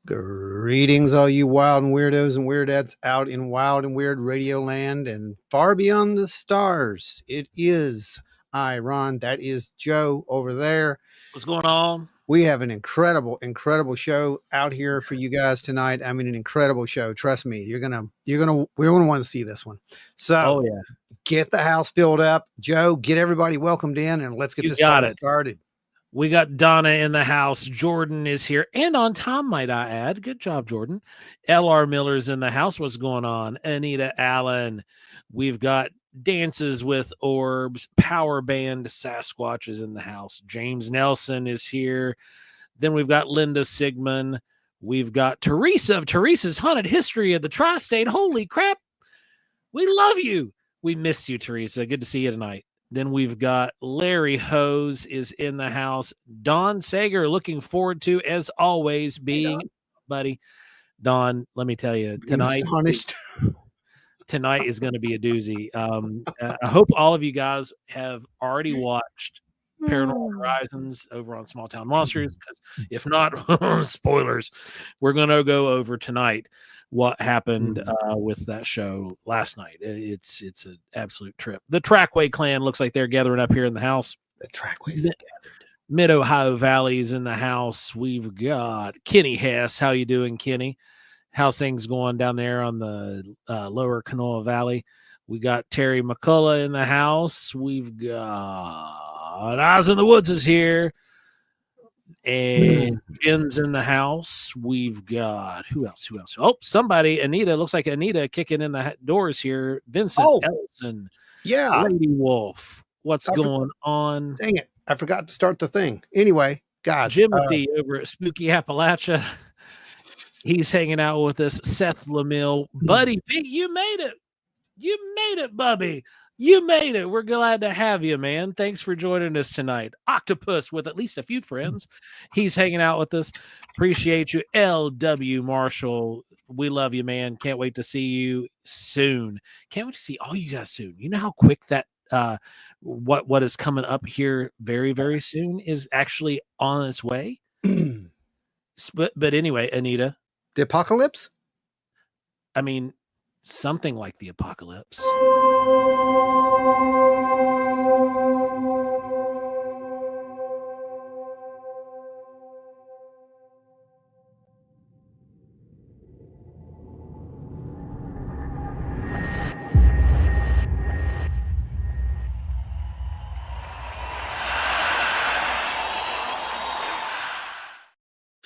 Greetings, all you wild and weirdos and weirdettes out in wild and weird radio land and far beyond the stars. It is I, Ron. That is Joe over there. What's going on? We have an incredible show out here for you guys tonight. I mean, an incredible show. Trust me, we're gonna want to see this one. So, get the house filled up. Joe, get everybody welcomed in, and let's get this party started. We got Donna in the house. Jordan is here and on time, might I add. Good job, Jordan. L.R. Miller's in the house. What's going on? Anita Allen. We've got Dances with Orbs. Power Band Sasquatch is in the house. James Nelson is here. Then we've got Linda Sigmund. We've got Teresa of Teresa's Haunted History of the Tri-State. Holy crap. We love you. We missed you, Teresa. Good to see you tonight. Then we've got Larry Hose is in the house. Don Sager, looking forward to, as always, being buddy. Don, let me tell you, tonight is going to be a doozy. I hope all of you guys have already watched Paranormal Horizons over on Small Town Monsters, because if not, spoilers, we're going to go over tonight what happened with that show last night. It's an absolute trip. The Trackway clan looks like they're gathering up here in the house. The Trackways gathered. Mid-Ohio Valley's in the house. We've got Kenny Hess. How you doing, Kenny? How's things going down there on the lower Kanawha Valley? We got Terry McCullough in the house. We've got Eyes in the Woods is here. And Jen's in the house. We've got who else? Oh, somebody. Anita. Looks like Anita kicking in the doors here. Vincent Ellison. Yeah. Lady Wolf. What's going on? Dang it. I forgot to start the thing. Anyway, guys. Jimothy over at Spooky Appalachia. He's hanging out with us. Seth Lamille. Buddy Pete, you made it. You made it, Bubby. You made it. We're glad to have you, man. Thanks for joining us tonight. Octopus with at least a few friends. He's hanging out with us. Appreciate you. L.W. Marshall. We love you, man. Can't wait to see you soon. Can't wait to see all you guys soon. You know how quick that what is coming up here very, very soon is actually on its way? But anyway, Anita. The apocalypse? I mean, something like the apocalypse.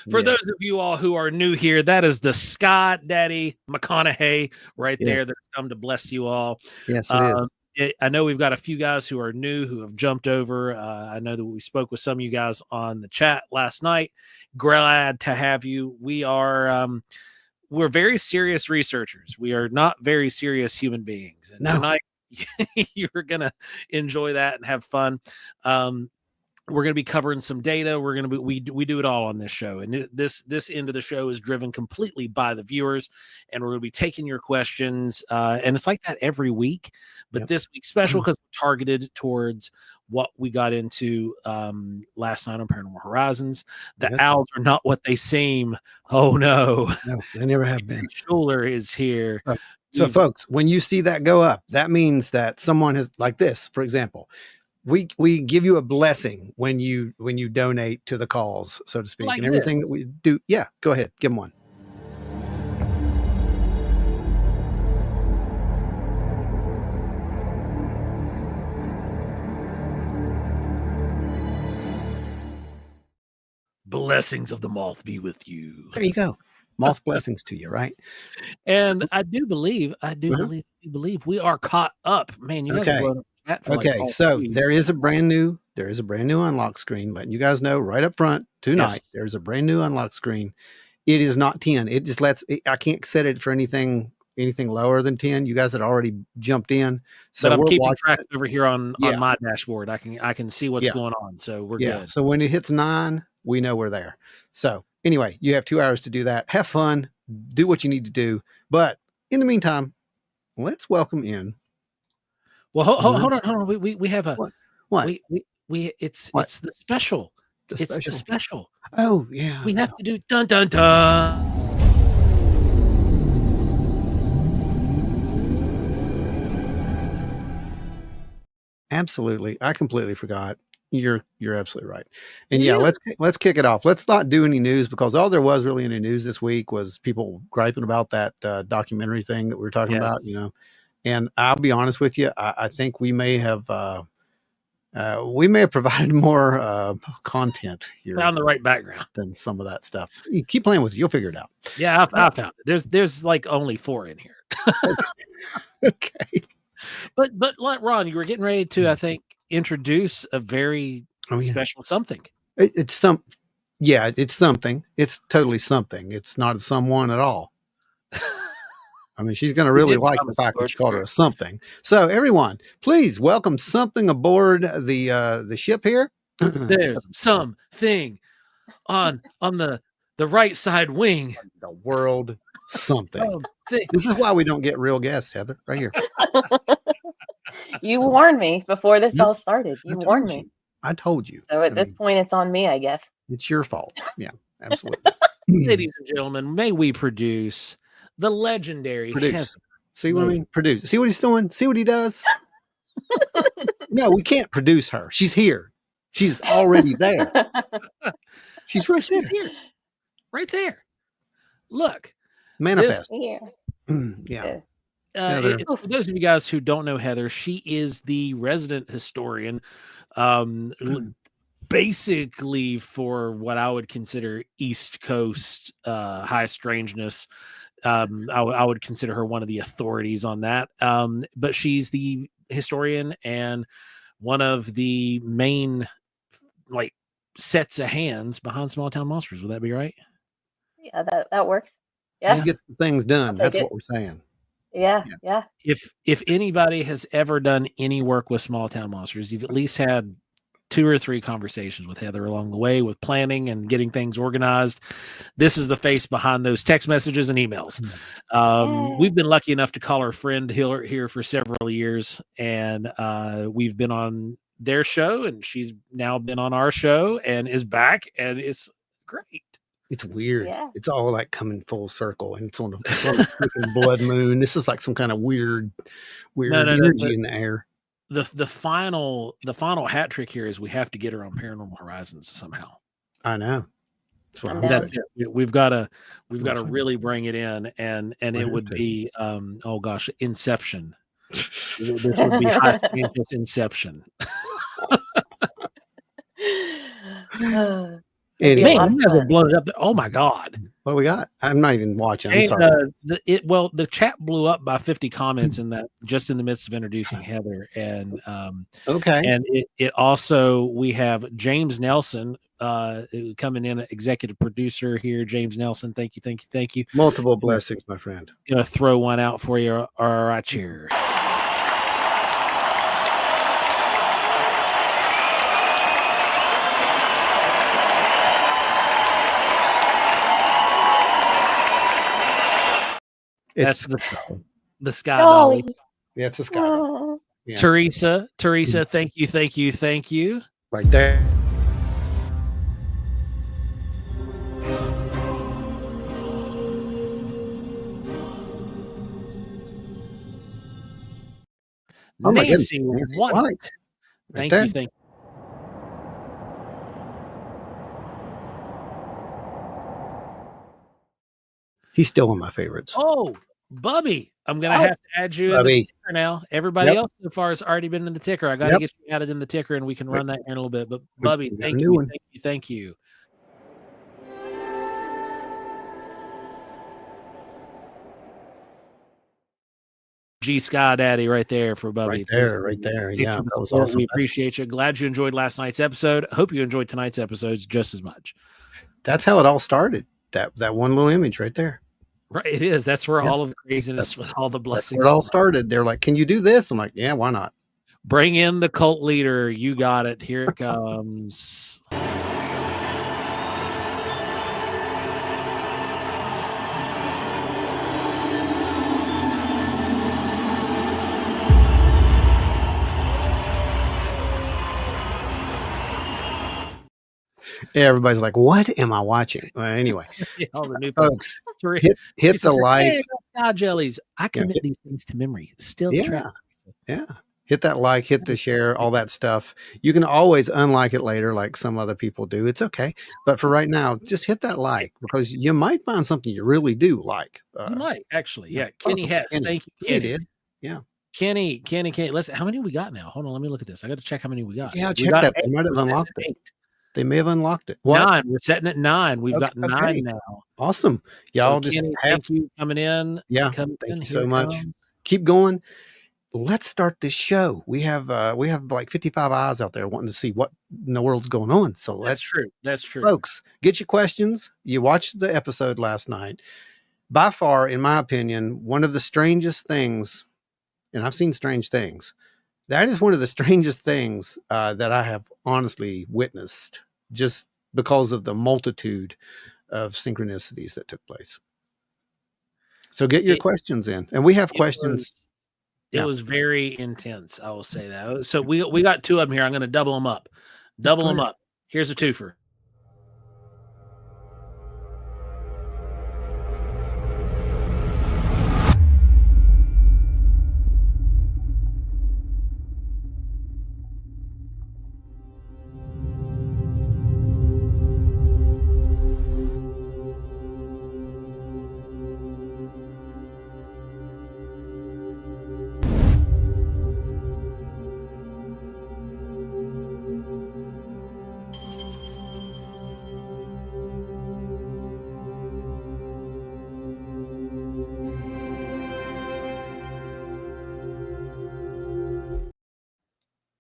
For those of you all who are new here, that is the Scott Daddy McConaughey right there that's come to bless you all. Yes, it is. I know we've got a few guys who are new who have jumped over. I know that we spoke with some of you guys on the chat last night. Glad to have you. We are we're very serious researchers. We are not very serious human beings. And tonight you're gonna enjoy that and have fun. We're going to be covering some data. We're going to be, we do it all on this show. And this end of the show is driven completely by the viewers, and we're going to be taking your questions. And it's like that every week, but this week's special because we're targeted towards what we got into last night on Paranormal Horizons. The owls are not what they seem. Oh no. No, they never have been. Schuler is here. So folks, when you see that go up, that means that someone has, like this, for example, we give you a blessing when you donate to the cause, so to speak, like and everything that we do. Yeah, go ahead, give them one. Blessings of the moth be with you. There you go. Moth blessings to you, right? And I do believe we are caught up. Man, you guys are blowing up. Okay, so there is a brand new there is a brand new unlock screen, letting you guys know right up front tonight. Yes. There's a brand new unlock screen. It is not 10. It just I can't set it for anything lower than 10. You guys had already jumped in. So but I'm we're keeping watching track it. over here on my dashboard. I can see what's going on. So we're good. So when it hits 9, we know we're there. So anyway, you have 2 hours to do that. Have fun, do what you need to do. But in the meantime, let's welcome in. Well, hold on. We have a what? It's the special. It's the special. Oh yeah. We have to do dun dun dun. Absolutely. I completely forgot. You're absolutely right. And let's kick it off. Let's not do any news, because all there was really any news this week was people griping about that documentary thing that we were talking about, And I'll be honest with you, I think we may have provided more content here. Found the right background than some of that stuff. You keep playing with it, you'll figure it out. Yeah, I found it. There's like only 4 in here. Okay. But Ron, you were getting ready to, I think, introduce a very special something. It's something. It's totally something. It's not a someone at all. I mean, she's going to really like the fact that you called her a something. So everyone, please welcome something aboard the ship here. There's something on the right side wing. The world something. This is why we don't get real guests, Heather, right here. You warned me before this all started. You warned me. I told you. So at this point, it's on me, I guess. It's your fault. Yeah, absolutely. Ladies and gentlemen, may we produce the legendary Heather. See what I mean? Produce. See what he's doing? See what he does? No, we can't produce her. She's here. She's already there. She's right there. She's here. Right there. Look. Manifest. Yeah. For those of you guys who don't know Heather, she is the resident historian, basically for what I would consider East Coast high strangeness. I would consider her one of the authorities on that. But she's the historian and one of the main sets of hands behind Small Town Monsters. Would that be right? Yeah, that works. Yeah. She gets things done. That's what we're saying. Yeah. If anybody has ever done any work with Small Town Monsters, you've at least had 2 or 3 conversations with Heather along the way with planning and getting things organized. This is the face behind those text messages and emails. We've been lucky enough to call our friend here for several years, and we've been on their show, and she's now been on our show and is back, and it's great. It's weird. Yeah. It's all like coming full circle, and it's on a freaking blood moon. This is like some kind of weird energy in the air. The final hat trick here is we have to get her on Paranormal Horizons somehow. I know. That's it. We've got to really bring it in, and it would be Inception. This would be high scientist Inception. Anyway, man, you guys have blown it up. Oh my God! What do we got? I'm not even watching. I'm sorry. The chat blew up by 50 comments in that, just in the midst of introducing Heather, and and it also, we have James Nelson coming in, executive producer here. James Nelson, thank you. Multiple blessings, my friend. Gonna throw one out for you. All right, here. That's the Sky Dolly. Yeah, it's a Sky Dolly. Yeah. Teresa, thank you. Right there. Oh my Nancy, what? Right thank you. He's still one of my favorites. Oh, Bubby, I'm going to have to add you in the ticker now. Everybody else so far has already been in the ticker. I got to get you added in the ticker, and we can run that here in a little bit. But Bubby, thank you. G Sky Daddy right there for Bubby. Right there. Yeah, that was awesome. We appreciate you. Glad you enjoyed last night's episode. Hope you enjoyed tonight's episodes just as much. That's how it all started. That one little image right there. Right, it is. That's where all of the craziness with all the blessings. That's where it all started. They're like, "Can you do this?" I'm like, "Yeah, why not?" Bring in the cult leader. You got it. Here it comes. Yeah, everybody's like, "What am I watching?" Well, anyway, all the new folks, hit the like. Hey, sky jellies. I commit these things to memory. Still, yeah. Hit that like, hit the share, all that stuff. You can always unlike it later, like some other people do. It's okay, but for right now, just hit that like because you might find something you really do like. You might actually, yeah. Kenny Hess, thank you, Kenny. Did, yeah. Kenny. Let's. How many we got now? Hold on, let me look at this. I got to check how many we got. Yeah, check that. They might have unlocked it. 8. They may have unlocked it. What? 9. We're setting at 9. We've got 9 now. Awesome. Y'all so Kenny, thank you coming in. Yeah, thank you so much. Keep going. Let's start this show. We have like 55 eyes out there wanting to see what in the world's going on. So that's true. That's true. Folks, get your questions. You watched the episode last night. By far, in my opinion, one of the strangest things, and I've seen strange things. That is one of the strangest things that I have honestly witnessed just because of the multitude of synchronicities that took place. So get your questions in. And we have questions. It was very intense. I will say that. So we got 2 of them here. I'm going to double them up. Here's a twofer.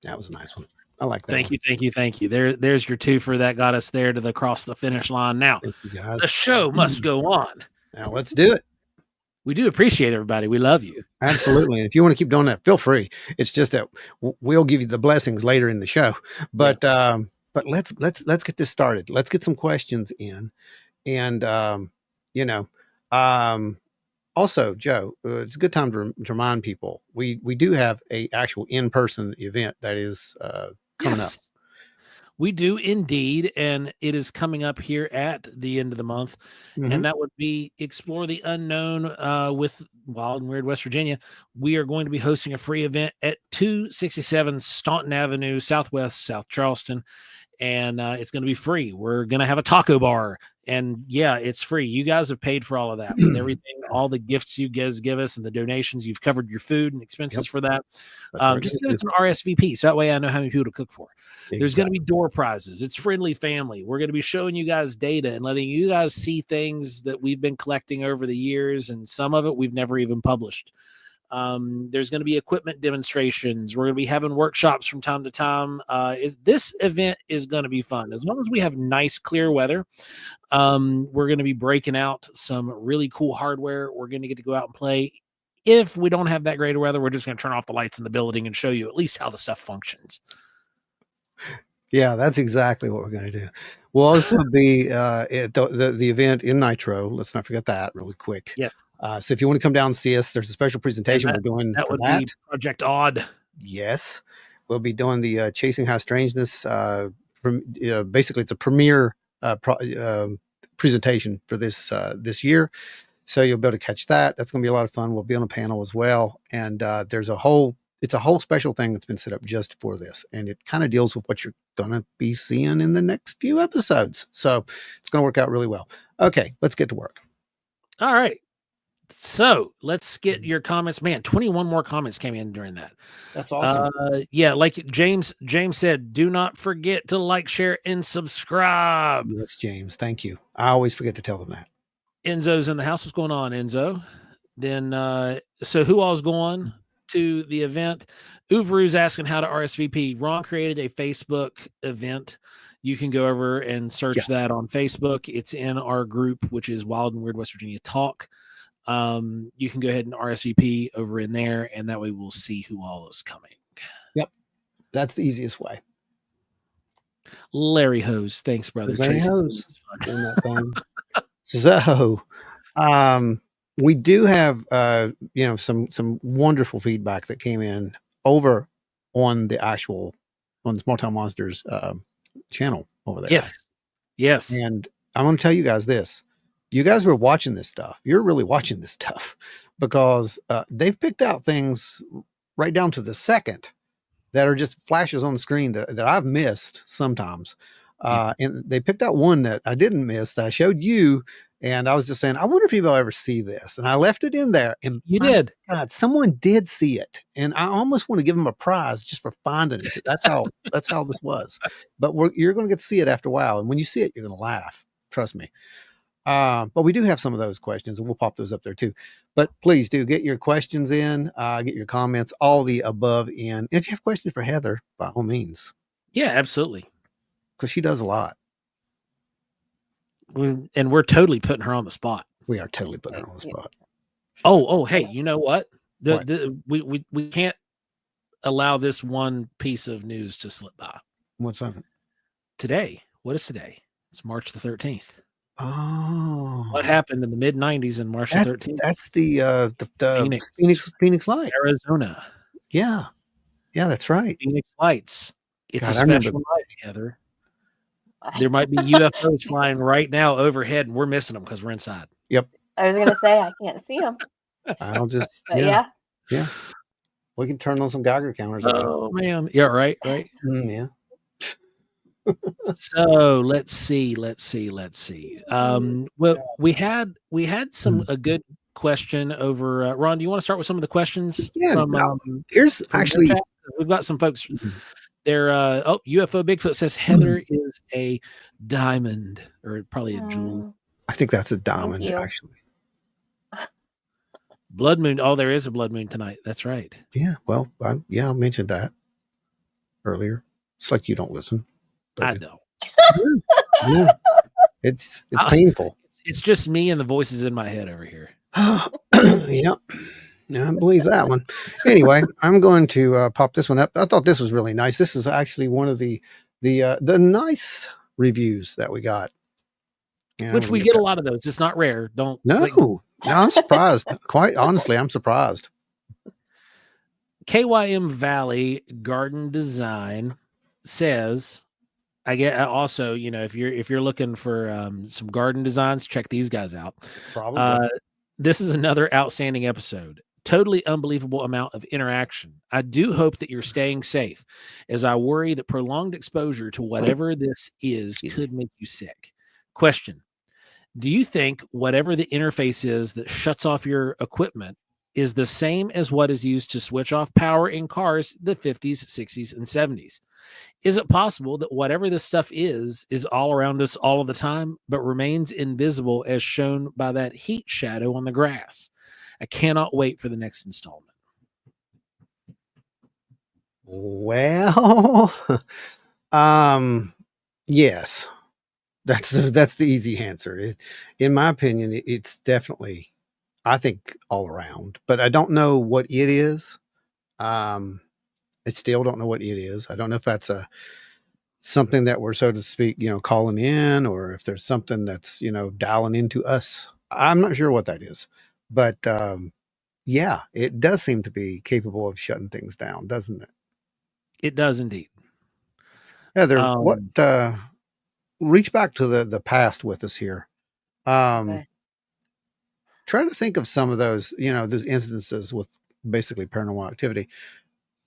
That was a nice one. I like that. Thank you. There's your twofer that got us there to the cross the finish line. Now, thank you guys. The show must go on. Now let's do it. We do appreciate everybody. We love you. Absolutely. And if you want to keep doing that, feel free. It's just that we'll give you the blessings later in the show. But but let's get this started. Let's get some questions in. And also, Joe, it's a good time to remind people we do have a actual in-person event that is coming up. We do indeed, and it is coming up here at the end of the month, and that would be Explore the Unknown with Wild and Weird West Virginia. We are going to be hosting a free event at 267 Staunton Avenue, Southwest, South Charleston, and it's going to be free. We're going to have a taco bar, and yeah, it's free. You guys have paid for all of that with everything, all the gifts you guys give us and the donations. You've covered your food and expenses for that. Just give us an RSVP so that way I know how many people to cook for. Exactly. There's going to be door prizes. It's friendly family. We're going to be showing you guys data and letting you guys see things that we've been collecting over the years, and some of it we've never even published. There's going to be equipment demonstrations. We're going to be having workshops from time to time. This event is going to be fun. As long as we have nice, clear weather, we're going to be breaking out some really cool hardware. We're going to get to go out and play. If we don't have that great weather, we're just going to turn off the lights in the building and show you at least how the stuff functions. Yeah, that's exactly what we're going to do. We'll also be at the event in Nitro. Let's not forget that really quick. Yes. So if you want to come down and see us, there's a special presentation we're doing. That would be Project Odd. Yes. We'll be doing the Chasing High Strangeness. Basically, it's a premiere presentation for this year. So you'll be able to catch that. That's going to be a lot of fun. We'll be on a panel as well. And it's a whole special thing that's been set up just for this. And it kind of deals with what you're going to be seeing in the next few episodes. So it's going to work out really well. Okay, let's get to work. All right. So let's get your comments. Man, 21 more comments came in during that. That's awesome. Yeah, like James said, do not forget to like, share, and subscribe. Yes, James. Thank you. I always forget to tell them that. Enzo's in the house. What's going on, Enzo? Then, so who all's going to the event? Uvaru's asking how to RSVP. Ron created a Facebook event. You can go over and search that on Facebook. It's in our group, which is Wild and Weird West Virginia Talk. You can go ahead and RSVP over in there, and that way we'll see who all is coming. Yep. That's the easiest way. Larry Hose. Thanks, brother. Larry Hose. Doing that thing. So, we do have, some wonderful feedback that came in over on the Small Town Monsters channel over there. Yes. And I'm going to tell you guys this. You guys were watching this stuff. You're really watching this stuff because they've picked out things right down to the second that are just flashes on the screen that I've missed sometimes. And they picked out one that I didn't miss that I showed you. And I was just saying, I wonder if people ever see this. And I left it in there. And you did. God, someone did see it. And I almost want to give them a prize just for finding it. That's how this was. But you're going to get to see it after a while. And when you see it, you're going to laugh. Trust me. But we do have some of those questions, and we'll pop those up there too. But please do get your questions in, get your comments, all the above in. If you have questions for Heather, by all means. Yeah, absolutely. Because she does a lot. And we're totally putting her on the spot. We are totally putting her on the spot. Oh, hey, you know what? We can't allow this one piece of news to slip by. What's that? Today. What is today? It's March the 13th. Oh, what happened in the mid 90s in March the 13th? That's the Phoenix Light, Arizona. Yeah, that's right. Phoenix Lights. It's a special night, Heather. There might be UFOs flying right now overhead, and we're missing them because we're inside. Yep. I was going to say I can't see them. I'll just yeah. We can turn on some Geiger counters. Oh man, yeah, right. Yeah. So let's see. Well, we had a good question over. Ron, do you want to start with some of the questions? Here's actually we've got some folks. They're UFO Bigfoot says Heather is a diamond, or probably a jewel. I think that's a diamond, actually. Blood moon. Oh, there is a blood moon tonight. That's right. Yeah. Well, I mentioned that earlier. It's like you don't listen. I know. Yeah. It's painful. It's just me and the voices in my head over here. Yep. I believe that one. Anyway, I'm going to pop this one up. I thought this was really nice. This is actually one of the nice reviews that we got. Which we get a lot of those. It's not rare. No, I'm surprised. Quite honestly, I'm surprised. KYM Valley Garden Design says, I get also, if you're looking for some garden designs, check these guys out. Probably. This is another outstanding episode. Totally unbelievable amount of interaction. I do hope that you're staying safe, as I worry that prolonged exposure to whatever this is could make you sick. Question: do you think whatever the interface is that shuts off your equipment is the same as what is used to switch off power in cars the 50s, 60s, and 70s? Is it possible that whatever this stuff is all around us all of the time, but remains invisible as shown by that heat shadow on the grass? I cannot wait for the next installment. Well, yes, that's the easy answer. In my opinion, it's definitely, I think, all around, but I don't know what it is. I still don't know what it is. I don't know if that's something that we're, so to speak, calling in, or if there's something that's, dialing into us. I'm not sure what that is, but yeah, it does seem to be capable of shutting things down, doesn't it? It does indeed. Heather, reach back to the past with us here. Okay. Try to think of some of those, those incidences with basically paranormal activity.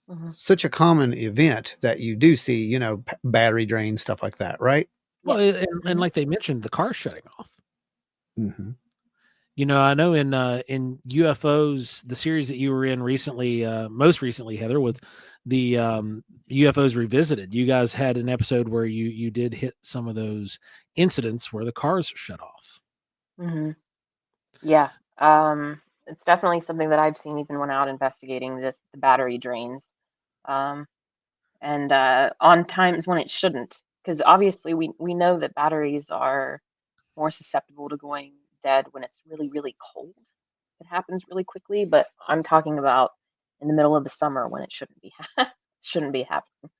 Mm-hmm. Such a common event that you do see, battery drain, stuff like that, right? Well, and like they mentioned, the car shutting off. Mm-hmm. I know in UFOs, the series that you were in recently, most recently, Heather, with the UFOs Revisited, you guys had an episode where you did hit some of those incidents where the cars shut off. Mm-hmm. Yeah. It's definitely something that I've seen even when out investigating the battery drains. And on times when it shouldn't, because obviously we know that batteries are more susceptible to going dead when it's really, really cold. It happens really quickly, but I'm talking about in the middle of the summer when it shouldn't be shouldn't be happening.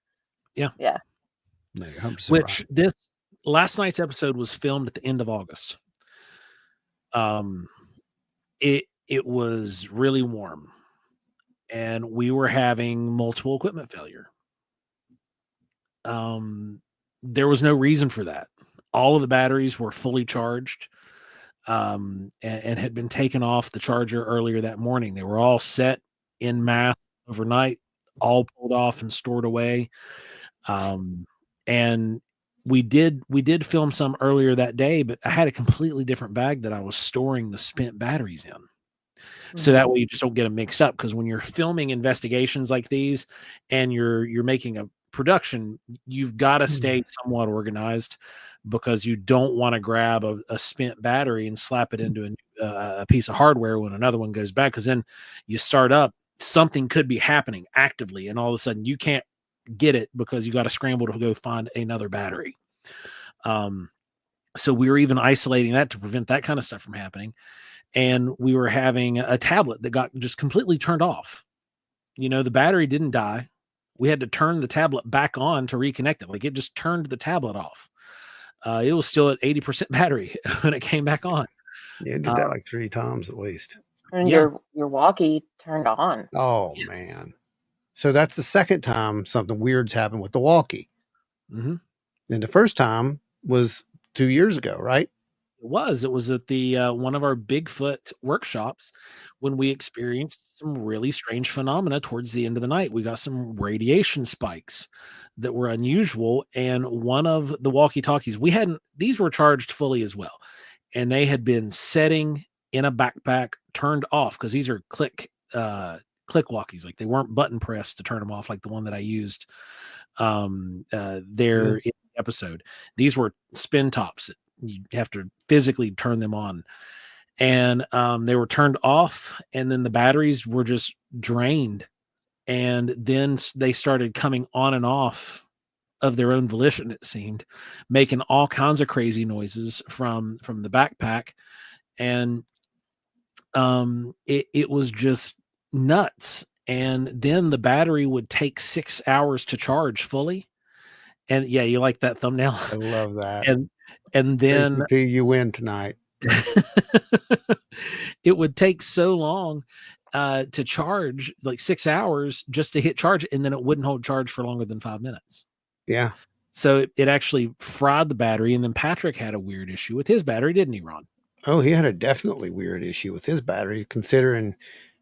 Yeah. Yeah. No, you're 100% Which right. this last night's episode was filmed at the end of August. It was really warm, and we were having multiple equipment failure. There was no reason for that. All of the batteries were fully charged, and had been taken off the charger earlier that morning. They were all set in mass overnight, all pulled off and stored away. And we did film some earlier that day, but I had a completely different bag that I was storing the spent batteries in. So that way you just don't get them mixed up. Because when you're filming investigations like these and you're making a production, you've got to stay somewhat organized, because you don't want to grab a spent battery and slap it into a piece of hardware when another one goes bad. Because then you start up, something could be happening actively, and all of a sudden you can't get it because you got to scramble to go find another battery. So we were even isolating that to prevent that kind of stuff from happening. And we were having a tablet that got just completely turned off. The battery didn't die. We had to turn the tablet back on to reconnect it. Like, it just turned the tablet off. It was still at 80% battery when it came back on. Yeah, it did that like 3 times at least. And your walkie turned on. Oh, yes. Man. So that's the second time something weird's happened with the walkie. Mm-hmm. And the first time was 2 years ago, right? It was at the one of our Bigfoot workshops when we experienced some really strange phenomena towards the end of the night. We got some radiation spikes that were unusual, and one of the walkie-talkies, these were charged fully as well, and they had been setting in a backpack, turned off, because these are click walkies. Like, they weren't button pressed to turn them off like the one that I used there in the episode. These were spin tops. You have to physically turn them on, and they were turned off, and then the batteries were just drained, and then they started coming on and off of their own volition, it seemed, making all kinds of crazy noises from the backpack. And it was just nuts. And then the battery would take 6 hours to charge fully. And yeah, you like that thumbnail? I love that. And then you win tonight. It would take so long to charge, like 6 hours just to hit charge, and then it wouldn't hold charge for longer than 5 minutes. Yeah. So it actually fried the battery. And then Patrick had a weird issue with his battery, didn't he, Ron? Oh, he had a definitely weird issue with his battery, considering,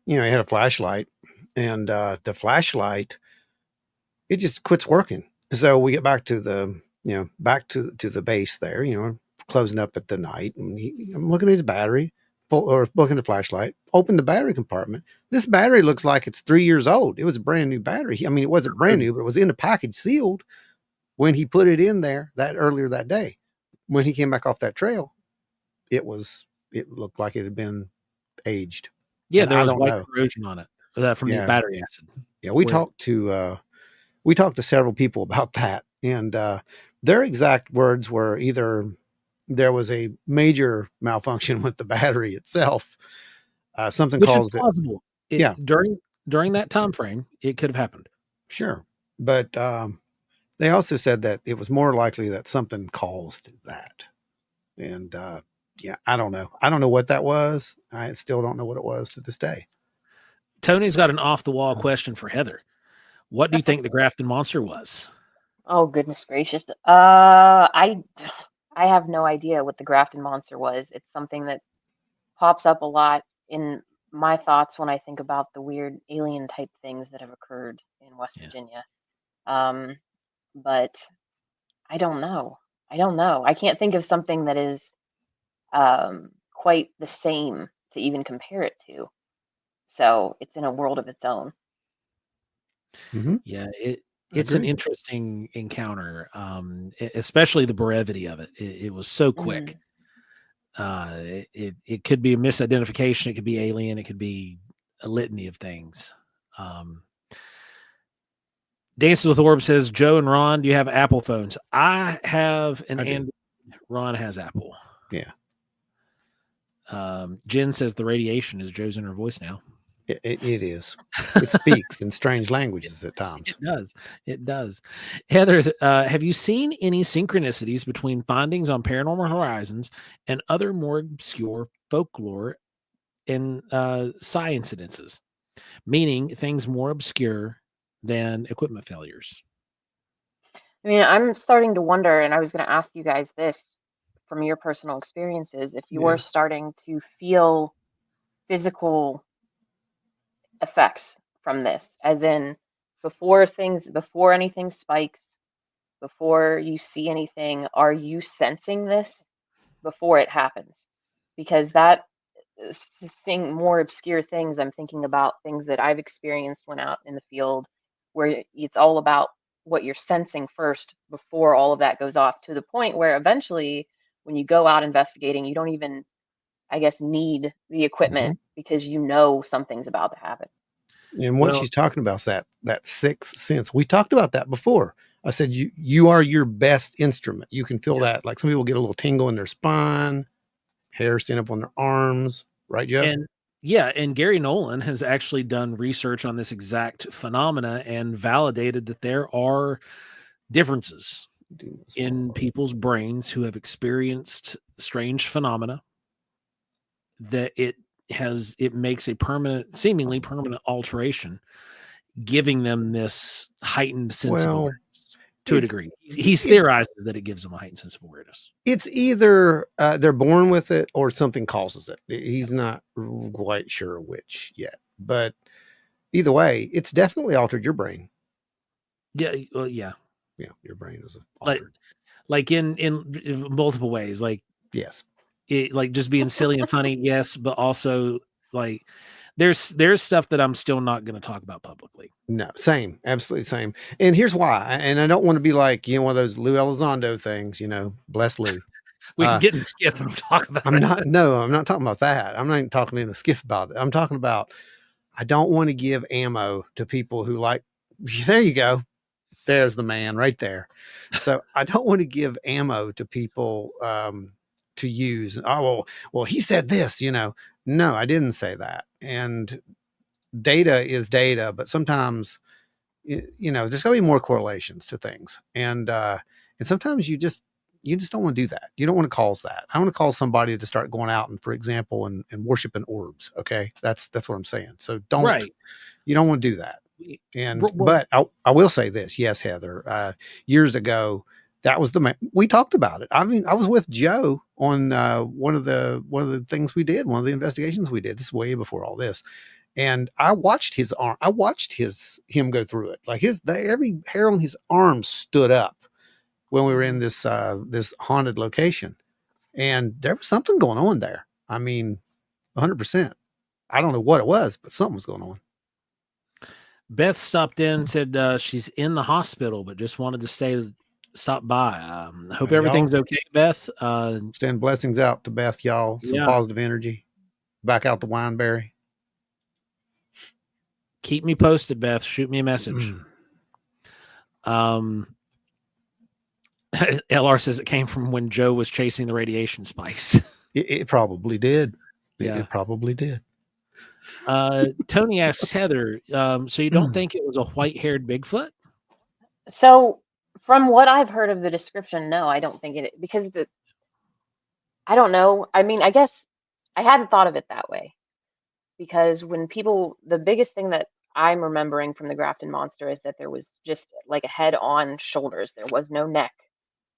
he had a flashlight, and the flashlight, it just quits working. So we get back to the, to the base there, closing up at the night, and I'm looking at his battery, or looking at the flashlight, open the battery compartment. This battery looks like it's 3 years old. It was a brand new battery. I mean, it wasn't brand new, but it was in the package sealed when he put it in there earlier that day. When he came back off that trail, it looked like it had been aged. Yeah, and there was white corrosion on it from the battery acid. Yeah, we talked to several people about that, and their exact words were either there was a major malfunction with the battery itself, something which caused is plausible. During that time frame, it could have happened. Sure, but they also said that it was more likely that something caused that, and I don't know. I don't know what that was. I still don't know what it was to this day. Tony's got an off-the-wall question for Heather. What do you think the Grafton Monster was? Oh, goodness gracious. I have no idea what the Grafton Monster was. It's something that pops up a lot in my thoughts when I think about the weird alien type things that have occurred in West Virginia. But I don't know. I can't think of something that is quite the same to even compare it to. So it's in a world of its own. Mm-hmm. Yeah, it's an interesting encounter, especially the brevity of it. It was so quick. It could be a misidentification. It could be alien. It could be a litany of things. Dances with Orb says, Joe and Ron, do you have Apple phones? I have an Android. Ron has Apple. Yeah. Jen says the radiation is Joe's inner voice now. It is. It speaks in strange languages at times. It does. It does. Heather, have you seen any synchronicities between findings on Paranormal Horizons and other more obscure folklore and psi incidences? Meaning things more obscure than equipment failures. I mean, I'm starting to wonder, and I was going to ask you guys this from your personal experiences, if you are starting to feel physical effects from this, as in before anything spikes, before you see anything, are you sensing this before it happens? Because that seeing more obscure things, I'm thinking about things that I've experienced when out in the field, where it's all about what you're sensing first before all of that goes off, to the point where eventually when you go out investigating, you don't even, I guess, need the equipment because you know something's about to happen. And what she's talking about is that sixth sense. We talked about that before. I said you are your best instrument. You can feel that. Like some people get a little tingle in their spine, hair stand up on their arms, right, Joe? And Gary Nolan has actually done research on this exact phenomena and validated that there are differences in people's brains who have experienced strange phenomena, that it makes a seemingly permanent alteration, giving them this heightened sense of awareness to a degree. He's theorizes that it gives them a heightened sense of awareness. It's either they're born with it or something causes it. He's not quite sure which yet, but either way, it's definitely altered your brain. Yeah. Well, yeah. Yeah. Your brain is altered. Like in multiple ways. Like, yes. Like just being silly and funny. Yes. But also like there's stuff that I'm still not going to talk about publicly. No, same, absolutely same. And here's why. And I don't want to be like, one of those Lou Elizondo things, bless Lou. We can get in the skiff and talk about I'm not talking about that. I'm not even talking in the skiff about it. I'm talking about, I don't want to give ammo to people who like, there you go. There's the man right there. So I don't want to give ammo to people to use. Oh, well, he said this, No, I didn't say that. And data is data, but sometimes, there's gotta be more correlations to things. And sometimes you just don't want to do that. You don't want to cause that. I want to call somebody to start going out and, for example, and worshiping orbs. Okay. That's what I'm saying. So you don't want to do that. And, but I will say this. Yes, Heather, years ago, that was we talked about it. I mean, I was with Joe on one of the things we did, one of the investigations we did. This is way before all this. And I watched his arm. I watched him go through it. Like every hair on his arm stood up when we were in this haunted location, and there was something going on there. I mean, 100%. I don't know what it was, but something was going on. Beth stopped in and said she's in the hospital, but just wanted to stop by. Hope everything's okay, Beth. Send blessings out to Beth, y'all. Some positive energy. Back out the Wineberry. Keep me posted, Beth. Shoot me a message. LR says it came from when Joe was chasing the radiation spikes. It probably did. Yeah. It probably did. Tony asks Heather, so you don't think it was a white-haired Bigfoot? So from what I've heard of the description, no, I don't think it, because I don't know. I mean, I guess I hadn't thought of it that way, because the biggest thing that I'm remembering from the Grafton Monster is that there was just like a head on shoulders. There was no neck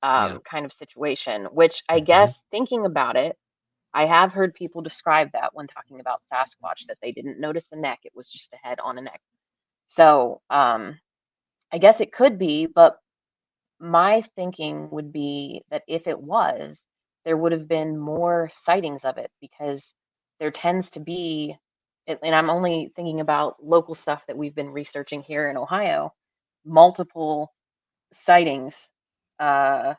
kind of situation, which I guess thinking about it, I have heard people describe that when talking about Sasquatch, that they didn't notice the neck. It was just a head on a neck. So I guess it could be, but my thinking would be that if it was, there would have been more sightings of it, because there tends to be, and I'm only thinking about local stuff that we've been researching here in Ohio, multiple sightings of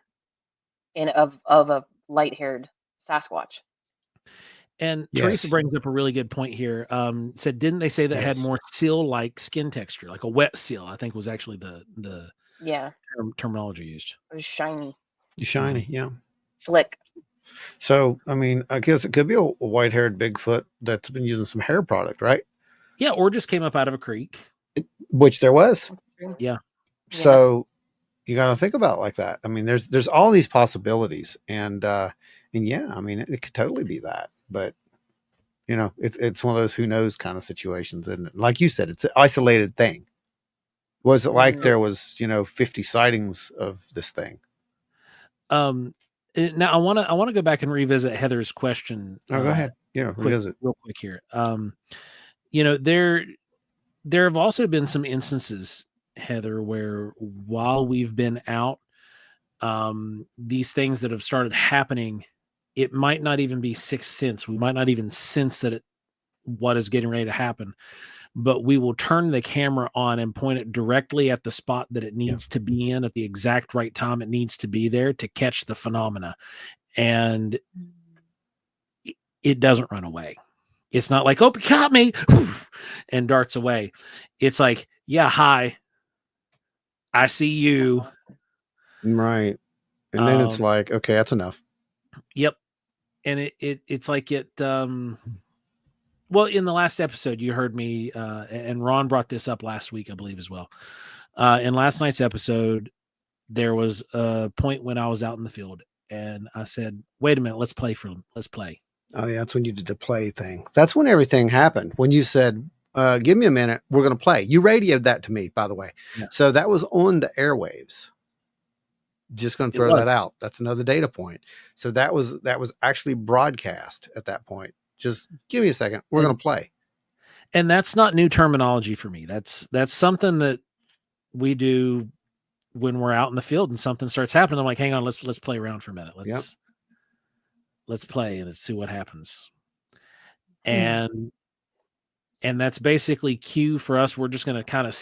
a light-haired Sasquatch. And Yes. Teresa brings up a really good point here. Said, didn't they say that had more seal-like skin texture, like a wet seal? I think was actually the terminology used. It was shiny. Shiny, yeah. Slick. So, I mean, I guess it could be a white-haired Bigfoot that's been using some hair product, right? Yeah, or just came up out of a creek. Which there was. Yeah. So you got to think about it like that. I mean, there's all these possibilities, and yeah, I mean, it could totally be that. But you know, it's one of those who knows kind of situations, isn't it? Like you said, it's an isolated thing. Was it like there was 50 sightings of this thing? Now I want to go back and revisit Heather's question. Oh, go ahead. Yeah, revisit real quick here. There have also been some instances, Heather, where while we've been out, these things that have started happening, it might not even be sixth sense. We might not even sense that what is getting ready to happen, but we will turn the camera on and point it directly at the spot that it needs to be in at the exact right time it needs to be there to catch the phenomena. And it doesn't run away. It's not like, oh, it caught me and darts away. It's like, yeah, hi, I see you. Right. And then it's like, okay, that's enough. Yep. And it's like well, in the last episode, you heard me, and Ron brought this up last week, I believe, as well. In last night's episode, there was a point when I was out in the field, and I said, wait a minute, let's play. Oh, yeah, that's when you did the play thing. That's when everything happened. When you said, give me a minute, we're going to play. You radioed that to me, by the way. Yeah. So that was on the airwaves. Just going to throw that out. That's another data point. So that was actually broadcast at that point. Just give me a second. We're going to play. And that's not new terminology for me. That's something that we do when we're out in the field and something starts happening. I'm like, hang on, let's play around for a minute. Let's play and let's see what happens. And that's basically cue for us. We're just going to kind of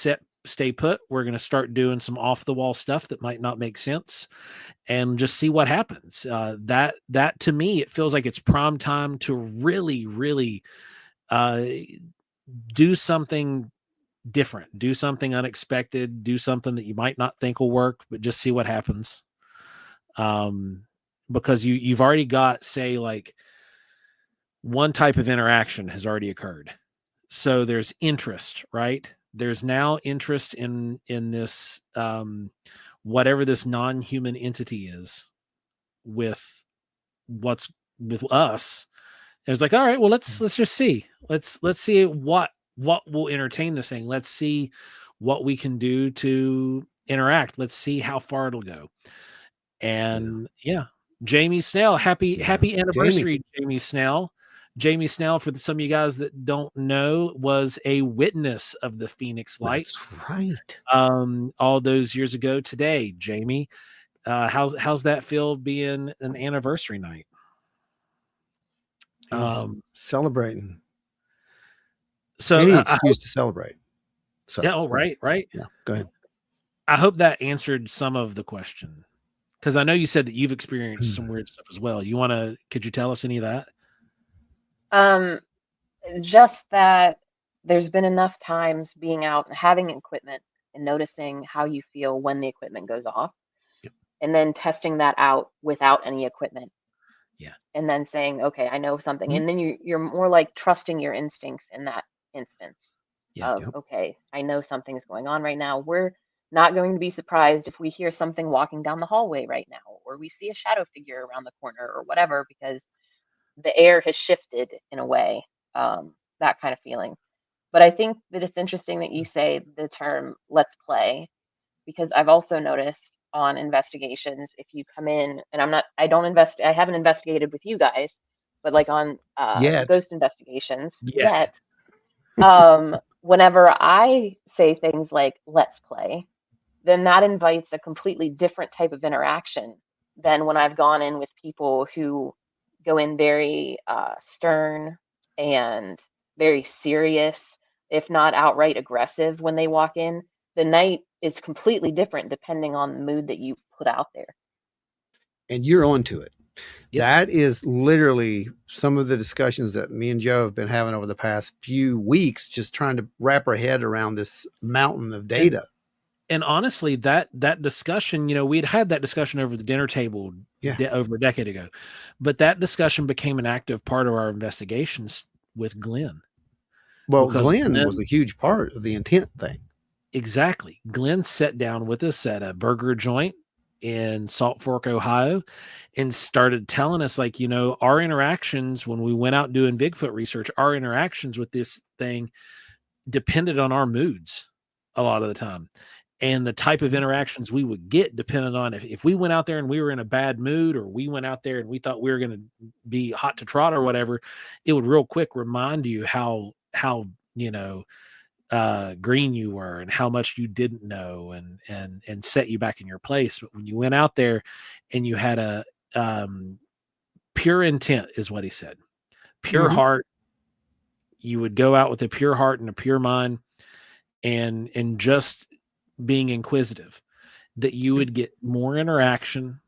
stay put. We're going to start doing some off the wall stuff that might not make sense and just see what happens. That to me, it feels like it's prime time to really, really do something different, do something unexpected, do something that you might not think will work, but just see what happens. Because you've already got, say, like one type of interaction has already occurred. So there's interest, right? There's now interest in this, whatever this non-human entity is with us. And it's like, all right, well, let's just see. Let's see what will entertain this thing. Let's see what we can do to interact. Let's see how far it'll go. And Jamie Snell, happy anniversary, Jamie Snell. Jamie Snell, for some of you guys that don't know, was a witness of the Phoenix Lights. That's right. All those years ago today, Jamie. How's that feel being an anniversary night? Celebrating. So any excuse to celebrate. So yeah, right. Yeah, go ahead. I hope that answered some of the question, because I know you said that you've experienced some weird stuff as well. Could you tell us any of that? Just that there's been enough times being out and having equipment and noticing how you feel when the equipment goes off, and then testing that out without any equipment. Yeah. And then saying, okay, I know something. And then you're more like trusting your instincts in that instance of, okay, I know something's going on right now. We're not going to be surprised if we hear something walking down the hallway right now, or we see a shadow figure around the corner or whatever, because the air has shifted in a way, that kind of feeling. But I think that it's interesting that you say the term "let's play," because I've also noticed on investigations, if you come in and I haven't investigated with you guys, but like on ghost investigations yet. Whenever I say things like "let's play," then that invites a completely different type of interaction than when I've gone in with people who go in very stern and very serious, if not outright aggressive when they walk in. The night is completely different depending on the mood that you put out there. And you're onto it. Yep. That is literally some of the discussions that me and Joe have been having over the past few weeks, just trying to wrap our head around this mountain of data. And honestly, that discussion, we'd had that discussion over the dinner table over a decade ago, but that discussion became an active part of our investigations with Glenn. Well, Glenn was a huge part of the intent thing. Exactly. Glenn sat down with us at a burger joint in Salt Fork, Ohio, and started telling us, like, our interactions when we went out doing Bigfoot research, our interactions with this thing depended on our moods a lot of the time. And the type of interactions we would get depended on if we went out there and we were in a bad mood, or we went out there and we thought we were going to be hot to trot or whatever, it would real quick remind you how green you were and how much you didn't know, and set you back in your place. But when you went out there and you had a pure intent, is what he said, pure heart, you would go out with a pure heart and a pure mind, and just being inquisitive, that you would get more interaction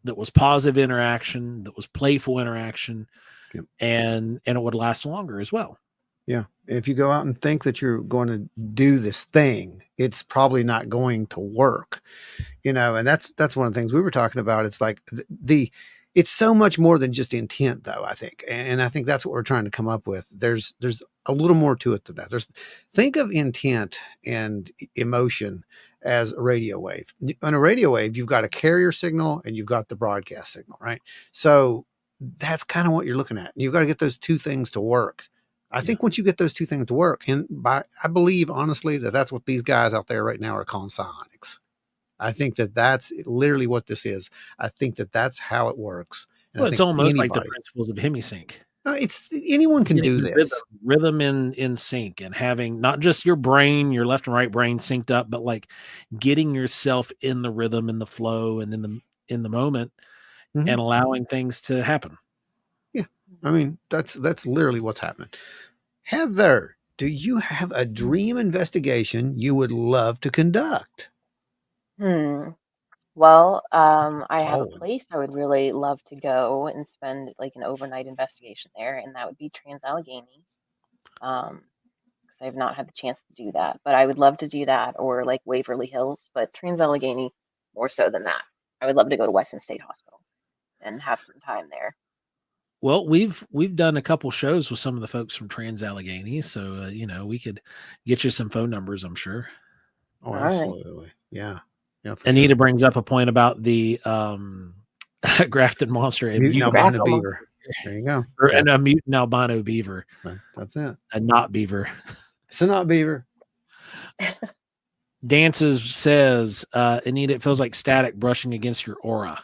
that was positive interaction, that was playful interaction, and it would last longer as well. Yeah. If you go out and think that you're going to do this thing, it's probably not going to work, and that's one of the things we were talking about. It's like it's so much more than just intent, though, I think. And I think that's what we're trying to come up with. There's a little more to it than that. Think of intent and emotion as a radio wave. On a radio wave, you've got a carrier signal and you've got the broadcast signal, right? So that's kind of what you're looking at. You've got to get those two things to work. I think once you get those two things to work, and I believe honestly that's what these guys out there right now are calling psionics. I think that's literally what this is. I think that's how it works. And well, it's almost like the principles of hemisync. It's anyone can do this. Rhythm in sync, and having not just your brain, your left and right brain synced up, but like getting yourself in the rhythm, in the flow, and in the moment, and allowing things to happen. Yeah. I mean, that's literally what's happening. Heather, do you have a dream investigation you would love to conduct? Well, I have a place I would really love to go and spend like an overnight investigation there, and that would be Trans-Allegheny. Because I have not had the chance to do that, but I would love to do that, or like Waverly Hills, but Trans-Allegheny more so than that. I would love to go to Weston State Hospital and have some time there. Well, we've done a couple shows with some of the folks from Trans-Allegheny, so we could get you some phone numbers, I'm sure. Oh, absolutely. Right. Yeah. Yeah. Anita brings up a point about the Grafton Monster, a mutant albino beaver. There you go. Or a mutant albino beaver. That's it. A not beaver. It's a not beaver. Dances says, Anita, it feels like static brushing against your aura.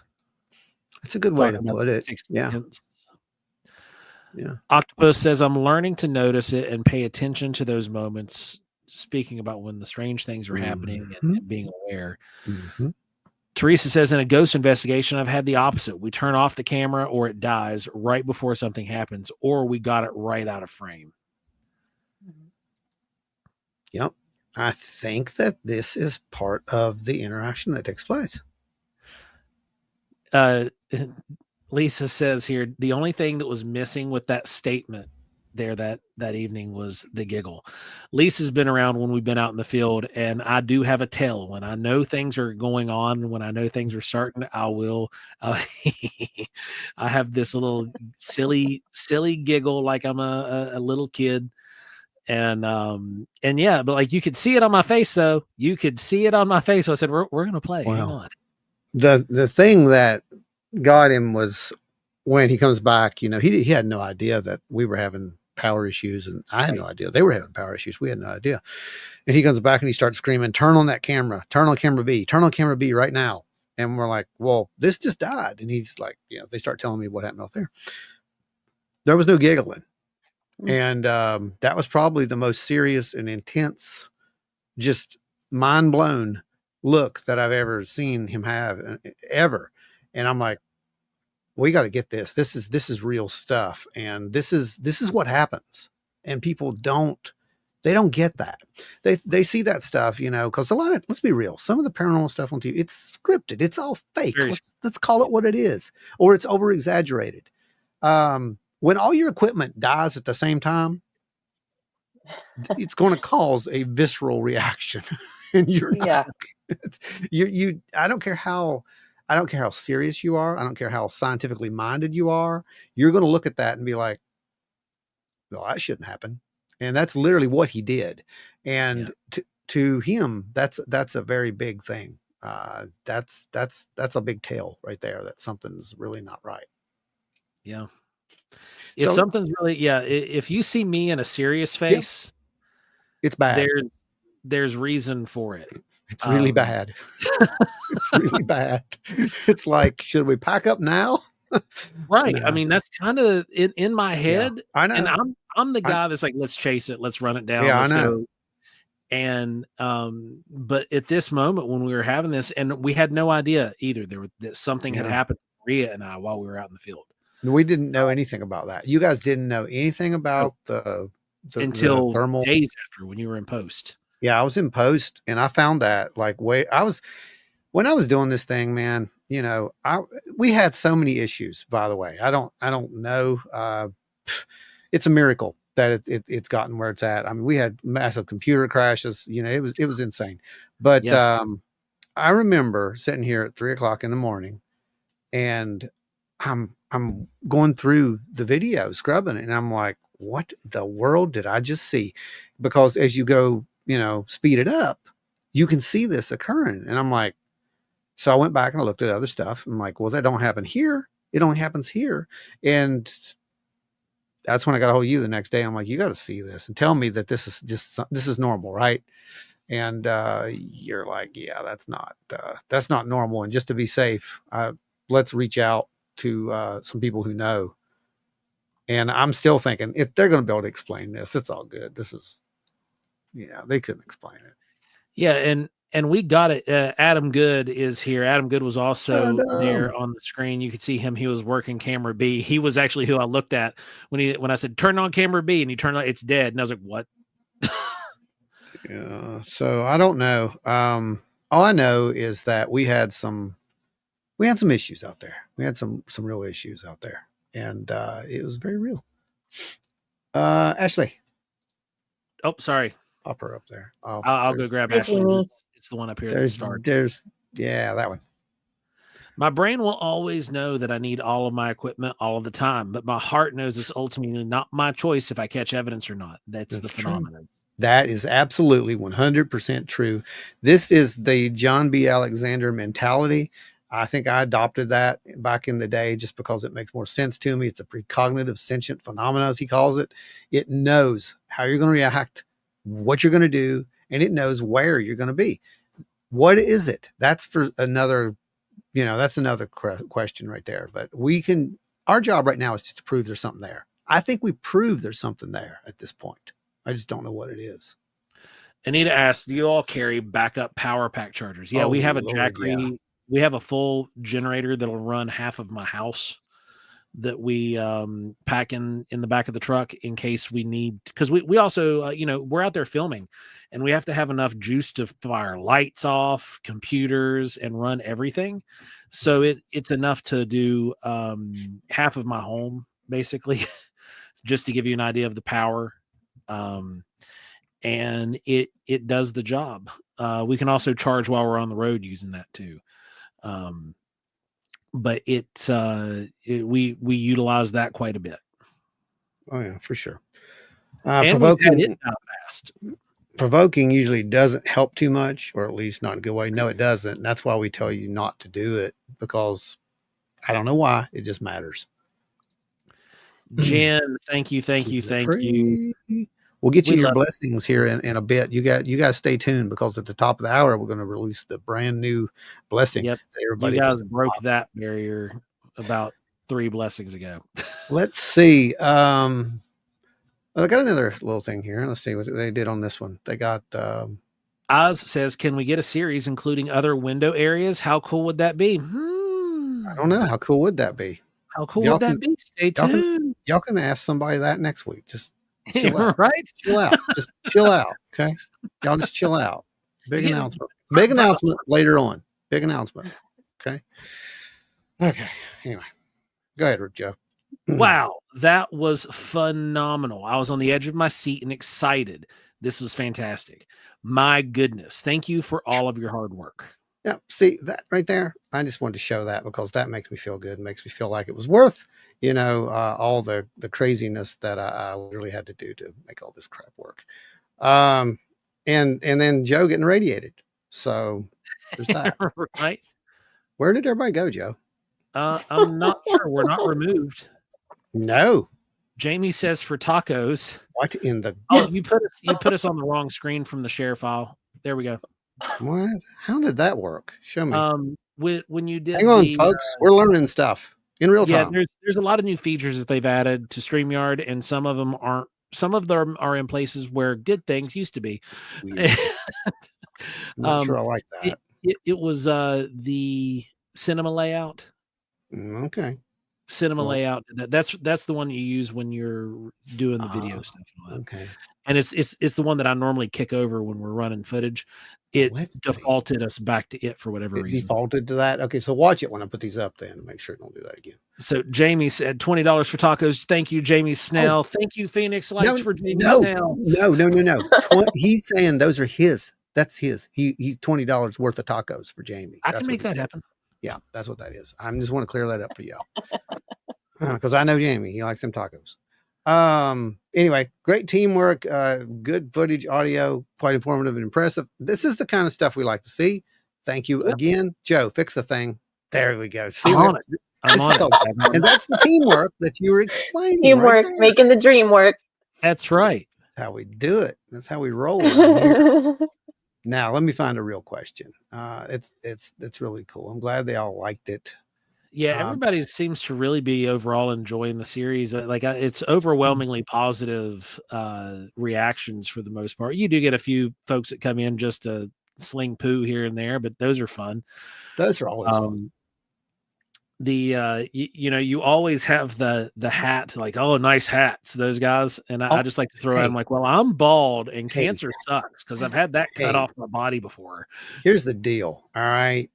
That's a good way to put it. Yeah. Yeah. Octopus says, I'm learning to notice it and pay attention to those moments, speaking about when the strange things are happening and being aware. Teresa says, in a ghost investigation, I've had the opposite. We turn off the camera or it dies right before something happens, or we got it right out of frame. Yep. I think that this is part of the interaction that takes place. Lisa says here, the only thing that was missing with that statement there that evening was the giggle. Lisa's been around when we've been out in the field, and I do have a tell. When I know things are going on, when I know things are starting, I will. I have this little silly giggle like I'm a little kid. And yeah, but like you could see it on my face, though. You could see it on my face. So I said, we're gonna play. Hang on. The thing that got him was when he comes back, he had no idea that we were having power issues, and I had no idea they were having power issues. We had no idea. And he comes back and he starts screaming, turn on that camera, turn on camera B right now. And we're like, well, this just died. And he's like, they start telling me what happened out there. There was no giggling. And that was probably the most serious and intense, just mind blown look that I've ever seen him have ever. And I'm like, we got to get this. This is real stuff. And this is what happens. And people don't They don't get that. They see that stuff, because a lot of, let's be real, some of the paranormal stuff on TV, it's scripted. It's all fake. Let's call it what it is, or it's over exaggerated. When all your equipment dies at the same time, it's going to cause a visceral reaction, and you're not. I don't care how serious you are. I don't care how scientifically minded you are. You're going to look at that and be like, "Well, that shouldn't happen." And that's literally what he did. And to him, that's a very big thing. That's a big tale right there, that something's really not right. Yeah. If something's really, if you see me in a serious face, it's bad. There's reason for it. It's really bad. It's really bad. It's like, should we pack up now? Right. No. I mean, that's kind of in my head. I know. And I'm the guy that's like, let's chase it. Let's run it down. Yeah, let's I know. Go. And, but at this moment when we were having this, and we had no idea either, that something had happened to Maria and I while we were out in the field. We didn't know anything about that. You guys didn't know anything about until the thermal days after, when you were in post. Yeah, I was in post, and I found that when I was doing this thing, man, we had so many issues, by the way. I don't know. It's a miracle that it's gotten where it's at. I mean, we had massive computer crashes, it was insane. But I remember sitting here at 3:00 in the morning, and I'm going through the video, scrubbing it, and I'm like, what the world did I just see? Because as you go, speed it up, you can see this occurring. And I'm like, so I went back and I looked at other stuff. I'm like, well, that don't happen here. It only happens here. And that's when I got a hold of you the next day. I'm like, you got to see this and tell me that this is normal, right? And you're like, yeah, that's not normal. And just to be safe, let's reach out to some people who know. And I'm still thinking, if they're going to be able to explain this, it's all good. They couldn't explain it. Yeah. And we got it. Adam Good is here. Adam Good was also there on the screen. You could see him. He was working camera B. He was actually who I looked at when I said, turn on camera B, and he turned on, it's dead. And I was like, what? Yeah. So I don't know. All I know is that we had some issues out there. We had some real issues out there, and it was very real. Ashley. Oh, sorry. Pop her up there. I'll go grab Ashley. It's the one up here. There's that one. My brain will always know that I need all of my equipment all of the time, but my heart knows it's ultimately not my choice if I catch evidence or not. That's the phenomenon. That is absolutely 100% true. This is the John B. Alexander mentality. I think I adopted that back in the day just because it makes more sense to me. It's a precognitive sentient phenomena, as he calls it. It knows how you're going to react, what you're going to do, and it knows where you're going to be. What is it? That's for another, that's another question right there. But our job right now is just to prove there's something there. I think we proved there's something there at this point. I just don't know what it is. Anita asked, do you all carry backup power pack chargers? Yeah, we have a Jackery. Yeah. We have a full generator that'll run half of my house that we pack in the back of the truck in case we need, because we also, we're out there filming and we have to have enough juice to fire lights off, computers, and run everything. So it's enough to do half of my home, basically, just to give you an idea of the power. And it does the job. We can also charge while we're on the road using that too. But we utilize that quite a bit. Oh yeah, for sure. And provoking usually doesn't help too much, or at least not in a good way. No, it doesn't. And that's why we tell you not to do it, because I don't know why. It just matters. Jen, thank you. We'll get you your blessings here in a bit. You guys stay tuned, because at the top of the hour, we're going to release the brand new blessing. Yep. Everybody you guys broke that barrier about 3 blessings ago. Let's see. I got another little thing here. Let's see what they did on this one. They got Oz says, can we get a series including other window areas? How cool would that be? I don't know. How cool would that be? How cool would that be? Stay tuned. Y'all can ask somebody that next week. Just Chill out. Right? Chill out. Just chill out. Okay. Y'all just chill out. Big announcement. Big announcement later on. Big announcement. Okay. Okay. Anyway, go ahead, Joe. Wow, that was phenomenal. I was on the edge of my seat and excited. This was fantastic. My goodness. Thank you for all of your hard work. Yeah, see that right there. I just wanted to show that because that makes me feel good. It makes me feel like it was worth, all the craziness that I really had to do to make all this crap work. And then Joe getting radiated. So there's that. Right. Where did everybody go, Joe? I'm not sure. We're not removed. No. Jamie says for tacos. What in the? Oh, you put us on the wrong screen from the share file. There we go. What? How did that work? Show me. When you did, hang on, folks. We're learning stuff in real time. There's a lot of new features that they've added to StreamYard, and some of them aren't. Some of them are in places where good things used to be. Not sure I like that. It was the cinema layout. Okay. Cinema layout. That's the one you use when you're doing the video stuff. Okay. And it's the one that I normally kick over when we're running footage. It defaulted us back to it for whatever reason. Defaulted to that. Okay, so watch it when I put these up then. Make sure don't do that again. So Jamie said $20 for tacos. Thank you, Jamie Snell. Thank you, Phoenix Lights for Jamie Snell. No. He's saying those are his. That's his. He's $20 worth of tacos for Jamie. I can make that happen. Yeah, that's what that is. I just want to clear that up for you. Because I know Jamie. He likes them tacos. Anyway, great teamwork, good footage, audio, quite informative and impressive. This is the kind of stuff we like to see. Thank you again. Joe, fix the thing. There we go. See, I'm on it. And that's the teamwork that you were explaining. Teamwork, making the dream work. That's right. That's how we do it. That's how we roll. Now, let me find a real question. It's really cool. I'm glad they all liked it. Yeah, everybody seems to really be overall enjoying the series. It's overwhelmingly positive reactions for the most part. You do get a few folks that come in just to sling poo here and there, but those are fun. Those are always fun. You always have the hat, like, oh, nice hats, those guys. And I just like to throw out, I'm like, well, I'm bald and cancer sucks because I've had that cut off my body before. Here's the deal. All right.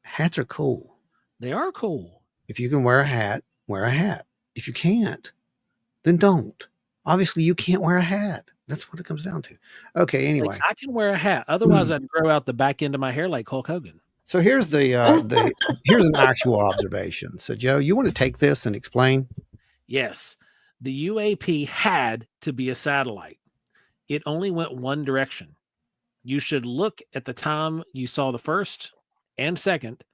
Hats are cool. They are cool. If you can wear a hat, wear a hat. If you can't, then don't. Obviously, you can't wear a hat. That's what it comes down to. Okay, anyway. Like, I can wear a hat. Otherwise, I'd grow out the back end of my hair like Hulk Hogan. So here's here's an actual observation. So, Joe, you want to take this and explain? Yes. The UAP had to be a satellite. It only went one direction. You should look at the time you saw the first and second,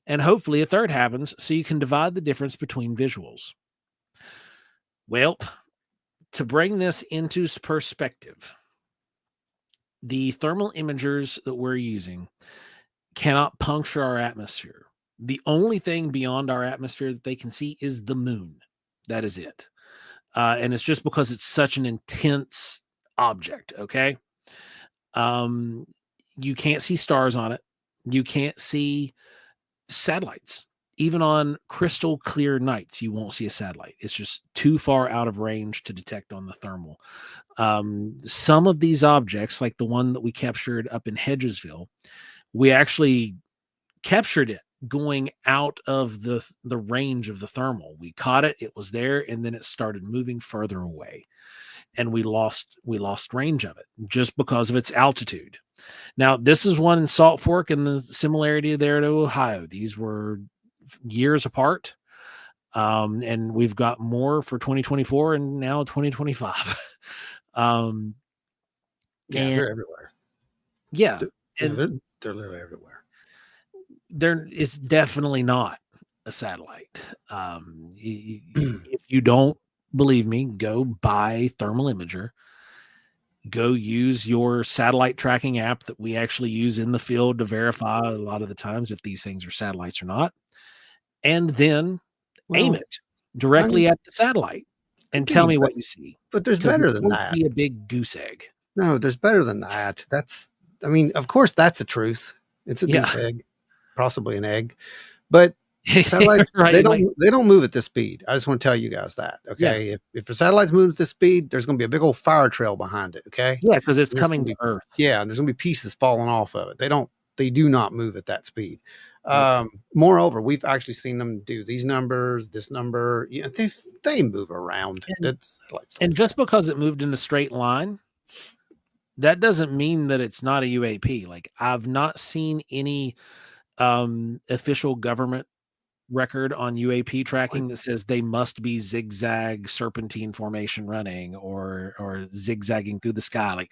and hopefully a third happens so you can divide the difference between visuals. Well, to bring this into perspective, the thermal imagers that we're using cannot puncture our atmosphere. The only thing beyond our atmosphere that they can see is the moon. That is it. And it's just because it's such an intense object, okay? You can't see stars on it. You can't see satellites. Even on crystal clear nights, you won't see a satellite. It's just too far out of range to detect on the thermal. Some of these objects, like the one that we captured up in Hedgesville, we actually captured it going out of the range of the thermal. We caught it, it was there, and then it started moving further away. And we lost range of it just because of its altitude. Now, this is one in Salt Fork and the similarity there to Ohio. These were years apart. And we've got more for 2024 and now 2025. They're everywhere. Yeah. They're literally everywhere. There is definitely not a satellite. If you don't believe me, go buy thermal imager. Go use your satellite tracking app that we actually use in the field to verify a lot of the times if these things are satellites or not. And then aim it directly at the satellite and tell me what you see. But there's better than that. Be a big goose egg. No, there's better than that. Of course, that's the truth. It's a goose egg, possibly an egg. But Satellites, right, they don't move at this speed. I just want to tell you guys that. Okay. If a satellite's moving at this speed, there's going to be a big old fire trail behind it. Okay. Yeah, because it's coming to Earth. Yeah, and there's going to be pieces falling off of it. They do not move at that speed. Moreover, we've actually seen them do these numbers, this number. You know, they move around. And just because it moved in a straight line, that doesn't mean that it's not a UAP. Like, I've not seen any official government record on UAP tracking that says they must be zigzag serpentine formation running or zigzagging through the sky, like,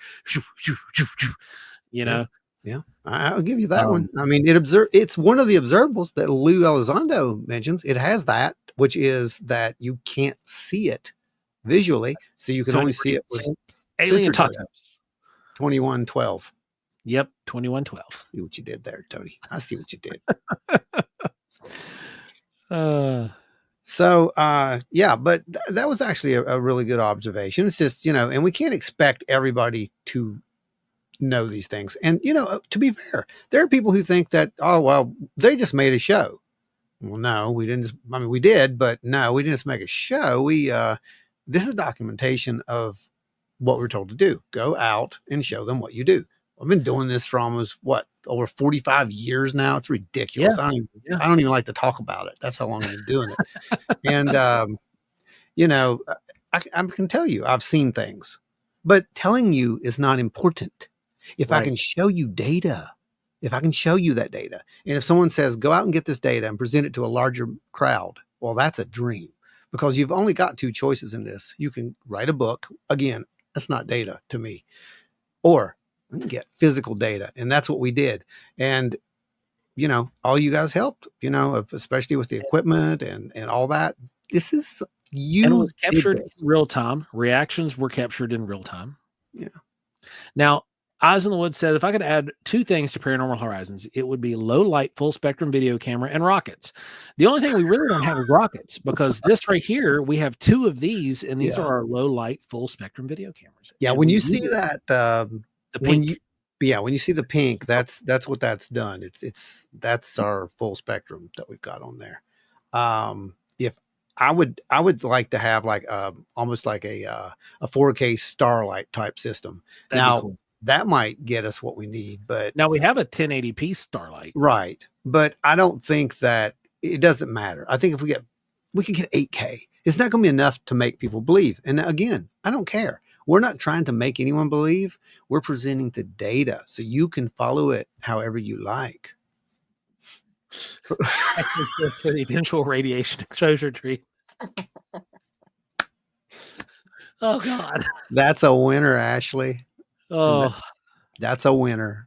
you know. Yeah, I'll give you that one. I mean, it's one of the observables that Lou Elizondo mentions. It has that, which is that you can't see it visually, so you can only see it with alien tacos. 2112. Yep, 2112. See what you did there, Tony. I see what you did. Yeah, but that was actually a really good observation. It's just, and we can't expect everybody to know these things. And, to be fair, there are people who think that, oh, well, they just made a show. Well, no, we didn't. I mean, we did, but no, we didn't just make a show. This is documentation of what we're told to do. Go out and show them what you do. I've been doing this for almost over 45 years now. It's ridiculous. Yeah. I don't even like to talk about it. That's how long I've been doing it. And, I can tell you, I've seen things, but telling you is not important. If I can show you data, if I can show you that data, and if someone says, go out and get this data and present it to a larger crowd, well, that's a dream, because you've only got two choices in this. You can write a book. Again, that's not data to me. Or get physical data. And that's what we did. And, all you guys helped, especially with the equipment and all that. This is and it was captured in real time. Reactions were captured in real time. Yeah. Now, Eyes in the Woods said, if I could add two things to Paranormal Horizons, it would be low light, full spectrum video camera and rockets. The only thing we really don't have is rockets, because this right here, we have two of these, and these are our low light, full spectrum video cameras. Yeah. And when you see that, the pink. When you see the pink, that's what that's done. That's our full spectrum that we've got on there. If I would like to have almost like a 4K Starlight type system. That'd be cool. That might get us what we need, but now we have a 1080p Starlight, right? But I don't think that it doesn't matter. I think if we can get 8K, it's not going to be enough to make people believe. And again, I don't care. We're not trying to make anyone believe. We're presenting the data so you can follow it however you like. For the eventual radiation exposure tree. Oh God, that's a winner, Ashley. Oh, that's a winner,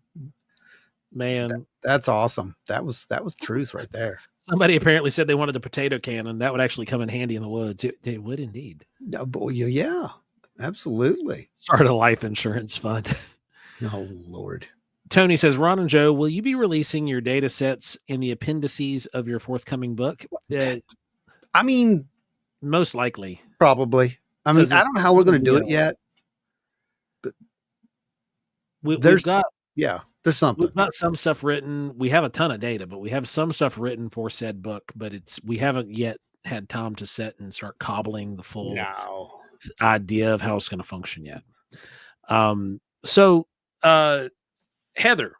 man. That's awesome. That was truth right there. Somebody apparently said they wanted a potato cannon. That would actually come in handy in the woods. It would indeed. Oh, boy, yeah, absolutely. Start a life insurance fund. Oh Lord. Tony says, Ron and Joe, will you be releasing your data sets in the appendices of your forthcoming book? I mean, most likely. Probably. I mean, I don't know how we're going to do it yet. But there's something. We've got some stuff written. We have a ton of data, but we have some stuff written for said book, but we haven't yet had time to sit and start cobbling the full idea of how it's going to function yet. So Heather,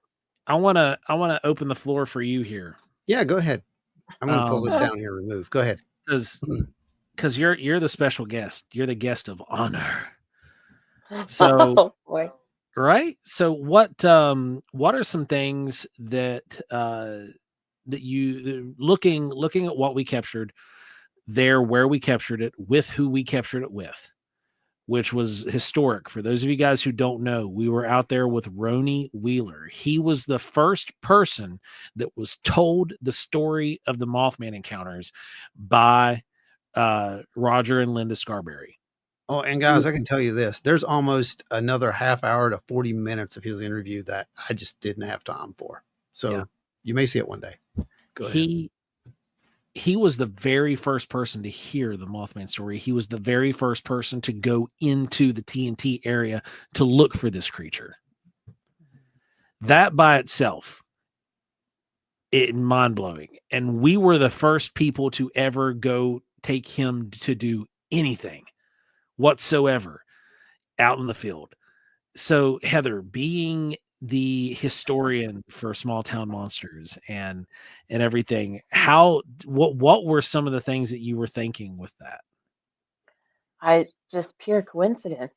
I want to open the floor for you here. Yeah, go ahead. I'm going to pull this down here. Remove. Go ahead. Because you're the special guest. You're the guest of honor. So, oh, boy. Right. So what are some things that you looking at what we captured there, where we captured it, with who we captured it with, which was historic. For those of you guys who don't know, we were out there with Roni Wheeler. He was the first person that was told the story of the Mothman encounters by Roger and Linda Scarberry. Oh, and guys, I can tell you this. There's almost another half hour to 40 minutes of his interview that I just didn't have time for. So you may see it one day. Go ahead. He was the very first person to hear the Mothman story. He was the very first person to go into the TNT area to look for this creature. That by itself mind-blowing. And we were the first people to ever go take him to do anything whatsoever out in the field. So Heather, being the historian for Small Town Monsters and everything, what were some of the things that you were thinking with that? I just pure coincidence.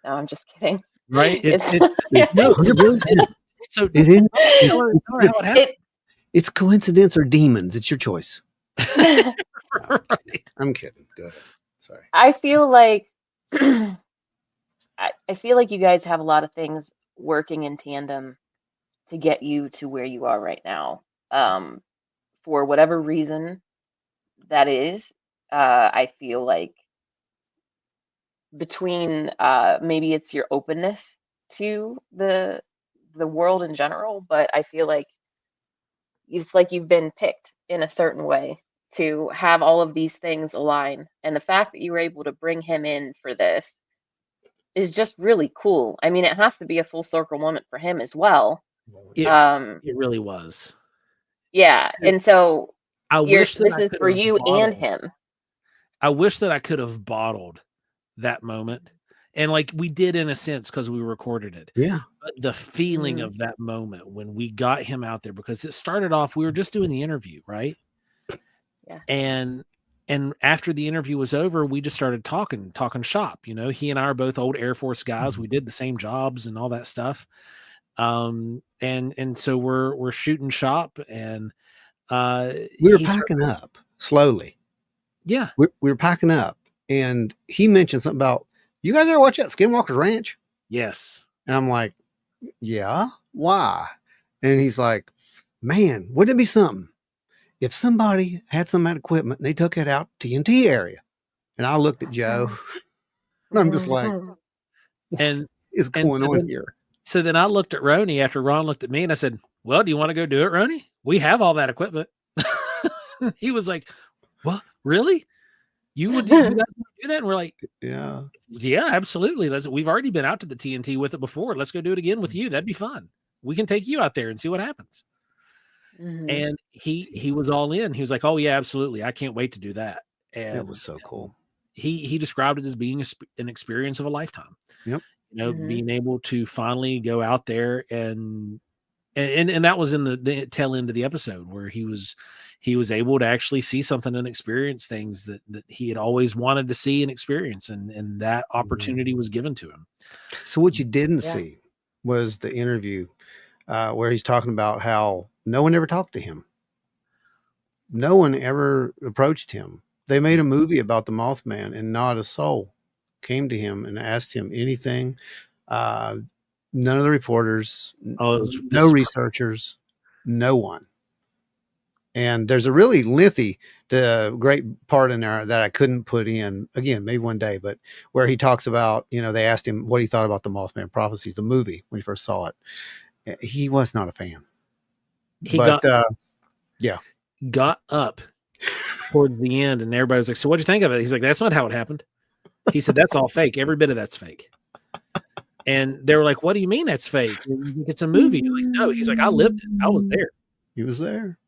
No, I'm just kidding. Right? No, it really is. So it is. tell her how it happened. It's coincidence or demons. It's your choice. Right. I'm kidding. Go ahead. Sorry. I feel like I feel like you guys have a lot of things working in tandem to get you to where you are right now. For whatever reason that is, I feel like between maybe it's your openness to the world in general, but I feel like it's like you've been picked in a certain way to have all of these things align. And the fact that you were able to bring him in for this is just really cool. I mean, it has to be a full circle moment for him as well. It really was. Yeah. And so this is for you and him. I wish that I could have bottled that moment. And like we did in a sense, because we recorded it. Yeah. But the feeling of that moment when we got him out there, because it started off, we were just doing the interview, right? Yeah. And after the interview was over, we just started talking shop. You know, he and I are both old Air Force guys. We did the same jobs and all that stuff. And so we're shooting shop, and we were packing up slowly. Yeah. We were packing up, and he mentioned something about, you guys ever watch that Skinwalker Ranch? Yes. And I'm like, yeah, why? And he's like, man, wouldn't it be something if somebody had some of that equipment and they took it out TNT area? And I looked at Joe and I'm just like, what is going on here? So then I looked at Roni after Ron looked at me, and I said, well, do you want to go do it, Roni? We have all that equipment. He was like, well, really? You would do that? And we're like, yeah, absolutely. We've already been out to the TNT with it before. Let's go do it again with you. That'd be fun. We can take you out there and see what happens. And he was all in. He was like, oh yeah, absolutely. I can't wait to do that. And it was so cool. He described it as being an experience of a lifetime. Yep. You know, being able to finally go out there and that was in the tail end of the episode where he was able to actually see something and experience things that he had always wanted to see and experience. And that opportunity was given to him. So what you didn't see was the interview where he's talking about how no one ever talked to him. No one ever approached him. They made a movie about the Mothman, and not a soul came to him and asked him anything. None of the reporters, no researchers, no one. And there's a really lengthy, great part in there that I couldn't put in, again, maybe one day, but where he talks about, you know, they asked him what he thought about the Mothman Prophecies, the movie, when he first saw it. He was not a fan. Got up towards the end, and everybody was like, so what'd you think of it? He's like, that's not how it happened. He said, that's all fake. Every bit of that's fake. And they were like, what do you mean that's fake? It's a movie. You're like, no. He's like, I lived it. I was there. He was there.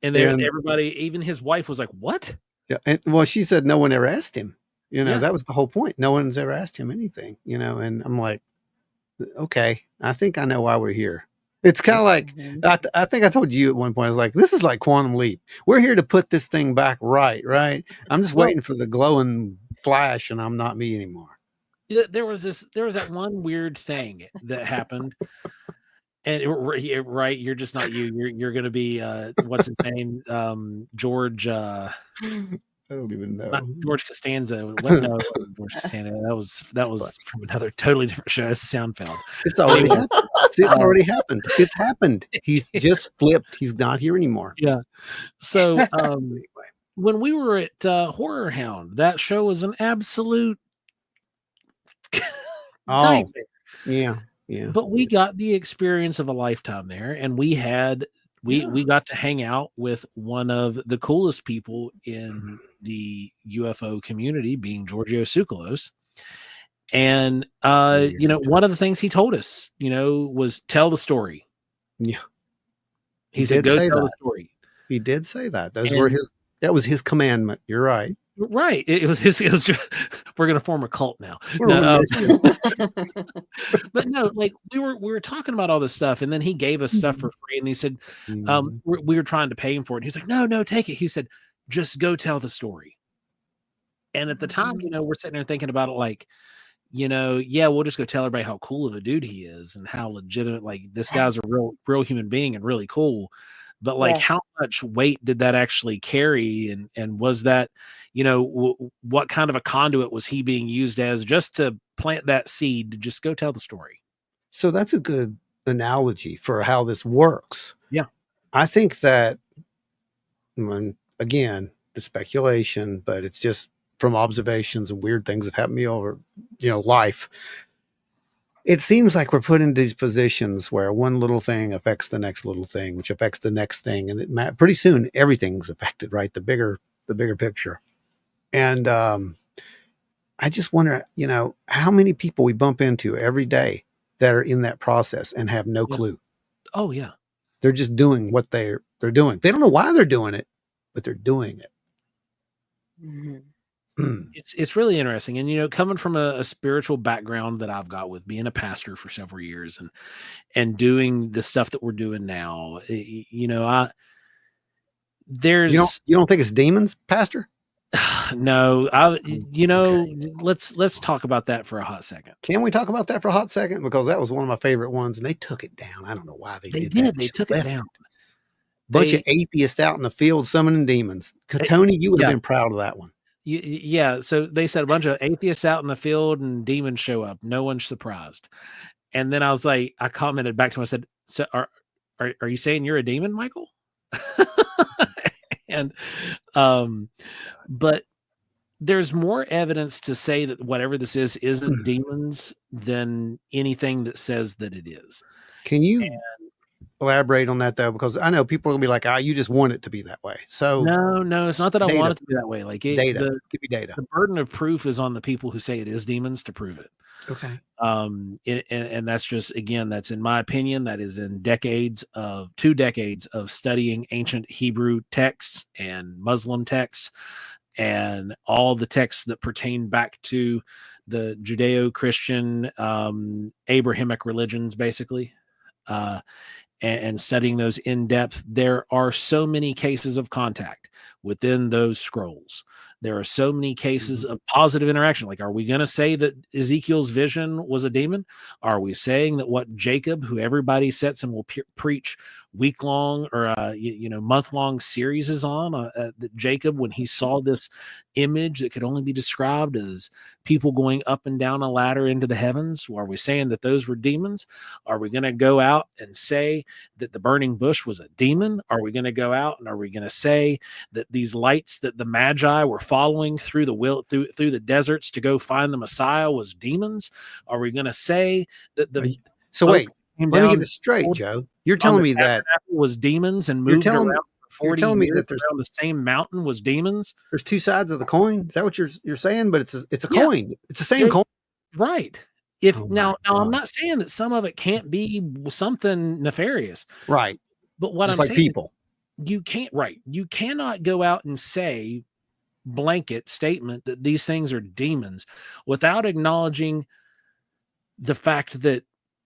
And then everybody, even his wife, was like, what? Yeah. And well, she said no one ever asked him. You know, that was the whole point. No one's ever asked him anything, you know, and I'm like, okay, I think I know why we're here. It's kind of like, I think I told you at one point, I was like, this is like Quantum Leap. We're here to put this thing back right? I'm just waiting for the glowing flash, and I'm not me anymore. There was that one weird thing that happened, and right, you're just not you. You're going to be what's his name? George. I don't even know. Not George Costanza. No, George Costanza. That was from another totally different show. It's Soundfound. It's already happened. It's already happened. It's happened. He's just flipped. He's not here anymore. Yeah. So when we were at Horror Hound, that show was an absolute nightmare. Yeah. But we got the experience of a lifetime there, and we got to hang out with one of the coolest people in the UFO community, being Giorgio Tsoukalos. And you know, one of the things he told us, you know, was tell the story. Yeah. He said, "Go tell the story." He did say that. That was his commandment. You're right. Right. It was his. It was just, we're gonna form a cult now. But no, like we were talking about all this stuff, and then he gave us stuff for free, and he said, we were trying to pay him for it. He's like, no, take it. He said, just go tell the story. And at the time, we're sitting there thinking about it like, yeah, we'll just go tell everybody how cool of a dude he is and how legitimate, like this guy's a real human being and really cool. But like, how much weight did that actually carry? And was that, what kind of a conduit was he being used as just to plant that seed to just go tell the story? So that's a good analogy for how this works. Yeah. I think that, again, the speculation, but it's just from observations and weird things that happened to me over, life. It seems like we're put in these positions where one little thing affects the next little thing, which affects the next thing. And pretty soon everything's affected, right? The bigger picture. And I just wonder, how many people we bump into every day that are in that process and have no clue. Oh yeah. They're just doing what they're doing. They don't know why they're doing it, but they're doing it. Mm-hmm. It's really interesting. And, coming from a spiritual background that I've got with being a pastor for several years and doing the stuff that we're doing now, you don't think it's demons, Pastor? No, let's talk about that for a hot second. Can we talk about that for a hot second? Because that was one of my favorite ones and they took it down. I don't know why they did that. They took it down. Bunch of atheists out in the field summoning demons. Tony, you would have been proud of that one. Yeah. So they said a bunch of atheists out in the field and demons show up. No one's surprised. And then I was like, I commented back to him. I said, "So are you saying you're a demon, Michael?" And, but there's more evidence to say that whatever this isn't demons than anything that says that it is. Can you elaborate on that though? Because I know people are gonna be like, you just want it to be that way. So no, it's not that I want it to be that way. Like data. Give me data. The burden of proof is on the people who say it is demons to prove it. Okay. And that's just, again, that's in my opinion, that is in 2 decades of studying ancient Hebrew texts and Muslim texts and all the texts that pertain back to the Judeo-Christian, Abrahamic religions, basically. And studying those in depth, there are so many cases of contact within those scrolls. There are so many cases of positive interaction. Like, are we going to say that Ezekiel's vision was a demon? Are we saying that what Jacob, who everybody sits and will preach week-long or month-long series is on, that Jacob, when he saw this image that could only be described as people going up and down a ladder into the heavens, are we saying that those were demons? Are we going to go out and say that the burning bush was a demon? Are we going to go out and are we going to say that these lights that the Magi were following through the deserts to go find the Messiah was demons? Are we going to say that wait, let me get this straight, Joe. You're telling me that was demons and moved around for 40 years me that there's around the same mountain was demons? There's two sides of the coin. Is that what you're saying? But it's a coin. It's the same coin. Right. Now I'm not saying that some of it can't be something nefarious. Right. But what just I'm like saying people. You cannot go out and say blanket statement that these things are demons without acknowledging the fact that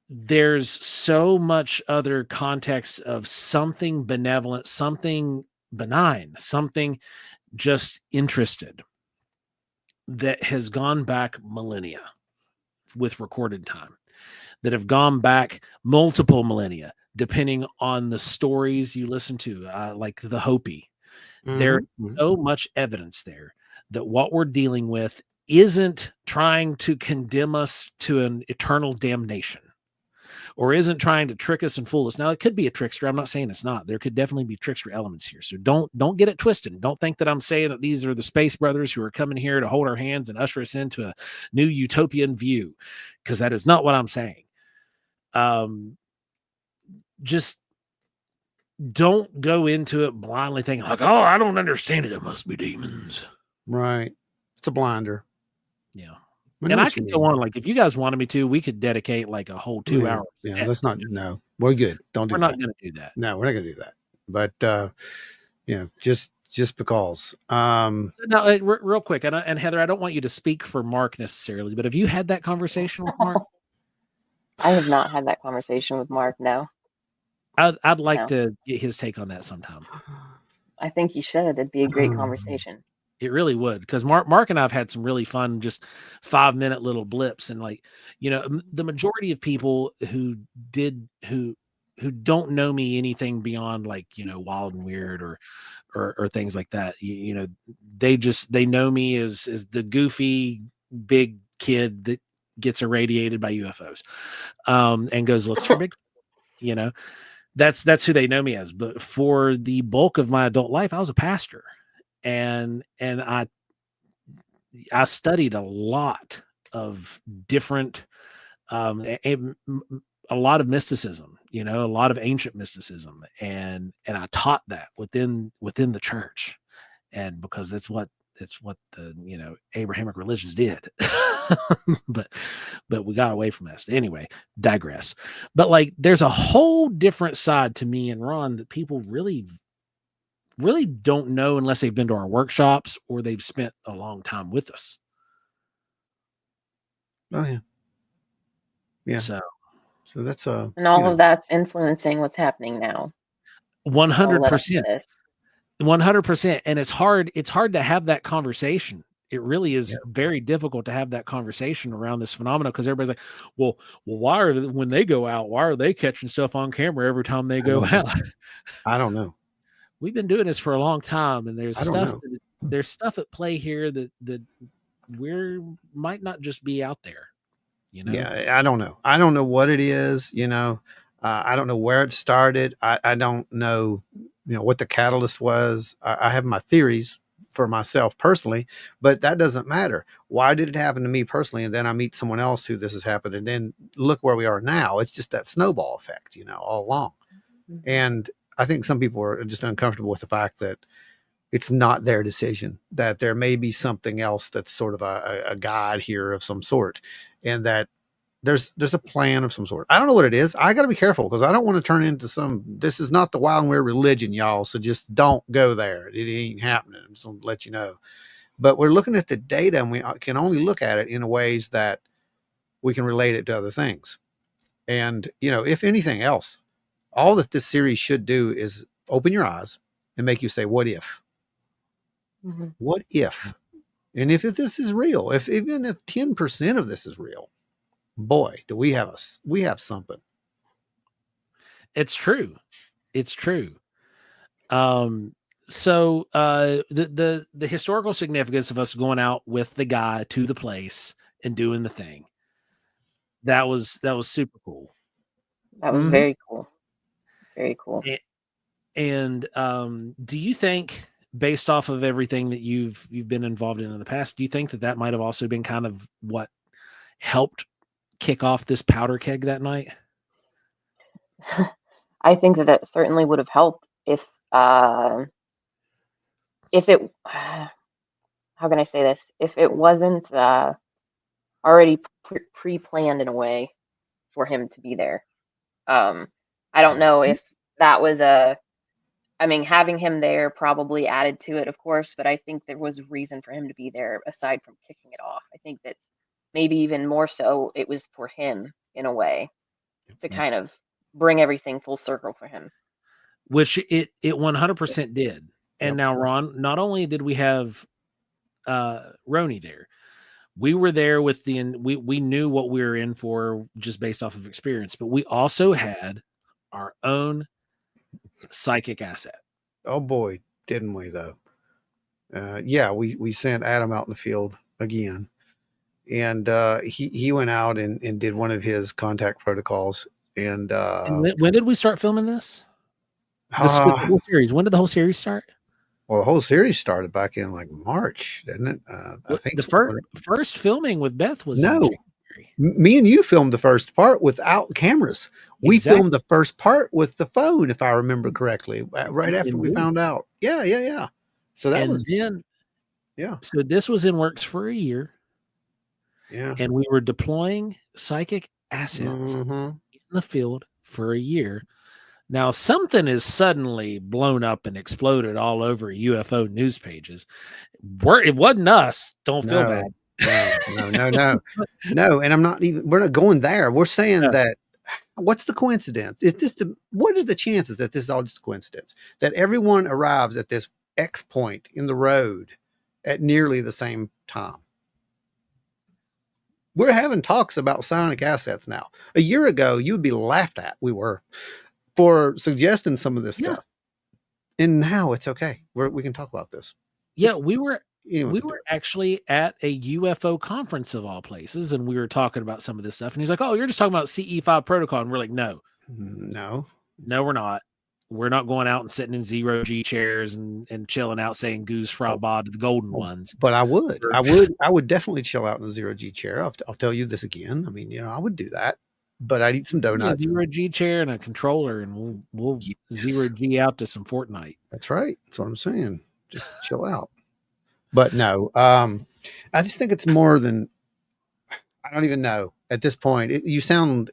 there's so much other context of something benevolent, something benign, something just interested that has gone back millennia with recorded time, that have gone back multiple millennia, depending on the stories you listen to, like the Hopi. There's so much evidence there that what we're dealing with isn't trying to condemn us to an eternal damnation or isn't trying to trick us and fool us. Now, it could be a trickster. I'm not saying it's not. There could definitely be trickster elements here. So don't get it twisted. Don't think that I'm saying that these are the space brothers who are coming here to hold our hands and usher us into a new utopian view, because that is not what I'm saying. Just don't go into it blindly thinking like, oh, I don't understand it. It must be demons. Right. It's a blinder. Yeah. And I could go on, like, if you guys wanted me to, we could dedicate like a whole 2 hours. Yeah, let's not. No, we're good. Don't do that. We're not going to do that. No, we're not going to do that. but just because. So now, real quick, and Heather, I don't want you to speak for Mark necessarily, but have you had that conversation with Mark? I have not had that conversation with Mark. No. I'd like to get his take on that sometime. I think you should. It'd be a great conversation. It really would, because Mark and I've had some really fun, just 5-minute little blips, and like, the majority of people who don't know me anything beyond like, wild and weird or things like that, they know me as the goofy big kid that gets irradiated by UFOs, and goes looks for big, that's who they know me as. But for the bulk of my adult life, I was a pastor, and I studied a lot of different, a lot of mysticism, a lot of ancient mysticism, and I taught that within the church, and because that's what the Abrahamic religions did. but we got away from this anyway. Digress. But like, there's a whole different side to me and Ron that people really don't know unless they've been to our workshops or they've spent a long time with us. Oh yeah. So that's and all of that's influencing what's happening now. 100%. 100%. And it's hard to have that conversation. It really is very difficult to have that conversation around this phenomenon, because everybody's like, well, when they go out, why are they catching stuff on camera every time they go out? I don't know. We've been doing this for a long time, and there's stuff at play here that we might not just be out there. Yeah, I don't know. I don't know what it is. I don't know where it started. I don't know, what the catalyst was. I have my theories for myself personally, but that doesn't matter. Why did it happen to me personally? And then I meet someone else who this has happened, and then look where we are now. It's just that snowball effect, all along. Mm-hmm. And I think some people are just uncomfortable with the fact that it's not their decision, that there may be something else that's sort of a guide here of some sort, and that there's a plan of some sort. I don't know what it is. I got to be careful, because I don't want to turn into this is not the wild and weird religion, y'all. So just don't go there. It ain't happening. I'm just going to let you know. But we're looking at the data, and we can only look at it in ways that we can relate it to other things. And, if anything else, all that this series should do is open your eyes and make you say, what if? Mm-hmm. What if? And if this is real, even if 10% of this is real, boy, do we have something. It's true. So the historical significance of us going out with the guy to the place and doing the thing, that was super cool. That was very cool. Very cool. And do you think, based off of everything that you've been involved in the past, do you think that might have also been kind of what helped kick off this powder keg that night? I think that certainly would have helped if it, how can I say this? If it wasn't already pre-planned in a way for him to be there. I don't know if that was having him there probably added to it, of course, but I think there was a reason for him to be there aside from kicking it off. I think that maybe even more so, it was for him in a way to kind of bring everything full circle for him. Which it 100% did. And now, Ron, not only did we have Roni there, we were there with we knew what we were in for just based off of experience, but we also had our own psychic asset. Oh boy, didn't we though? We sent Adam out in the field again, and he went out and did one of his contact protocols. And when did we start filming this? The whole series. When did the whole series start? Well, the whole series started back in like March, didn't it? I think the first filming with Beth was in January. Me and you filmed the first part without cameras. We filmed the first part with the phone, if I remember correctly, right after we found out. Yeah. So that was then. Yeah. So this was in works for a year. Yeah. And we were deploying psychic assets in the field for a year. Now, something is suddenly blown up and exploded all over UFO news pages. It wasn't us. Don't feel bad. No. And we're not going there. We're saying that what's the coincidence? What are the chances that this is all just a coincidence? That everyone arrives at this X point in the road at nearly the same time? We're having talks about psionic assets now. A year ago, you would be laughed at. We were for suggesting some of this stuff. And now it's okay. We can talk about this. Yeah, we were actually at a UFO conference of all places, and we were talking about some of this stuff. And he's like, "Oh, you're just talking about CE5 protocol." And we're like, "No, we're not. We're not going out and sitting in zero G chairs and chilling out saying goose fra ba to the golden ones." But I would definitely chill out in a zero G chair. I'll tell you this again. I mean, I would do that, but I'd eat some donuts. Zero G chair and a controller, and we'll zero G out to some Fortnite. That's right. That's what I'm saying. Just chill out. But no, I just think it's more than, I don't even know at this point. You sound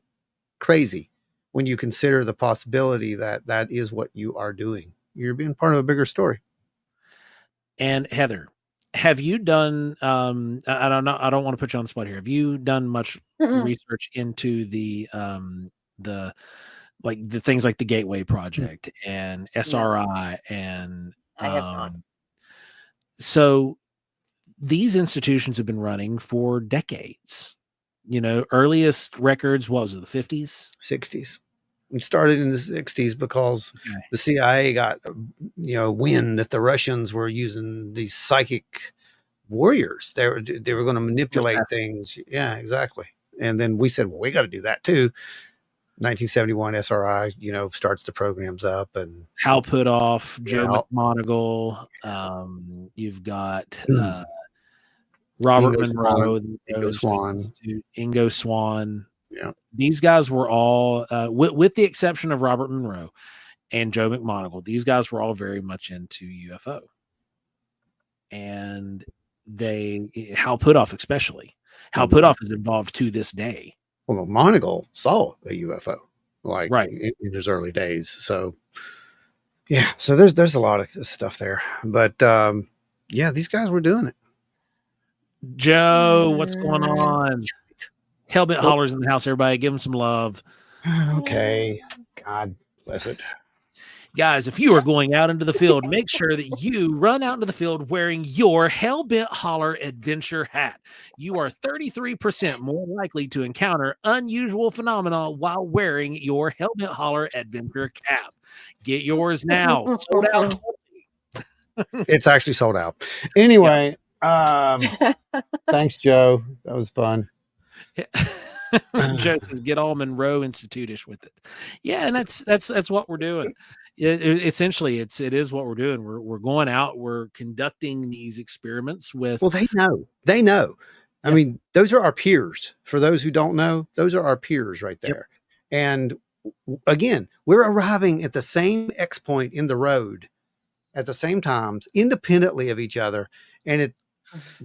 crazy when you consider the possibility that that is what you are doing. You're being part of a bigger story. And Heather, have you done, I don't know, I don't want to put you on the spot here. Have you done much research into the things like the Gateway Project and SRI and, I have not. So these institutions have been running for decades. Earliest records, what was it, the 50s? 60s. It started in the 60s because the CIA got, wind that the Russians were using these psychic warriors. They were going to manipulate things. Yeah, exactly. And then we said, well, we got to do that too. 1971 SRI, starts the programs up, and Hal Puthoff, Joe McMoneagle. You've got Robert Monroe, Ingo Swann. Yeah, these guys were all, with the exception of Robert Monroe and Joe McMoneagle, these guys were all very much into UFO. And Hal Puthoff especially. Hal Puthoff is involved to this day. Well, McMoneagle saw a UFO in his early days. So yeah, so there's a lot of stuff there, but these guys were doing it. Joe, what's going on? Hellbent Hollers in the house, everybody. Give him some love. Okay. God bless it. Guys, if you are going out into the field, make sure that you run out into the field wearing your Hellbent Holler adventure hat. You are 33% more likely to encounter unusual phenomena while wearing your Hellbent Holler adventure cap. Get yours now. Sold out. It's actually sold out. Anyway, thanks, Joe. That was fun. Joe says, "Get all Monroe Institute-ish with it." Yeah, and that's what we're doing. Essentially, it is what we're doing. We're going out. We're conducting these experiments with. Well, they know. I mean, those are our peers. For those who don't know, those are our peers right there. Yep. And again, we're arriving at the same X point in the road at the same times, independently of each other, and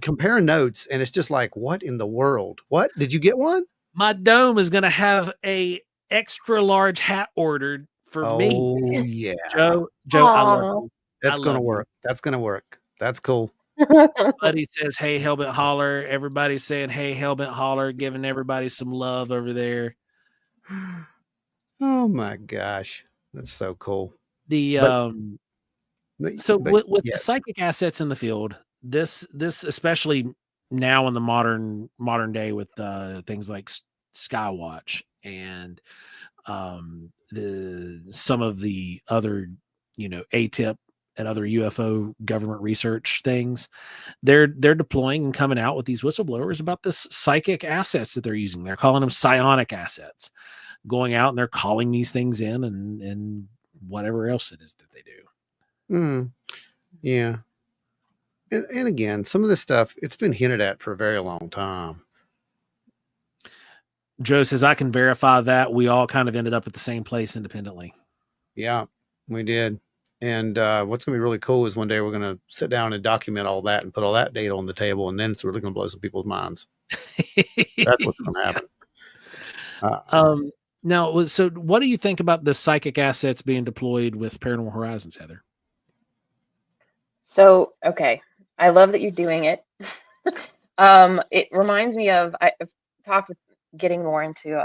comparing notes, and it's just like, what in the world? What, did you get one? My dome is going to have a extra large hat ordered for me. Oh yeah, Joe, I love you. That's going to work. That's going to work. That's cool. Everybody says, "Hey, Hellbent Holler." Everybody's saying, "Hey, Hellbent Holler," giving everybody some love over there. Oh my gosh, that's so cool. The with the psychic assets in the field, this especially now in the modern day with things like Skywatch and some of the other ATIP and other UFO government research things, they're deploying and coming out with these whistleblowers about this psychic assets that they're using. They're calling them psionic assets, going out and they're calling these things in and whatever else it is that they do. Yeah. And again, some of this stuff, it's been hinted at for a very long time. Joe says, "I can verify that we all kind of ended up at the same place independently." Yeah, we did. And what's going to be really cool is one day we're going to sit down and document all that and put all that data on the table. And then it's really going to blow some people's minds. That's what's going to happen. Now, so what do you think about the psychic assets being deployed with Paranormal Horizons, Heather? So, okay, I love that you're doing it. It reminds me of I've talked with getting more into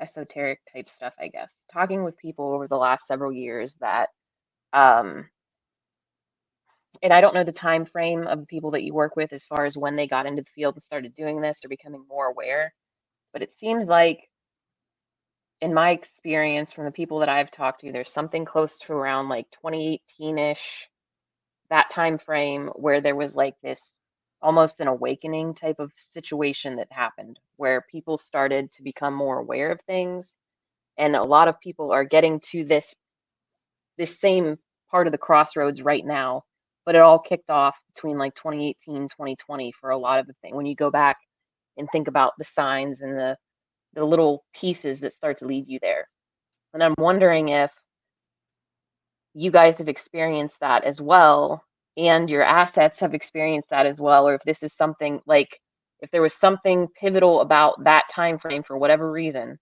esoteric type stuff, I guess. Talking with people over the last several years that, um, and I don't know the time frame of the people that you work with as far as when they got into the field and started doing this or becoming more aware, but it seems like, in my experience from the people that I've talked to, there's something close to around like 2018-ish, that time frame where there was like this almost an awakening type of situation that happened where people started to become more aware of things, and a lot of people are getting to this same part of the crossroads right now, but it all kicked off between like 2018 2020 for a lot of the thing when you go back and think about the signs and the little pieces that start to lead you there. And I'm wondering if you guys have experienced that as well, and your assets have experienced that as well, or if this is something like, if there was something pivotal about that time frame for whatever reason,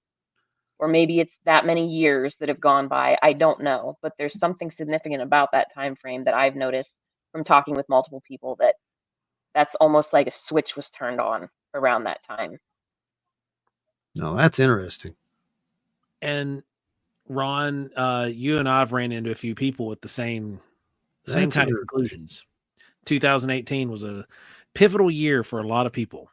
or maybe it's that many years that have gone by, I don't know, but there's something significant about that time frame that I've noticed from talking with multiple people, that that's almost like a switch was turned on around that time. No, that's interesting. And Ron, you and I've ran into a few people with the same kind of conclusions. 2018 was a pivotal year for a lot of people.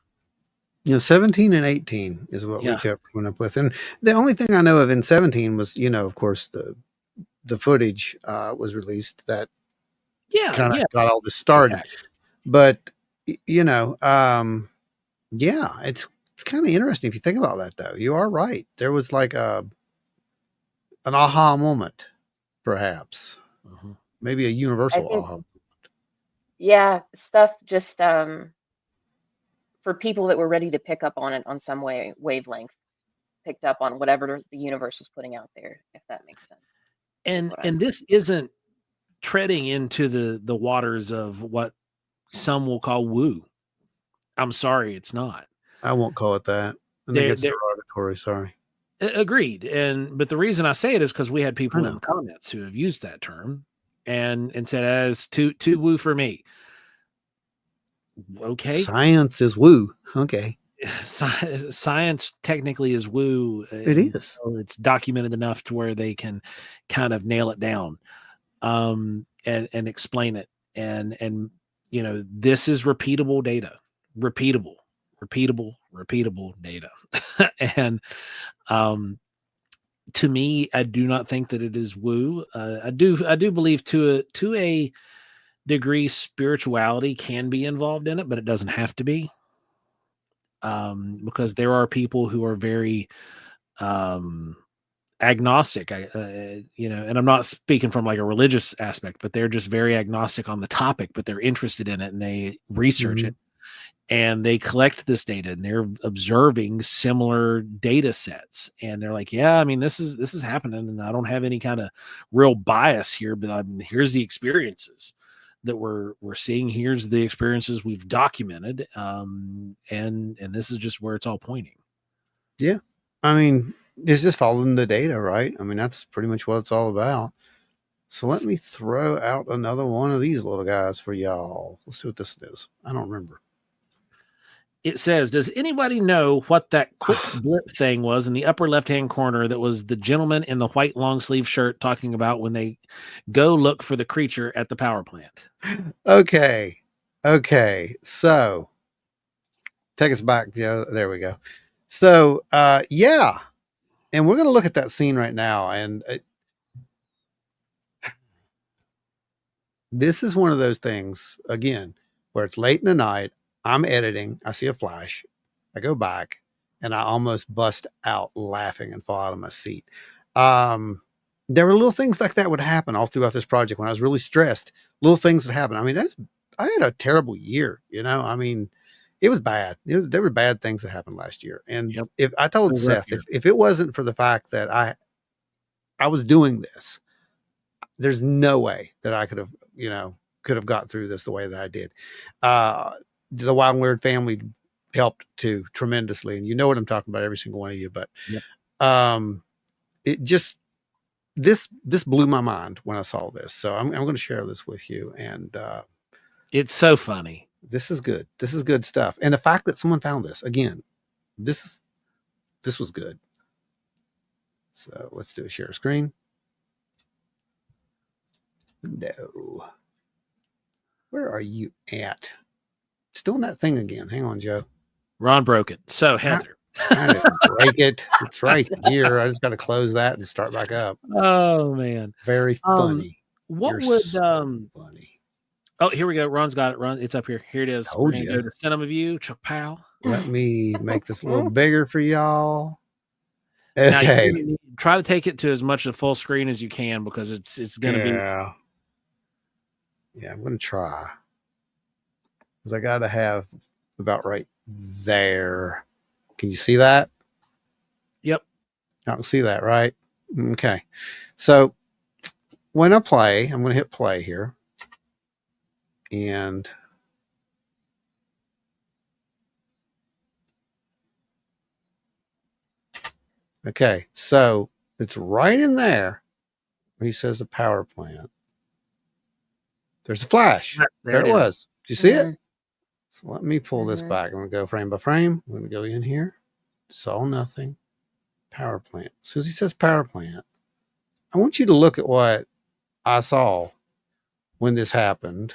17 and 18 is what we kept coming up with. And the only thing I know of in 17 was, of course, the footage was released that kind of got all this started. But, yeah, it's kind of interesting if you think about that, though. You are right. There was like an aha moment, perhaps. Maybe a universal aha moment. Yeah, stuff just for people that were ready to pick up on it on some wavelength, picked up on whatever the universe was putting out there, if that makes sense. And this isn't treading into the waters of what some will call woo. I'm sorry, it's not. I won't call it that. I think it's derogatory. Sorry. Agreed. But the reason I say it is because we had people in the comments who have used that term and said, as too woo for me. Okay. Science is woo. Okay. Science technically is woo. It is. It's documented enough to where they can kind of nail it down, and explain it. And this is repeatable data, repeatable data. And to me, I do not think that it is woo. I do believe to a degree spirituality can be involved in it, but it doesn't have to be. Because there are people who are very agnostic, and I'm not speaking from like a religious aspect, but they're just very agnostic on the topic, but they're interested in it and they research it and they collect this data and they're observing similar data sets. And they're like, yeah, I mean, this is happening and I don't have any kind of real bias here, but here's the experiences that we're seeing. Here's the experiences we've documented. And this is just where it's all pointing. Yeah. I mean, it's just following the data, right? I mean, that's pretty much what it's all about. So let me throw out another one of these little guys for y'all. Let's see what this is. I don't remember. It says, does anybody know what that quick blip thing was in the upper left-hand corner that was the gentleman in the white long sleeve shirt talking about when they go look for the creature at the power plant? Okay. So take us back, Joe. There we go. So, yeah. And we're going to look at that scene right now. And this is one of those things, again, where it's late in the night. I'm editing. I see a flash. I go back and I almost bust out laughing and fall out of my seat. There were little things like that would happen all throughout this project when I was really stressed. Little things would happen. I mean, I had a terrible year, I mean, it was bad. There were bad things that happened last year. And if I told Seth, if it wasn't for the fact that I was doing this, there's no way that I could have got through this the way that I did. The Wild and Weird family helped too tremendously. And you know what I'm talking about, every single one of you. But it just this blew my mind when I saw this. So I'm going to share this with you, and it's so funny. This is good. This is good stuff. And the fact that someone found this again, this was good. So let's do a share screen. No. Where are you at? Still in that thing again. Hang on, Joe. Ron broke it. So Heather. I didn't break it. It's right here. I just got to close that and start back up. Oh man. Very funny. What You're would so funny. Oh, here we go. Ron's got it. Ron, it's up here. Here it is. We're gonna go to cinema view. Chapow. Let me make this a little bigger for y'all. Okay. Now, try to take it to as much of full screen as you can because it's gonna be. Yeah, I'm gonna try. Because I gotta have about right there. Can you see that? Yep. I can see that, right? Okay. So when I play, I'm going to hit play here. And okay, so it's right in there where he says the power plant. There's a flash. There it was. Did you see it? So let me pull this back. I'm going to go frame by frame. I'm going to go in here. Saw nothing. Power plant. As soon as he says power plant, I want you to look at what I saw when this happened.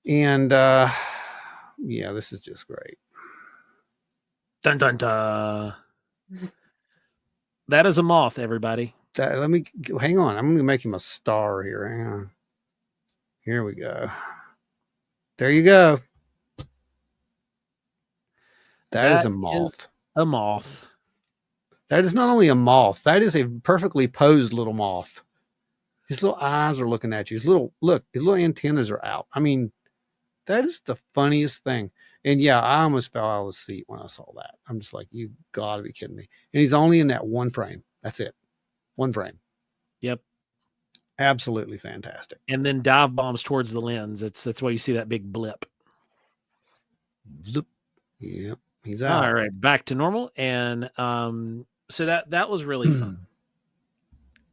And yeah, this is just great. Dun dun dun. That is a moth, everybody. Let me hang on. I'm going to make him a star here. Hang on. Here we go. There you go. That is a moth. A moth. That is not only a moth. That is a perfectly posed little moth. His little eyes are looking at you. His little antennas are out. I mean, that is the funniest thing. And yeah, I almost fell out of the seat when I saw that. I'm just like, you gotta be kidding me. And he's only in that one frame. That's it. One frame. Yep. Absolutely fantastic. And then dive bombs towards the lens. That's why you see that big blip. Blip. Yep. He's out. All right, back to normal. And so that was really fun.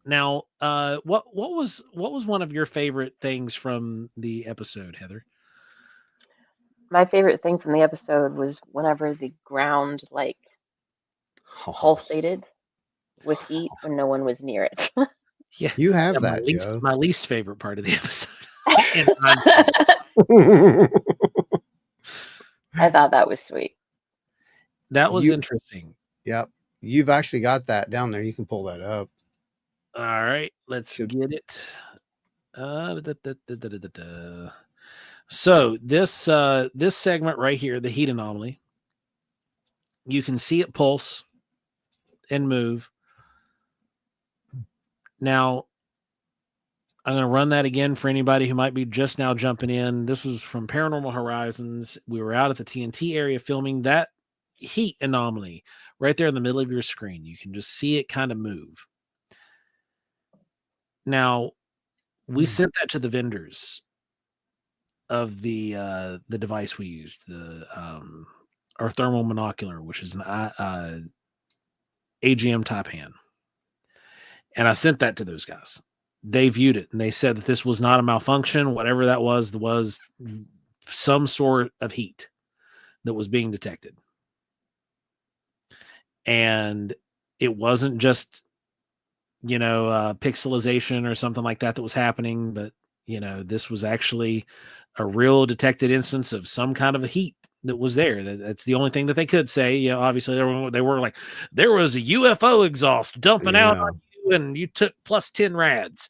Now, what was one of your favorite things from the episode, Heather? My favorite thing from the episode was whenever the ground pulsated with heat when no one was near it. Yeah, you have that. Joe. My least favorite part of the episode. I thought that was sweet. That was interesting. Yep. You've actually got that down there. You can pull that up. All right. Let's get it. So this segment right here, the heat anomaly, you can see it pulse and move. Now, I'm going to run that again for anybody who might be just now jumping in. This was from Paranormal Horizons. We were out at the TNT area filming that heat anomaly right there in the middle of your screen. You can just see it kind of move. Now, we sent that to the vendors of the device we used, our thermal monocular, which is an AGM type hand. And I sent that to those guys. They viewed it and they said that this was not a malfunction. Whatever that was some sort of heat that was being detected. And it wasn't just, pixelization or something like that was happening, but, this was actually a real detected instance of some kind of a heat that was there. That's the only thing that they could say. Obviously they were like, there was a UFO exhaust dumping out on you and you took plus 10 rads.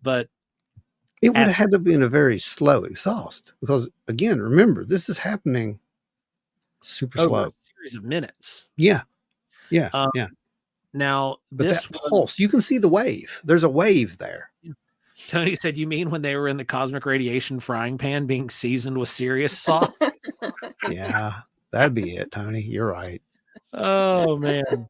But it would have had to be in a very slow exhaust because, again, remember, this is happening super slow. A series of minutes. Yeah. Now, but that pulse, you can see the wave. There's a wave there. Tony said, you mean when they were in the cosmic radiation frying pan being seasoned with Sirius sauce? Yeah, that'd be it, Tony. You're right. Oh, man.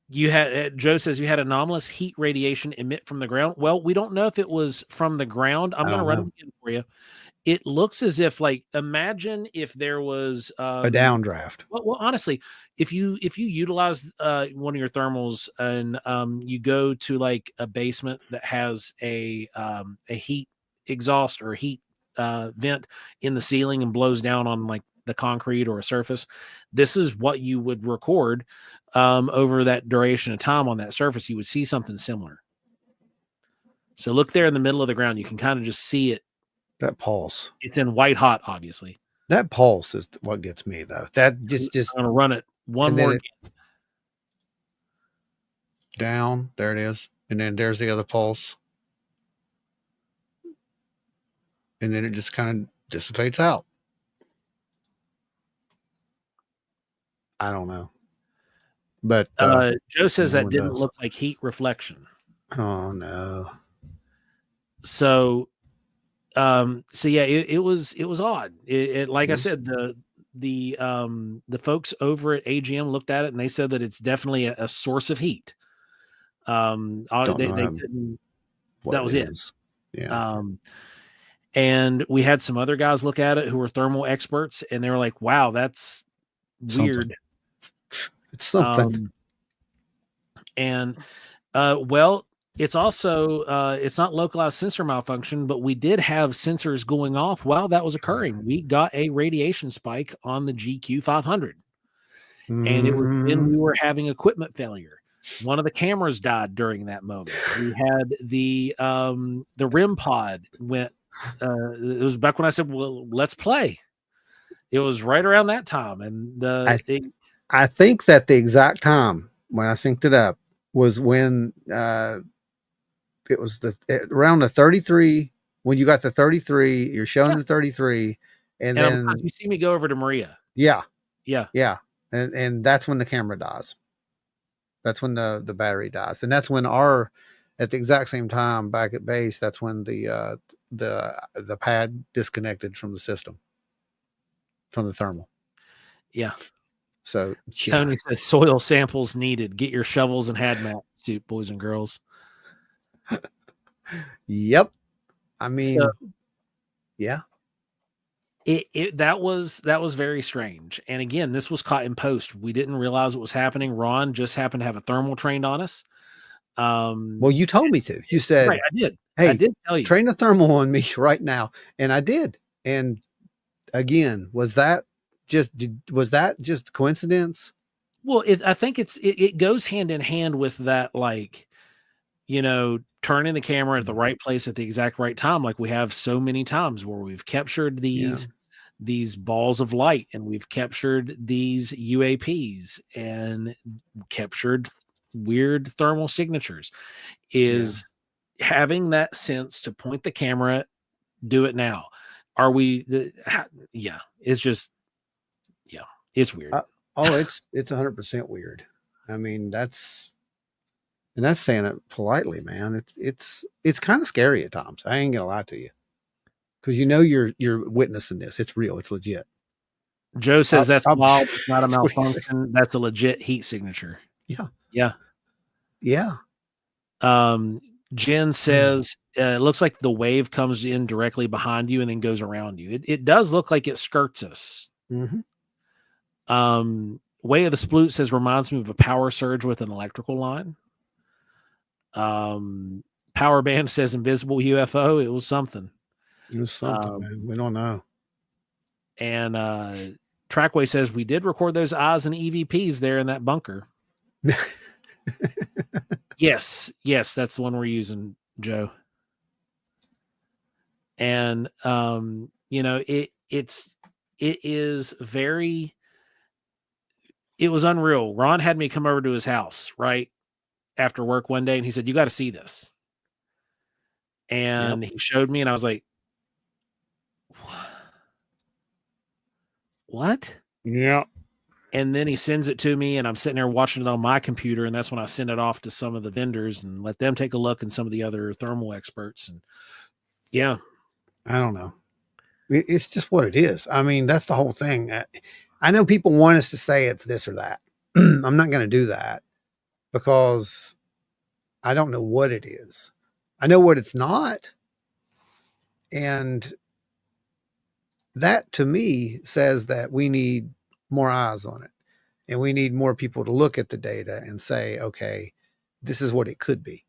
Joe says you had anomalous heat radiation emit from the ground. Well, we don't know if it was from the ground. I'm going to run it again for you. it looks as if, like, imagine if there was a downdraft. Well, honestly, if you utilize one of your thermals and you go to like a basement that has a heat exhaust or heat vent in the ceiling and blows down on like the concrete or a surface, this is what you would record over that duration of time on that surface. You would see something similar. So look there in the middle of the ground. You can kind of just see it. That pulse. It's in white hot, obviously. That pulse is what gets me, though. That just I'm gonna run it one more down. There it is, and then there's the other pulse, and then it just kind of dissipates out. I don't know, but Joe says that didn't look like heat reflection. Oh no. So yeah, it was odd. It like I said, the folks over at AGM looked at it and they said that it's definitely a source of heat. They couldn't. That was it. Yeah. And we had some other guys look at it who were thermal experts, and they were like, "Wow, that's weird." It's something. And well, it's also it's not localized sensor malfunction, but we did have sensors going off while that was occurring. We got a radiation spike on the GQ 500, and it was when we were having equipment failure. One of the cameras died during that moment. We had the REM pod went. It was back when I said, "Well, let's play." It was right around that time, and I think that the exact time when I synced it up was when it was around the 33. When you got the 33, you're showing the 33, and then you see me go over to Maria. Yeah, and that's when the camera dies. That's when the battery dies, and that's when at the exact same time back at base, that's when the pad disconnected from the system, from the thermal. Yeah. So Tony says soil samples needed. Get your shovels and hazmat suit, boys and girls. Yep. I mean, yeah. That was very strange. And again, this was caught in post. We didn't realize what was happening. Ron just happened to have a thermal trained on us. Well, you told me to. You said, right, I did. Hey, I did tell you. Train the thermal on me right now. And I did. And again, was that just coincidence? Well, I think it goes hand in hand with that, like, turning the camera at the right place at the exact right time. Like we have so many times where we've captured these balls of light, and we've captured these UAPs and captured weird thermal signatures. Is having that sense to point the camera, do it now. Are we? It's just, it's weird. It's 100% weird. I mean, that's saying it politely, man. It's kind of scary at times. I ain't gonna lie to you, because you're witnessing this. It's real. It's legit. Joe says that's wild. It's not a malfunction. That's a legit heat signature. Yeah. Jen says it looks like the wave comes in directly behind you and then goes around you. It does look like it skirts us. Mm-hmm. Way of the Sploot says reminds me of a power surge with an electrical line. Power Band says invisible UFO. It was something. Man. We don't know. And Trackway says we did record those eyes and EVPs there in that bunker. Yes, that's the one we're using, Joe. And it is very. It was unreal. Ron had me come over to his house right after work one day, and he said, "You got to see this." And he showed me, and I was like, "What?" Yeah. And then he sends it to me, and I'm sitting there watching it on my computer, and that's when I send it off to some of the vendors and let them take a look, and some of the other thermal experts. And I don't know. It's just what it is. I mean, that's the whole thing. I know people want us to say it's this or that. I'm not going to do that because I don't know what it is. I know what it's not. And that to me says that we need more eyes on it, and we need more people to look at the data and say, okay, this is what it could be.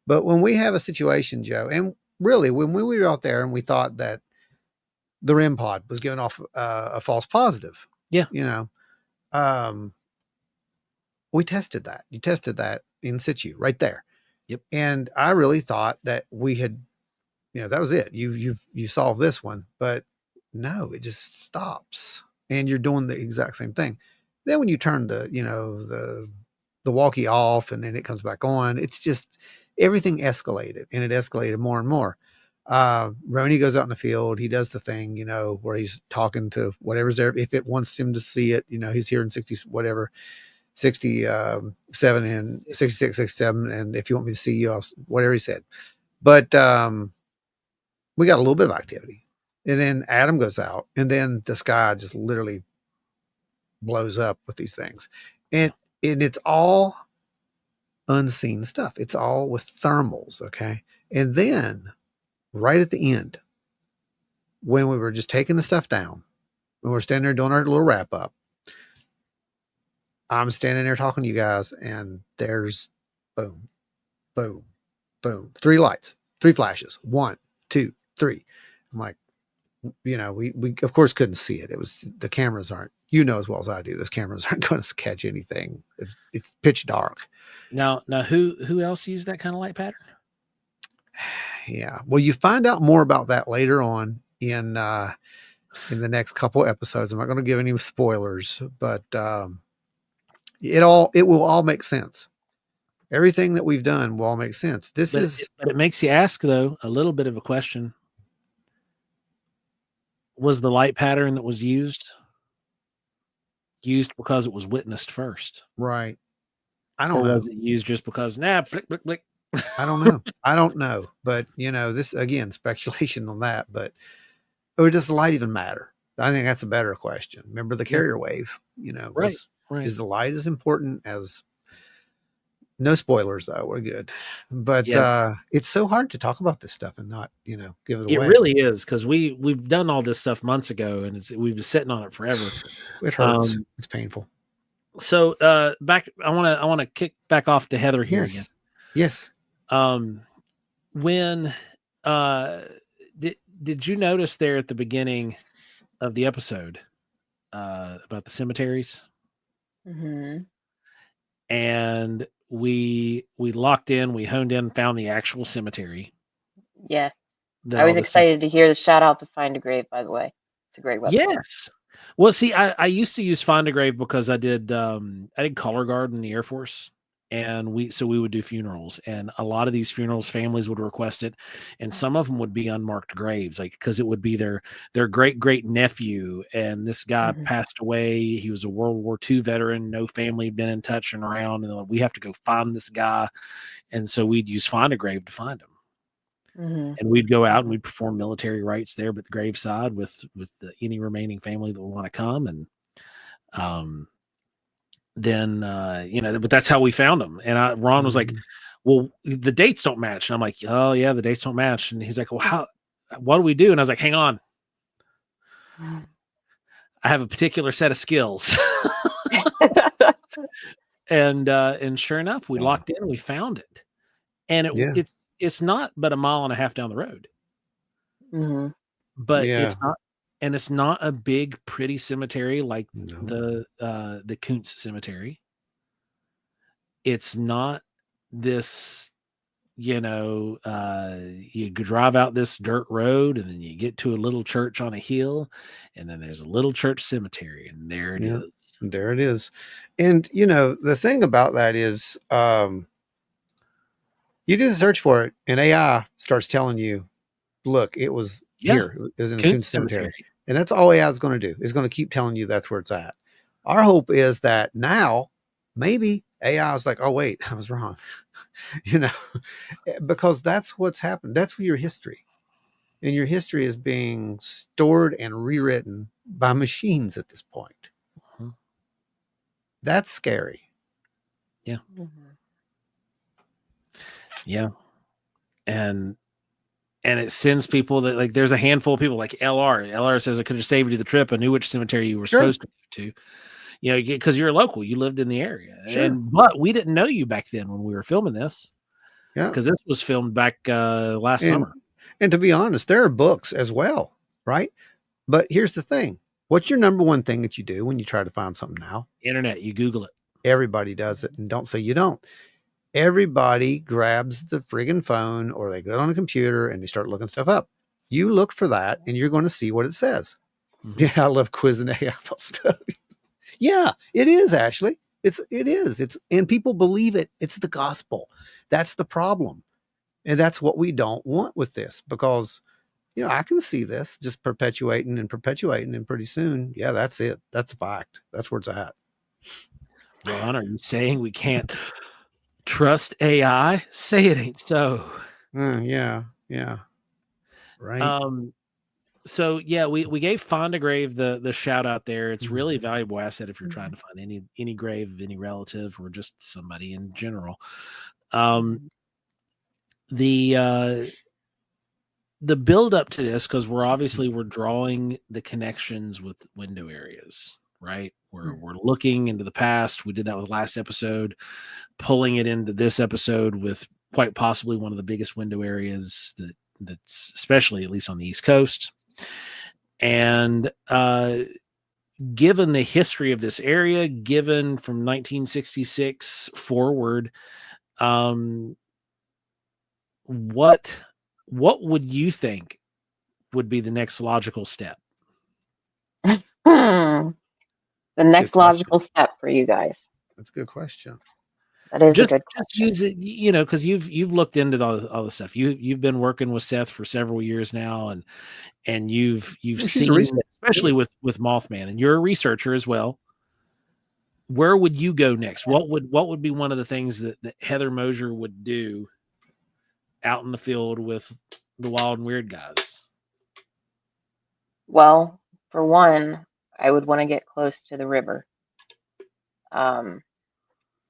But when we have a situation, Joe, and really when we were out there and we thought that the REM pod was giving off a false positive, Yeah. you know, we tested that. You tested that in situ right there. Yep. And I really thought that we had, that was it. You solved this one, but no, it just stops, and you're doing the exact same thing. Then when you turn the walkie off and then it comes back on, it's just everything escalated, and it escalated more and more. Roni goes out in the field. He does the thing, where he's talking to whatever's there. If it wants him to see it, he's here in 60, whatever, 67 and 66, 67. And if you want me to see you, whatever he said. But, we got a little bit of activity, and then Adam goes out, and then the sky just literally blows up with these things. And it's all unseen stuff. It's all with thermals. Okay. And then right at the end, when we were just taking the stuff down, when we're standing there doing our little wrap up, I'm standing there talking to you guys, and there's boom, boom, boom, 3 lights, 3 flashes, 1, 2, 3. I'm like, we of course couldn't see it. It was, the cameras aren't, as well as I do, those cameras aren't going to catch anything. It's pitch dark. Now who else used that kind of light pattern? Yeah. Well, you find out more about that later on in the next couple episodes. I'm not going to give any spoilers, but it will all make sense. Everything that we've done will all make sense. But it makes you ask, though, a little bit of a question. Was the light pattern that was used because it was witnessed first? Right. I don't know. Or was it used just because, blick, blick, blick? I don't know. But, this, again, speculation on that. But, or does the light even matter? I think that's a better question. Remember the carrier wave, right. Is the light as important as, no spoilers though, we're good. But it's so hard to talk about this stuff and not, give it away. It really is, because we've done all this stuff months ago, and we've been sitting on it forever. It hurts. It's painful. So back, I want to kick back off to Heather here again. Yes. When did you notice there at the beginning of the episode about the cemeteries? Mm-hmm. And we locked in, we honed in, found the actual cemetery. Yeah. I was excited to hear the shout out to Find a Grave, by the way. It's a great website. Yes. Well, see, I used to use Find a Grave because I did color guard in the Air Force, and we would do funerals, and a lot of these funerals, families would request it, and some of them would be unmarked graves, like, because it would be their great nephew, and this guy passed away. He was a World War II veteran. No family had been in touch and around, and we have to go find this guy, and so we'd use Find a Grave to find him. And we'd go out and we'd perform military rites there, but the graveside with any remaining family that would want to come. And then but that's how we found them. And Ron was like, well, the dates don't match. And I'm like, oh yeah, the dates don't match. And he's like, well, what do we do? And I was like, hang on, I have a particular set of skills. And sure enough, we locked in and we found it. And it's not but a mile and a half down the road. But it's not a big, pretty cemetery like the Kuntz Cemetery. It's not this, you drive out this dirt road and then you get to a little church on a hill, and then there's a little church cemetery, and there it is. There it is. And, the thing about that is, you do the search for it, and AI starts telling you, look, it was here. It was in the Kuntz Cemetery. And that's all AI is going to do. Is going to keep telling you that's where it's at. Our hope is that now maybe AI is like, oh, wait, I was wrong. Because that's what's happened. That's your history. And your history is being stored and rewritten by machines at this point. That's scary. Yeah. Yeah. And and it sends people that, like, there's a handful of people like LR says, I could have saved you the trip. I knew which cemetery you were supposed to go to, you know, because you're a local, you lived in the area. But we didn't know you back then when we were filming this. Yeah. Because this was filmed back last summer. And to be honest, there are books as well, right? But here's the thing. What's your number one thing that you do when you try to find something now? Internet, you Google it. Everybody does it, and don't say you don't. Everybody grabs the friggin' phone or they get on a computer and they start looking stuff up. You look for that and you're going to see what it says. Mm-hmm. Yeah, I love quizzing AI about stuff. Yeah, it is, Ashley. It is. And people believe it. It's the gospel. That's the problem. And that's what we don't want with this, because, you know, I can see this just perpetuating. And pretty soon, yeah, that's it. That's a fact. That's where it's at. Ron, are you saying we can't trust AI? Say it ain't so. Yeah. Right. So yeah, we gave Fonda Grave the shout out there. It's really a valuable asset if you're trying to find any grave of any relative or just somebody in general. The build up to this, because we're drawing the connections with window areas, right? We're looking into the past. We did that with last episode, pulling it into this episode with quite possibly one of the biggest window areas that's especially, at least on the East Coast. And given the history of this area, given from 1966 forward, what would you think would be the next logical step? The next logical step for you guys. That's a good question. That is a good question. Just use it, you know, because you've looked into all the stuff. You've been working with Seth for several years now, and you've seen, especially with Mothman, and you're a researcher as well. Where would you go next? What would be one of the things that Heather Moser would do out in the field with the wild and weird guys? Well, for one, I would want to get close to the river.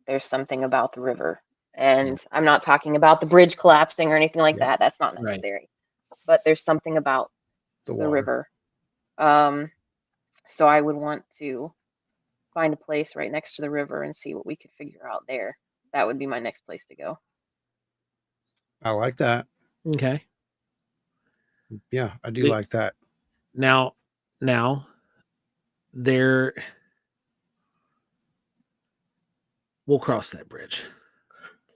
There's something about the river, and I'm not talking about the bridge collapsing or anything like that. That's not necessary. But there's something about the river. So I would want to find a place right next to the river and see what we could figure out there. That would be my next place to go. I like that. Okay. Yeah, I do like that. Now we'll cross that bridge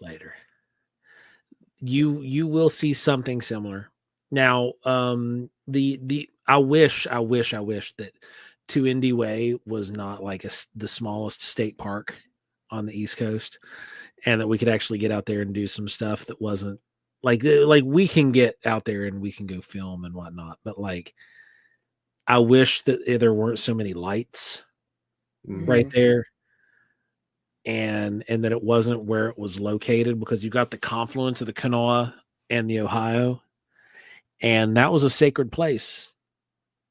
later. You will see something similar. Now, I wish that Two Indy Way was not like the smallest state park on the East Coast, and that we could actually get out there and do some stuff that wasn't like we can get out there and we can go film and whatnot. But like, I wish that there weren't so many lights right there. And that it wasn't where it was located, because you got the confluence of the Kanawha and the Ohio, and that was a sacred place.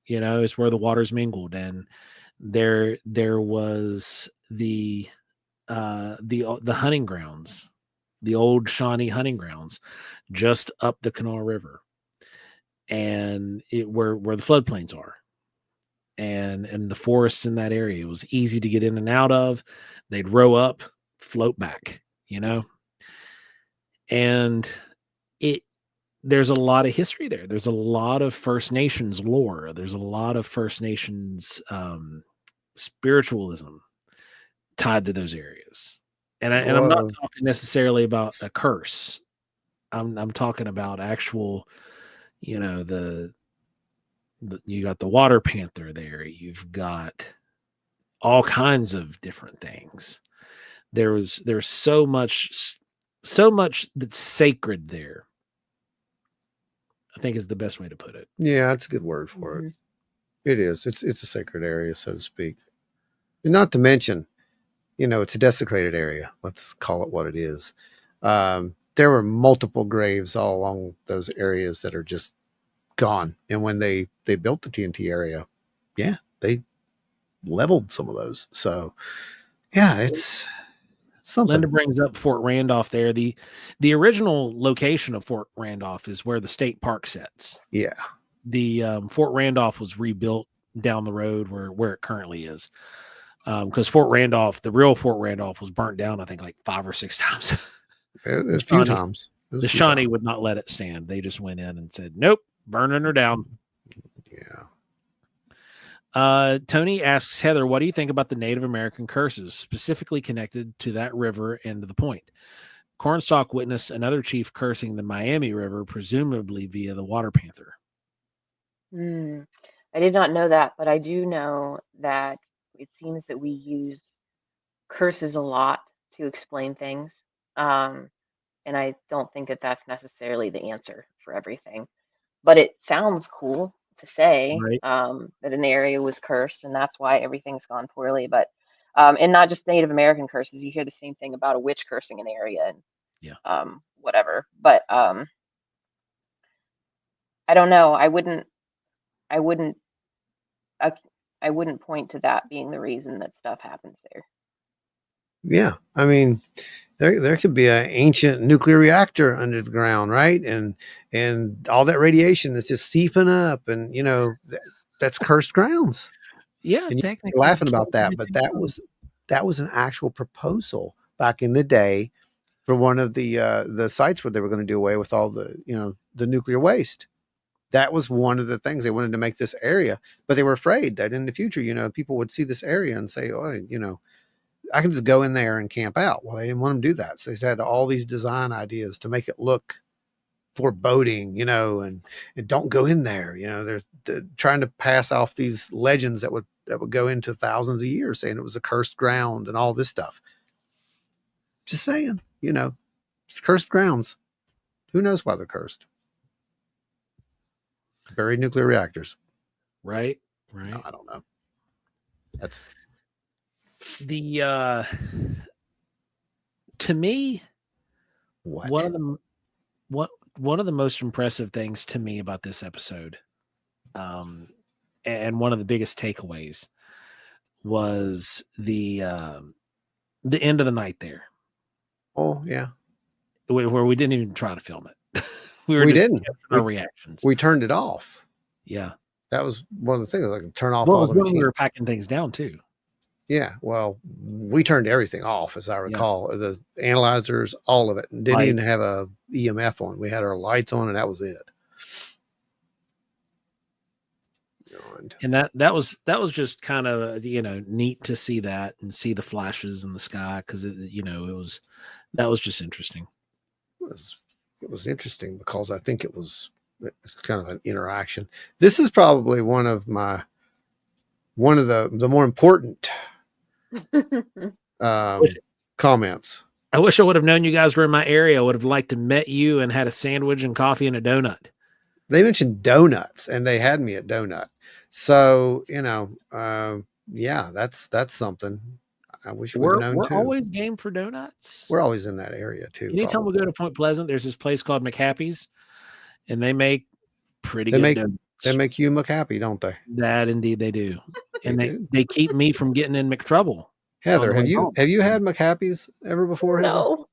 You know, it's where the waters mingled, and there was the hunting grounds, the old Shawnee hunting grounds, just up the Kanawha River, and where the floodplains are. And the forests in that area, it was easy to get in and out of. They'd row up, float back, you know. And there's a lot of history there. There's a lot of First Nations lore. There's a lot of First Nations spiritualism tied to those areas. And I'm not talking necessarily about a curse. I'm talking about actual, you know, you got the water panther there. You've got all kinds of different things. There's so much that's sacred there, I think is the best way to put it. Yeah, that's a good word for it. It is. It's a sacred area, so to speak. And not to mention, you know, it's a desecrated area. Let's call it what it is. There were multiple graves all along those areas that are just gone. And when they built the TNT area, they leveled some of those. So yeah, it's Something. Linda brings up Fort Randolph there. The original location of Fort Randolph is where the state park sits. Yeah. The Fort Randolph was rebuilt down the road where it currently is. Because Fort Randolph, the real Fort Randolph, was burnt down, I think, like 5 or 6 times. A few times. The Shawnee would not let it stand. They just went in and said, nope, burning her down. Yeah. Tony asks Heather, what do you think about the Native American curses, specifically connected to that river and to the point? Cornstalk witnessed another chief cursing the Miami River, presumably via the water panther. I did not know that, but I do know that it seems that we use curses a lot to explain things. And I don't think that that's necessarily the answer for everything. But it sounds cool to say Right. That an area was cursed and that's why everything's gone poorly. But and not just Native American curses. You hear the same thing about a witch cursing an area and whatever. But I don't know. I wouldn't point to that being the reason that stuff happens there. Yeah. I mean, there could be an ancient nuclear reactor under the ground, right? And all that radiation is just seeping up, and that's cursed grounds. Yeah, and you're laughing about that, but that was an actual proposal back in the day for one of the sites where they were going to do away with all the the nuclear waste. That was one of the things they wanted to make this area, but they were afraid that in the future, people would see this area and say, oh, I can just go in there and camp out. Well, they didn't want them to do that. So they had all these design ideas to make it look foreboding, and don't go in there. They're trying to pass off these legends that would go into thousands of years, saying it was a cursed ground and all this stuff. Just saying, it's cursed grounds. Who knows why they're cursed? Buried nuclear reactors. Right. No, I don't know. That's the to me, what one of the most impressive things to me about this episode, and one of the biggest takeaways was the end of the night there. Oh yeah, where we didn't even try to film it. we didn't. Our reactions. We turned it off. Yeah, that was one of the things. Like turn off all the machines. We were packing things down too. Yeah, well, we turned everything off, as I recall. Yeah. The analyzers, all of it, and didn't even have a EMF on. We had our lights on, and that was it. And that was just kind of neat to see that and see the flashes in the sky, because that was just interesting. It was interesting because I think it was kind of an interaction. This is probably one of the more important comments. I wish I would have known you guys were in my area. I would have liked to met you and had a sandwich and coffee and a donut. They mentioned donuts, and they had me at donut. So yeah, that's something. I wish we would have known we're too. We're always game for donuts. We're always in that area too. Anytime we go to Point Pleasant, there's this place called McHappy's, and they make pretty good donuts. They make you McHappy, don't they? That indeed they do. And they keep me from getting in McTrouble. Heather, have you had McHappy's ever before? No. Heather?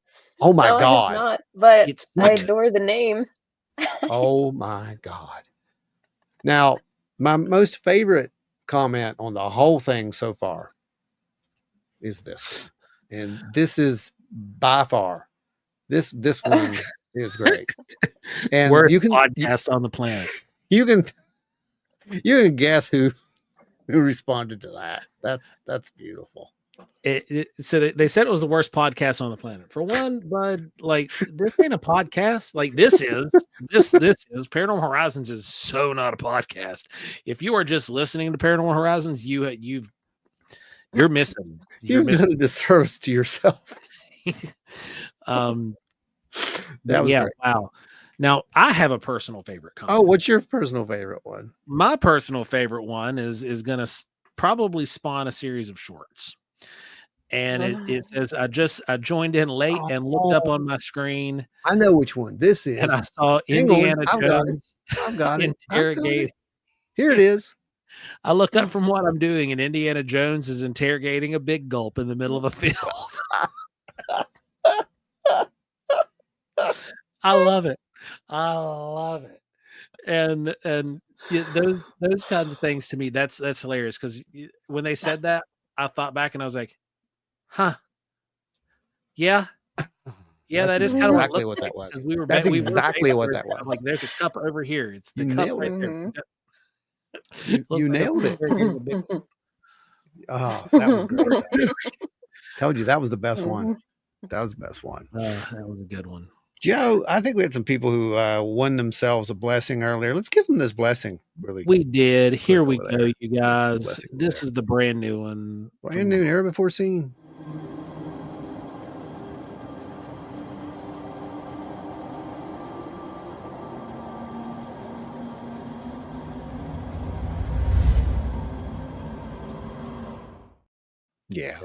Oh my God. I have not, but I adore the name. Oh my God. Now, my most favorite comment on the whole thing so far is this. And this is by far this one is great. And you can podcast on the planet. You can guess who responded to that. That's beautiful. So they said it was the worst podcast on the planet. For one, bud, like this ain't a podcast. Like this is Paranormal Horizons is so not a podcast. If you are just listening to Paranormal Horizons, you're missing. You're missing a disservice to yourself. That was great. Wow. Now I have a personal favorite comment. Oh, what's your personal favorite one? My personal favorite one is going to probably spawn a series of shorts. And it says, I joined in late and looked up on my screen. I know which one this is. And I saw Indiana Jones. I've got it. Interrogate. Here it is. I look up from what I'm doing, and Indiana Jones is interrogating a big gulp in the middle of a field. I love it. I love it. And yeah, those kinds of things to me, that's hilarious because when they said that, I thought back and I was like, huh, yeah, yeah, That's that is kind of what it exactly looked what like that was. because we were That's we were based exactly what where that I'm was. like, there's a cup over here. It's the You cup nailed right it. there. You Looks like a nailed it. blueberry with a big Oh, that was great though. Told you that was the best one. That was the best one. that was a good one. Joe, I think we had some people who won themselves a blessing earlier. Let's give them this blessing really We did. Here we over go, there. you guys. Blessing over This there. is the brand new one. Brand new, never before seen. Yeah,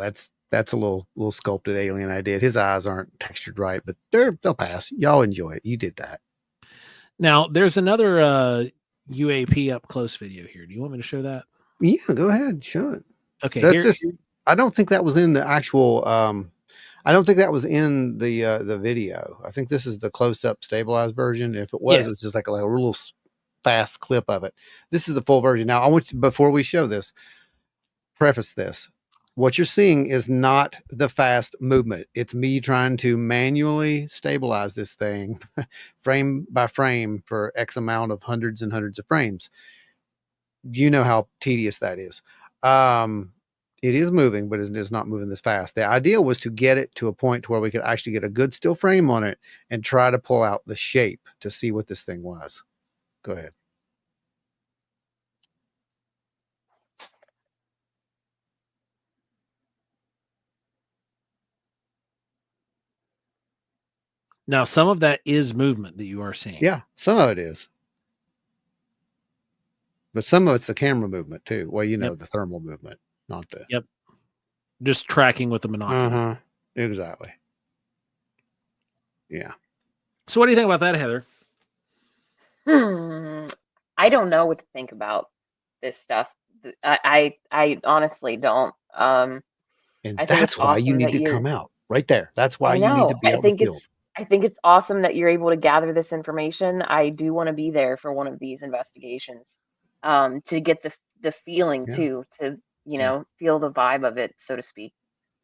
that's a little sculpted alien I did. His eyes aren't textured right, but they'll pass. Y'all enjoy it. You did that. Now there's another UAP up close video here. Do you want me to show that? Yeah, go ahead, show it. Okay, That's just I don't think that was in the actual I don't think that was in the video. I think this is the close-up stabilized version. If it was, yes. It's just like a real fast clip of it. This is the full version. Now, I want you, before we show this, preface this. What you're seeing is not the fast movement. It's me trying to manually stabilize this thing frame by frame for X amount of hundreds and hundreds of frames. You know how tedious that is. It is moving, but it is not moving this fast. The idea was to get it to a point where we could actually get a good still frame on it and try to pull out the shape to see what this thing was. Go ahead. Now, some of that is movement that you are seeing. Yeah, some of it is. But some of it's the camera movement too. Well, you know, the thermal movement, not the. Yep. Just tracking with the monocular. Exactly. Yeah. So what do you think about that, Heather? I don't know what to think about this stuff. I honestly don't. And that's why you need to come out right there. That's why you need to be able to film. I think it's awesome that you're able to gather this information. I do want to be there for one of these investigations, to get the feeling too, to feel the vibe of it, so to speak.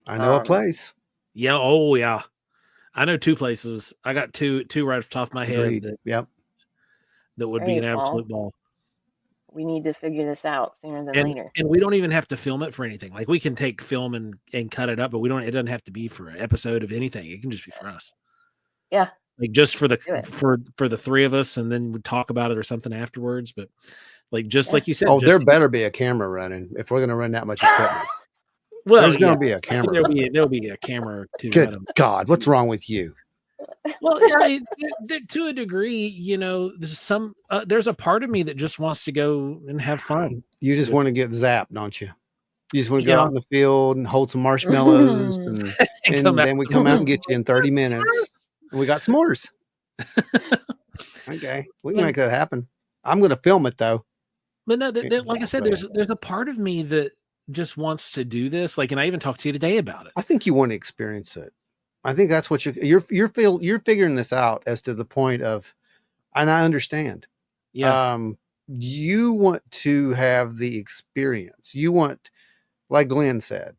I know a place. Yeah. Oh yeah. I know two places. I got two right off the top of my head. That would be an absolute ball. We need to figure this out sooner than later. And we don't even have to film it for anything. Like we can take film and cut it up, but it doesn't have to be for an episode of anything. It can just be for us. Yeah. Like just for the for the three of us, and then we talk about it or something afterwards. But like like you said, there better be a camera running if we're gonna run that much equipment. Well, there's gonna be a camera. There'll be a camera or two. Good God, what's wrong with you? Well, to a degree, there's a part of me that just wants to go and have fun. You just want to get zapped, don't you? You just want to go out in the field and hold some marshmallows, and then we come out and get you in 30 minutes. We got s'mores. Okay, we can make that happen. I'm going to film it though. But no, like I said, there's a part of me that just wants to do this. Like, and I even talked to you today about it. I think you want to experience it. I think that's what you're figuring this out as to the point of, and I understand. Yeah. You want to have the experience. You want, like Glenn said,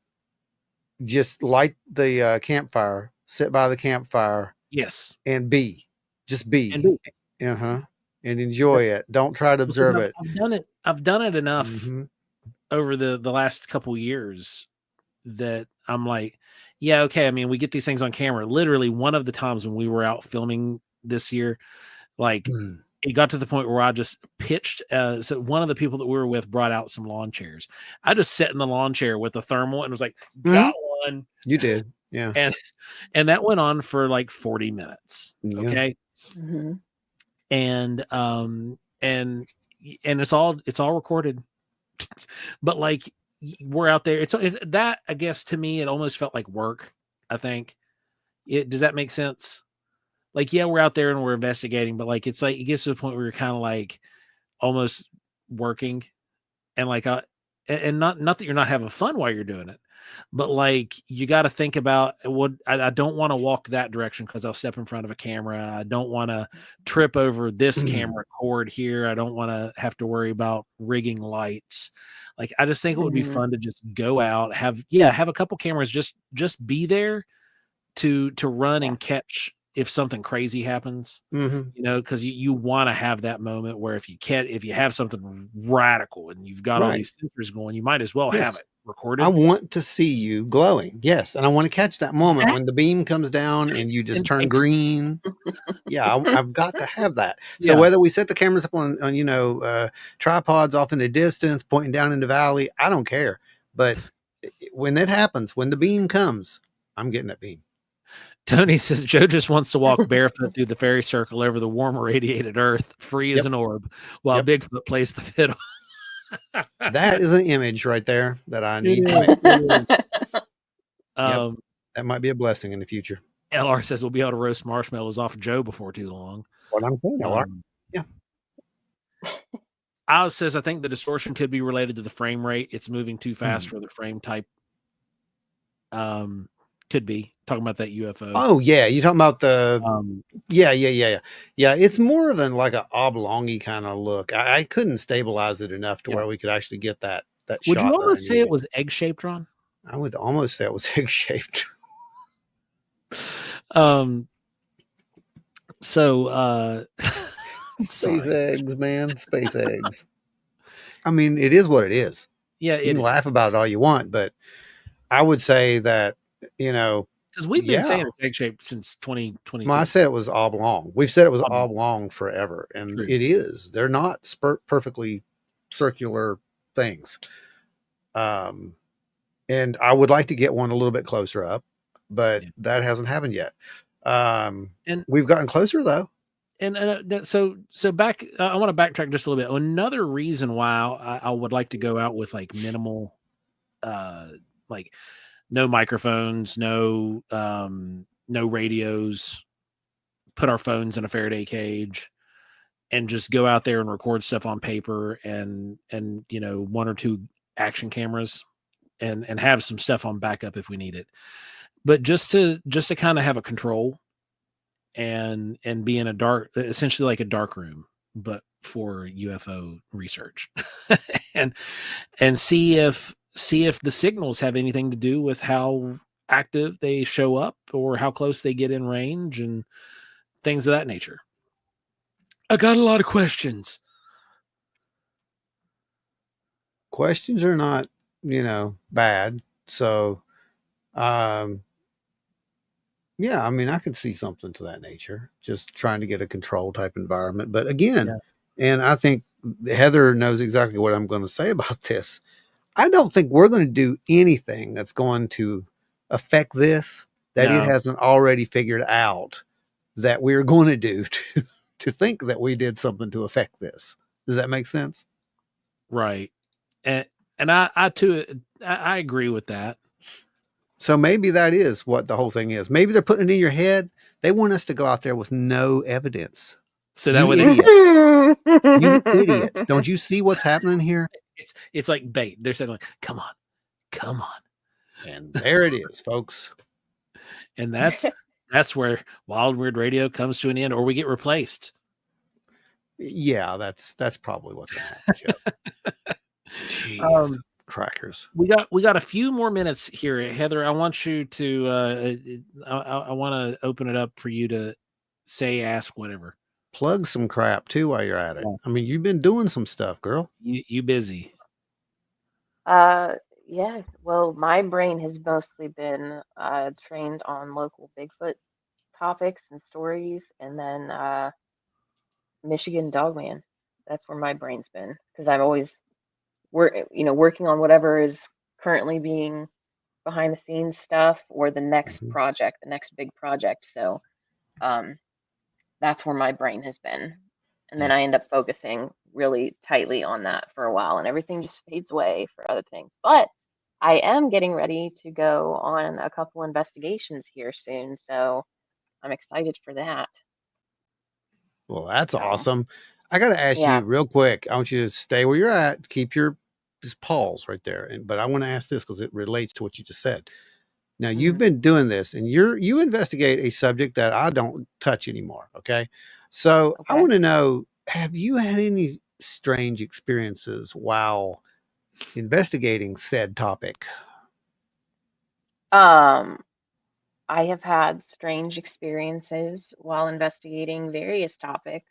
just light the campfire, sit by the campfire. Yes. And just be. And enjoy it. Don't try to observe it. I've done it enough over the last couple years that I'm like, yeah, okay. I mean, we get these things on camera. Literally, one of the times when we were out filming this year, like it got to the point where I just pitched. So one of the people that we were with brought out some lawn chairs. I just sat in the lawn chair with a thermal and was like, got one. You did, yeah. And that went on for like 40 minutes. Okay. And it's all recorded. But like, we're out there. It's that, I guess, to me, it almost felt like work. I think does that make sense? Like, yeah, we're out there and we're investigating, but like, it's like, it gets to the point where you're kind of like almost working and like, and not that you're not having fun while you're doing it, But like, you got to think about what I don't want to walk that direction because I'll step in front of a camera. I don't want to trip over this camera cord here. I don't want to have to worry about rigging lights. Like, I just think it would be fun to just go out, have a couple cameras, just be there to run and catch if something crazy happens, because you want to have that moment where if you have something radical and you've got all these sensors going, you might as well have it recorded. I want to see you glowing. Yes. And I want to catch that moment when the beam comes down and you just turn green. Yeah. I've got to have that. So whether we set the cameras up on tripods off in the distance, pointing down in the valley, I don't care. But when that happens, when the beam comes, I'm getting that beam. Tony says Joe just wants to walk barefoot through the fairy circle over the warm irradiated earth, free as an orb, while Bigfoot plays the fiddle. That is an image right there that I need to make. That might be a blessing in the future. LR says we'll be able to roast marshmallows off of Joe before too long. What I'm saying, LR. Oz says I think the distortion could be related to the frame rate. It's moving too fast for the frame type. Could be talking about that UFO. Oh yeah, you talking about the yeah. It's more than like an oblongy kind of look. I couldn't stabilize it enough to where we could actually get that Would shot. Would you almost say it was egg shaped, Ron? I would almost say it was egg shaped. Space eggs, man. Space eggs. I mean, it is what it is. Yeah, you can laugh about it all you want, but I would say that, because we've been saying it's egg shaped since 2022. Well, I said it was oblong. We've said it was oblong forever, and it is. They're not perfectly circular things. And I would like to get one a little bit closer up, but that hasn't happened yet. And we've gotten closer though. And so back, I want to backtrack just a little bit. Another reason why I would like to go out with like minimal, like no microphones, no radios, put our phones in a Faraday cage, and just go out there and record stuff on paper and one or two action cameras and have some stuff on backup if we need it. But just to kind of have a control and be in essentially like a dark room, but for UFO research and see if the signals have anything to do with how active they show up or how close they get in range and things of that nature. I got a lot of questions. Questions are not, bad. So, yeah, I mean, I could see something to that nature, just trying to get a control type environment. But again, and I think Heather knows exactly what I'm going to say about this. I don't think we're going to do anything that's going to affect this that it hasn't already figured out that we're going to do to think that we did something to affect this. Does that make sense? Right. And I too, I agree with that. So maybe that is what the whole thing is. Maybe they're putting it in your head. They want us to go out there with no evidence. So that way, you idiots! Don't you see what's happening here? It's like bait. They're saying, like, "Come on." And there it is, folks. And that's where Wild Weird Radio comes to an end, or we get replaced. Yeah, that's probably what's going to happen. Jeez. Crackers. We got a few more minutes here, Heather. I want you to I want to open it up for you to say, ask, whatever. Plug some crap too while you're at it. I mean, you've been doing some stuff, girl. You busy? Yeah. Well, my brain has mostly been trained on local Bigfoot topics and stories, and then Michigan Dogman. That's where my brain's been, because I'm always working on whatever is currently being behind the scenes stuff or the next project, the next big project. So that's where my brain has been. And then I end up focusing really tightly on that for a while, and everything just fades away for other things. But I am getting ready to go on a couple investigations here soon, so I'm excited for that. Well, that's awesome. I got to ask you real quick. I want you to stay where you're at. Keep your just pause right there. But I want to ask this because it relates to what you just said. Now you've been doing this and you investigate a subject that I don't touch anymore. Okay. So I want to know, have you had any strange experiences while investigating said topic? I have had strange experiences while investigating various topics.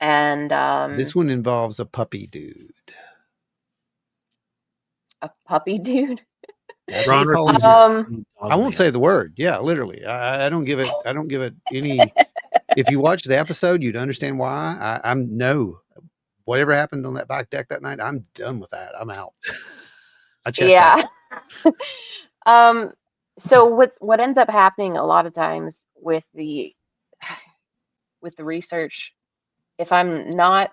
And this one involves a puppy dude. A puppy dude? That's what they call him. I won't man. say the word. Yeah, literally. I don't give it any. If you watch the episode, you'd understand why. I'm no. Whatever happened on that back deck that night, I'm done with that. I'm out. I checked out. So what ends up happening a lot of times with the research, if I'm not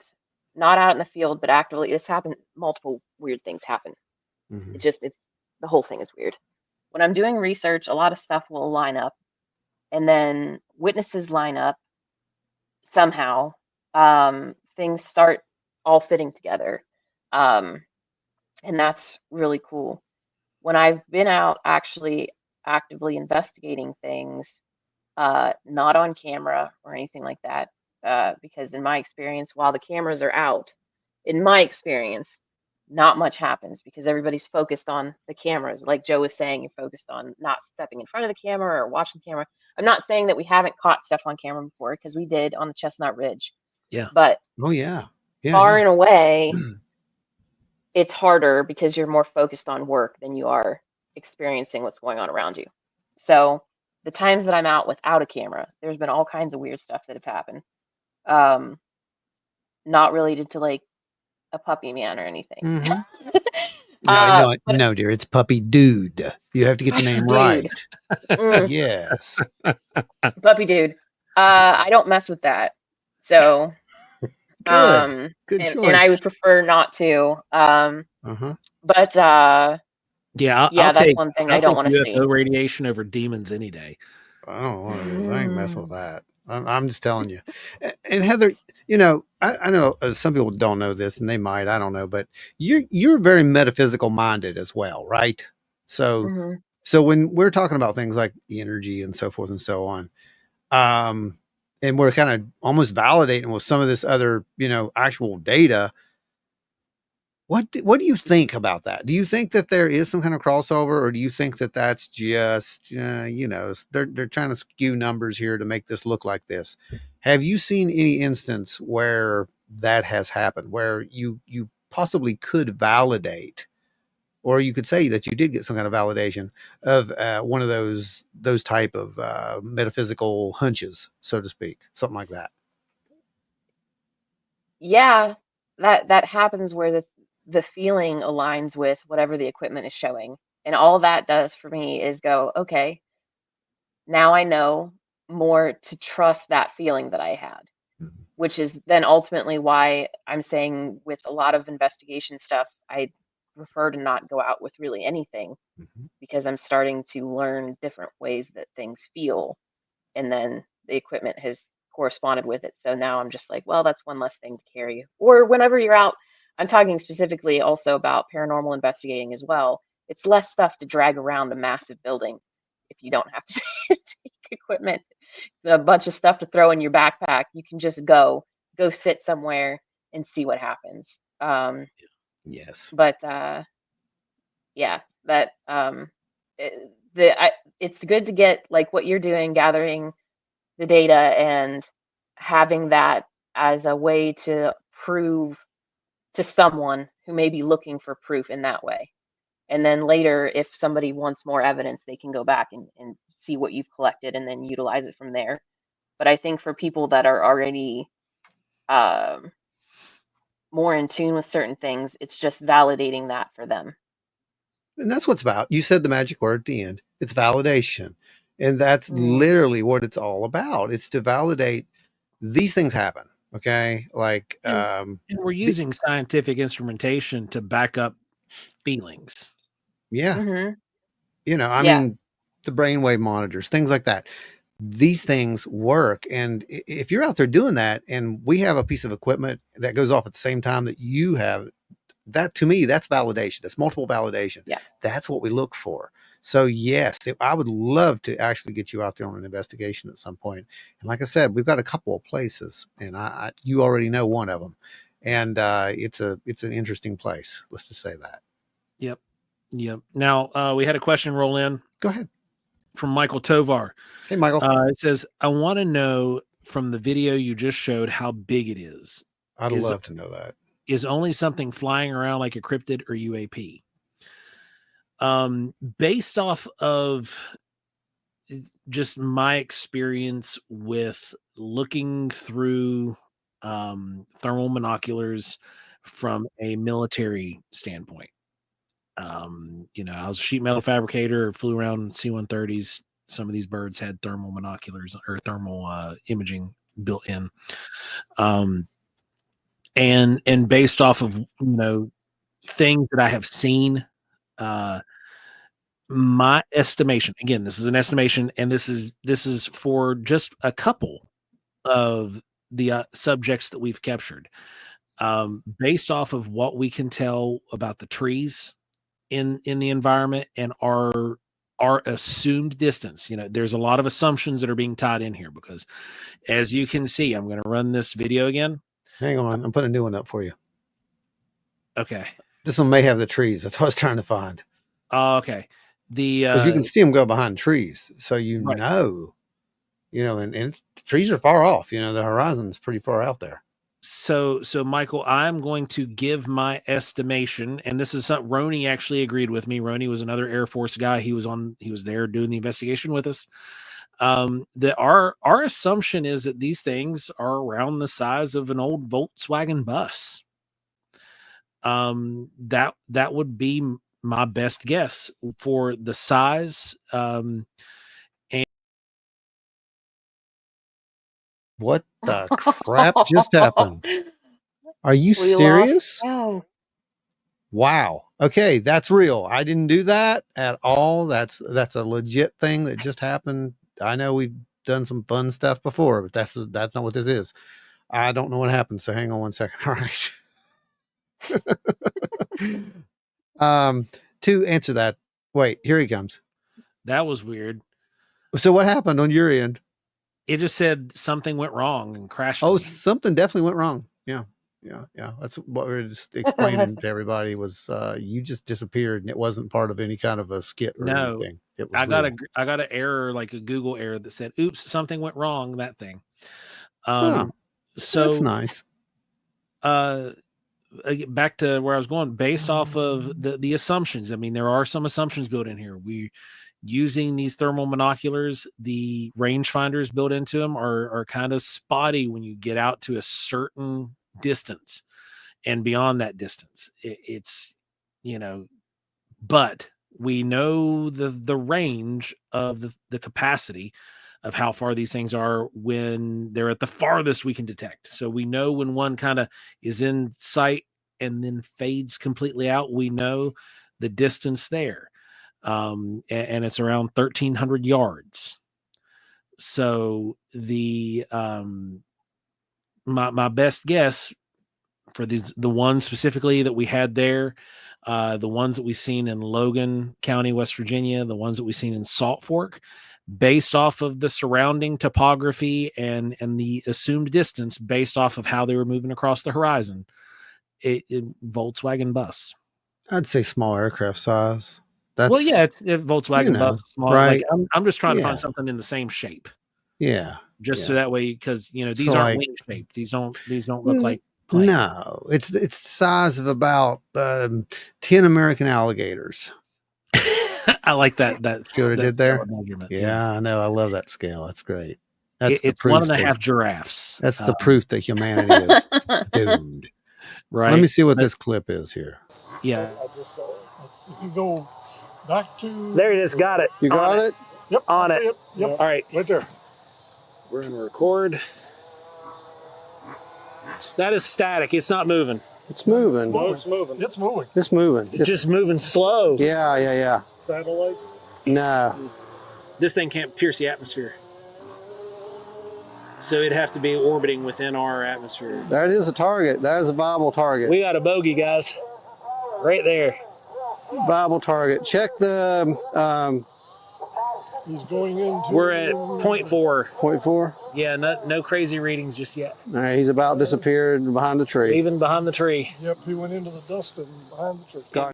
out in the field but actively, this happened, multiple weird things happen. Mhm. It's the whole thing is weird. When I'm doing research, a lot of stuff will line up, and then witnesses line up somehow. Things start all fitting together, and that's really cool. When I've been out actually actively investigating things, not on camera or anything like that, because in my experience, while the cameras are out, in my experience, not much happens because everybody's focused on the cameras. Like Joe was saying, you're focused on not stepping in front of the camera or watching the camera. I'm not saying that we haven't caught stuff on camera before, because we did on the Chestnut Ridge. Yeah. But oh yeah, far and away, it's harder because you're more focused on work than you are experiencing what's going on around you. So the times that I'm out without a camera, there's been all kinds of weird stuff that have happened. Not related to like a puppy man or anything. No, dear, it's puppy dude. You have to get the name right. Yes. Puppy dude. I don't mess with that. So good choice. And I would prefer not to. But yeah, that's one thing I don't want to see. UFO radiation over demons any day. I don't know what it is. I ain't messing with that. I'm just telling you. And Heather, you know, I know some people don't know this, and they might. I don't know, but you're very metaphysical minded as well, right? So so when we're talking about things like energy and so forth and so on, and we're kind of almost validating with some of this other, you know, actual data. What do you think about that? Do you think that there is some kind of crossover, or do you think that that's just, you know, they're trying to skew numbers here to make this look like this? Have you seen any instance where that has happened, where you possibly could validate, or you could say that you did get some kind of validation of one of those type of metaphysical hunches, so to speak, something like that? Yeah, that happens where the feeling aligns with whatever the equipment is showing. And all that does for me is go, okay, now I know more to trust that feeling that I had, which is then ultimately why I'm saying with a lot of investigation stuff, I prefer to not go out with really anything, because I'm starting to learn different ways that things feel. And then the equipment has corresponded with it. So now I'm just like, well, that's one less thing to carry. Or whenever you're out, I'm talking specifically also about paranormal investigating as well. It's less stuff to drag around a massive building if you don't have to take equipment, a bunch of stuff to throw in your backpack. You can just go sit somewhere and see what happens. Yes. But yeah, that it's good to get like what you're doing, gathering the data and having that as a way to prove to someone who may be looking for proof in that way. And then later, if somebody wants more evidence, they can go back and see what you've collected and then utilize it from there. But I think for people that are already more in tune with certain things, it's just validating that for them. And that's what's about. You said the magic word at the end. It's validation. And that's literally what it's all about. It's to validate these things happen. Okay. Like, and we're using scientific instrumentation to back up feelings. Yeah. You know, I mean, the brainwave monitors, things like that. These things work. And if you're out there doing that, and we have a piece of equipment that goes off at the same time that you have that to me, that's validation. That's multiple validation. Yeah. That's what we look for. So yes, I would love to actually get you out there on an investigation at some point. And like I said, we've got a couple of places, and you already know one of them, and it's an interesting place. Let's just say that. Yep. Now we had a question roll in. Go ahead. From Michael Tovar. Hey, Michael. It says, I want to know from the video you just showed how big it is. I'd love to know that. Is only something flying around like a cryptid or UAP? Based off of just my experience with looking through thermal binoculars from a military standpoint. I was a sheet metal fabricator, flew around C-130s. Some of these birds had thermal binoculars or thermal imaging built in. And based off of, things that I have seen, my estimation, again, this is an estimation, and this is for just a couple of the subjects that we've captured. Based off of what we can tell about the trees in the environment and our assumed distance. There's a lot of assumptions that are being tied in here because, as you can see, I'm going to run this video again. Hang on, I'm putting a new one up for you. Okay. This one may have the trees. That's what I was trying to find. Okay. Because you can see them go behind trees, so right. and the trees are far off. The horizon's pretty far out there. So Michael, I'm going to give my estimation, and this is something Roni actually agreed with me. Roni was another Air Force guy. He was there doing the investigation with us. That our assumption is that these things are around the size of an old Volkswagen bus. That would be my best guess for the size. And what the crap just happened? Are you serious? Wow. Okay, that's real. I didn't do that at all. That's a legit thing that just happened. I know we've done some fun stuff before, but that's not what this is. I don't know what happened, so hang on one second. All right. To answer that, wait, here he comes. That was weird. So what happened on your end? It just said something went wrong and crashed. Oh, something definitely went wrong. Yeah. That's what we were just explaining to everybody was you just disappeared and it wasn't part of any kind of a skit or anything. It was I got an error, like a Google error that said, oops, something went wrong, that thing. So that's nice. Back to where I was going, based off of the assumptions. I mean, there are some assumptions built in here. We using these thermal binoculars, the rangefinders built into them are kind of spotty when you get out to a certain distance, and beyond that distance, it's but we know the range of the capacity of how far these things are when they're at the farthest we can detect. So we know when one kind of is in sight and then fades completely out, we know the distance there. And it's around 1,300 yards. So the my best guess for the ones specifically that we had there, the ones that we seen in Logan County, West Virginia, the ones that we seen in Salt Fork, based off of the surrounding topography and the assumed distance based off of how they were moving across the horizon, it Volkswagen bus. I'd say small aircraft size. It's Volkswagen bus, small. Right? Like, I'm just trying to find something in the same shape. Yeah. Just so that way, because these aren't wing shaped. These don't look like planes. No, it's the size of about 10 American alligators. I like that. See what I did there? Yeah, I know. I love that scale. That's great. It's 1.5 giraffes. That's the proof that humanity is doomed. Right. Let me see what this clip is here. Yeah. If you go back to... There it is. Got it. You got it? Yep. On it. Yep. All right. Right there. We're going to record. That is static. It's not moving. It's moving. No, it's moving. It's moving. It's moving. It's just moving slow. Yeah. Satellite? No. This thing can't pierce the atmosphere. So it'd have to be orbiting within our atmosphere. That is a target. That is a viable target. We got a bogey, guys. Right there. Bible target. Check the. He's going into. We're at 0.4. 0.4. Yeah, no crazy readings just yet. All right, he's about disappeared behind the tree. Leaving behind the tree. Yep, he went into the dust and behind the tree. Got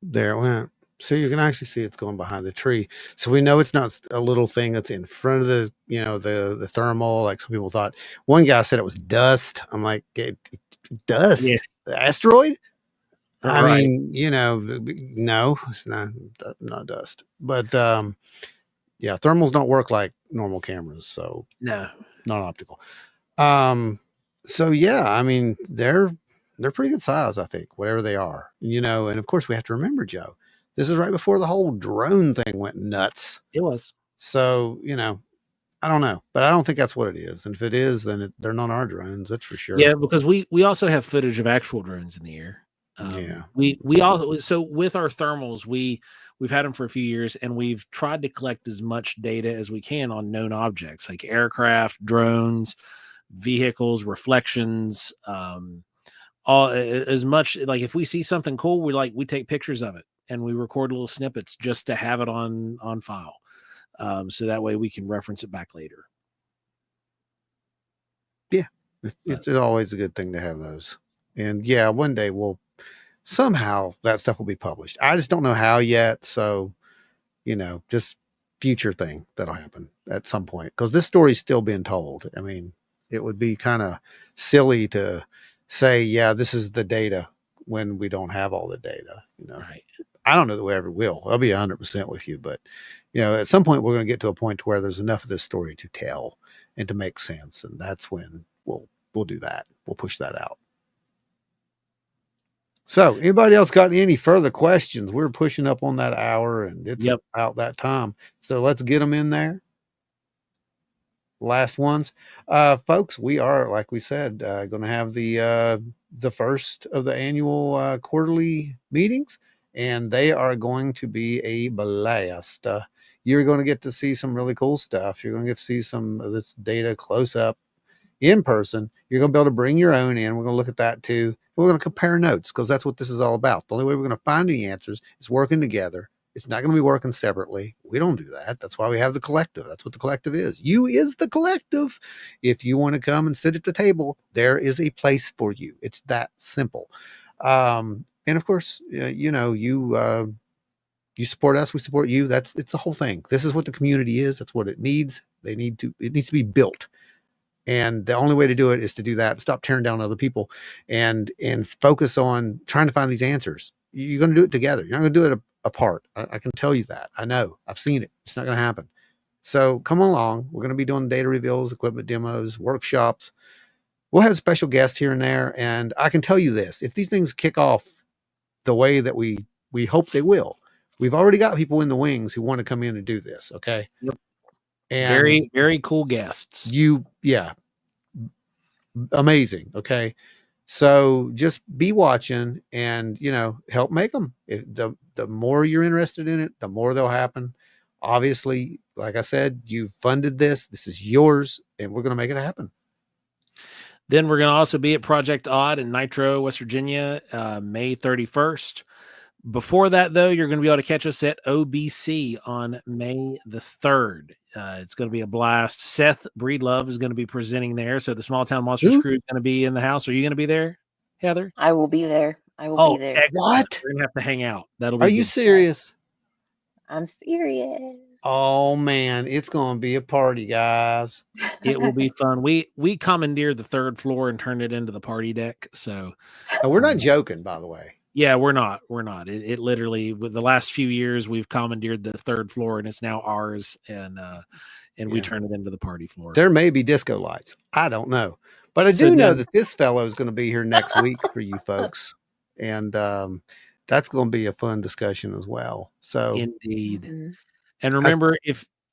there it went. So you can actually see it's going behind the tree. So we know it's not a little thing that's in front of the, the thermal, like some people thought. One guy said it was dust. I'm like, dust? Yeah. Asteroid? I mean, no, it's not dust. But yeah, thermals don't work like normal cameras, so no, not optical. So yeah, I mean, they're pretty good size, I think, whatever they are. And of course we have to remember, Joe, this is right before the whole drone thing went nuts. It was. So, I don't know, but I don't think that's what it is. And if it is, then they're not our drones. That's for sure. Yeah, because we also have footage of actual drones in the air. Yeah. We also, so with our thermals, we've had them for a few years, and we've tried to collect as much data as we can on known objects like aircraft, drones, vehicles, reflections, all as much. Like if we see something cool, we take pictures of it and we record little snippets just to have it on file. So that way we can reference it back later. Yeah. It's always a good thing to have those. And yeah, one day somehow that stuff will be published. I just don't know how yet. So, just future thing that'll happen at some point, because this story's still being told. I mean, it would be kind of silly to say, yeah, this is the data when we don't have all the data, Right. I don't know that we ever will. I'll be 100% with you, but at some point we're going to get to a point where there's enough of this story to tell and to make sense. And that's when we'll do that. We'll push that out. So anybody else got any further questions? We're pushing up on that hour and it's about that time. So let's get them in there. Last ones. Folks, we are, like we said, going to have the first of the annual quarterly meetings, and they are going to be a blast. You're going to get to see some really cool stuff. You're going to get to see some of this data close up in person. You're going to be able to bring your own in. We're going to look at that too. We're going to compare notes, because that's what this is all about. The only way we're going to find the answers is working together. It's not going to be working separately. We don't do that. That's why we have the collective. That's what the collective is. You is the collective. If you want to come and sit at the table, there is a place for you. It's that simple. And of course, you support us, we support you. It's the whole thing. This is what the community is. That's what it needs. It needs to be built. And the only way to do it is to do that. Stop tearing down other people and focus on trying to find these answers. You're going to do it together. You're not going to do it apart. I can tell you that. I know. I've seen it. It's not going to happen. So come along. We're going to be doing data reveals, equipment demos, workshops. We'll have special guests here and there. And I can tell you this, if these things kick off the way that we hope they will, we've already got people in the wings who want to come in and do this. Okay. Yep. And very, very cool guests. Amazing. Okay. So just be watching and, help make them. The more you're interested in it, the more they'll happen. Obviously, like I said, you funded this. This is yours, and we're going to make it happen. Then we're going to also be at Project Odd in Nitro, West Virginia, May 31st. Before that, though, you're going to be able to catch us at OBC on May the 3rd. It's going to be a blast. Seth Breedlove is going to be presenting there. So the Small Town Monsters crew is going to be in the house. Are you going to be there, Heather? I will be there. I will be there. Excellent. What? We're going to have to hang out. That'll be Are you serious? I'm serious. Oh, man. It's going to be a party, guys. It will be fun. We commandeered the 3rd floor and turned it into the party deck. So we're not joking, by the way. Yeah, we're not. It literally, with the last few years, we've commandeered the 3rd floor and it's now ours. And we turn it into the party floor. There may be disco lights. I don't know, but I do know that this fellow is going to be here next week for you folks. And that's going to be a fun discussion as well. So indeed. Mm-hmm. And remember,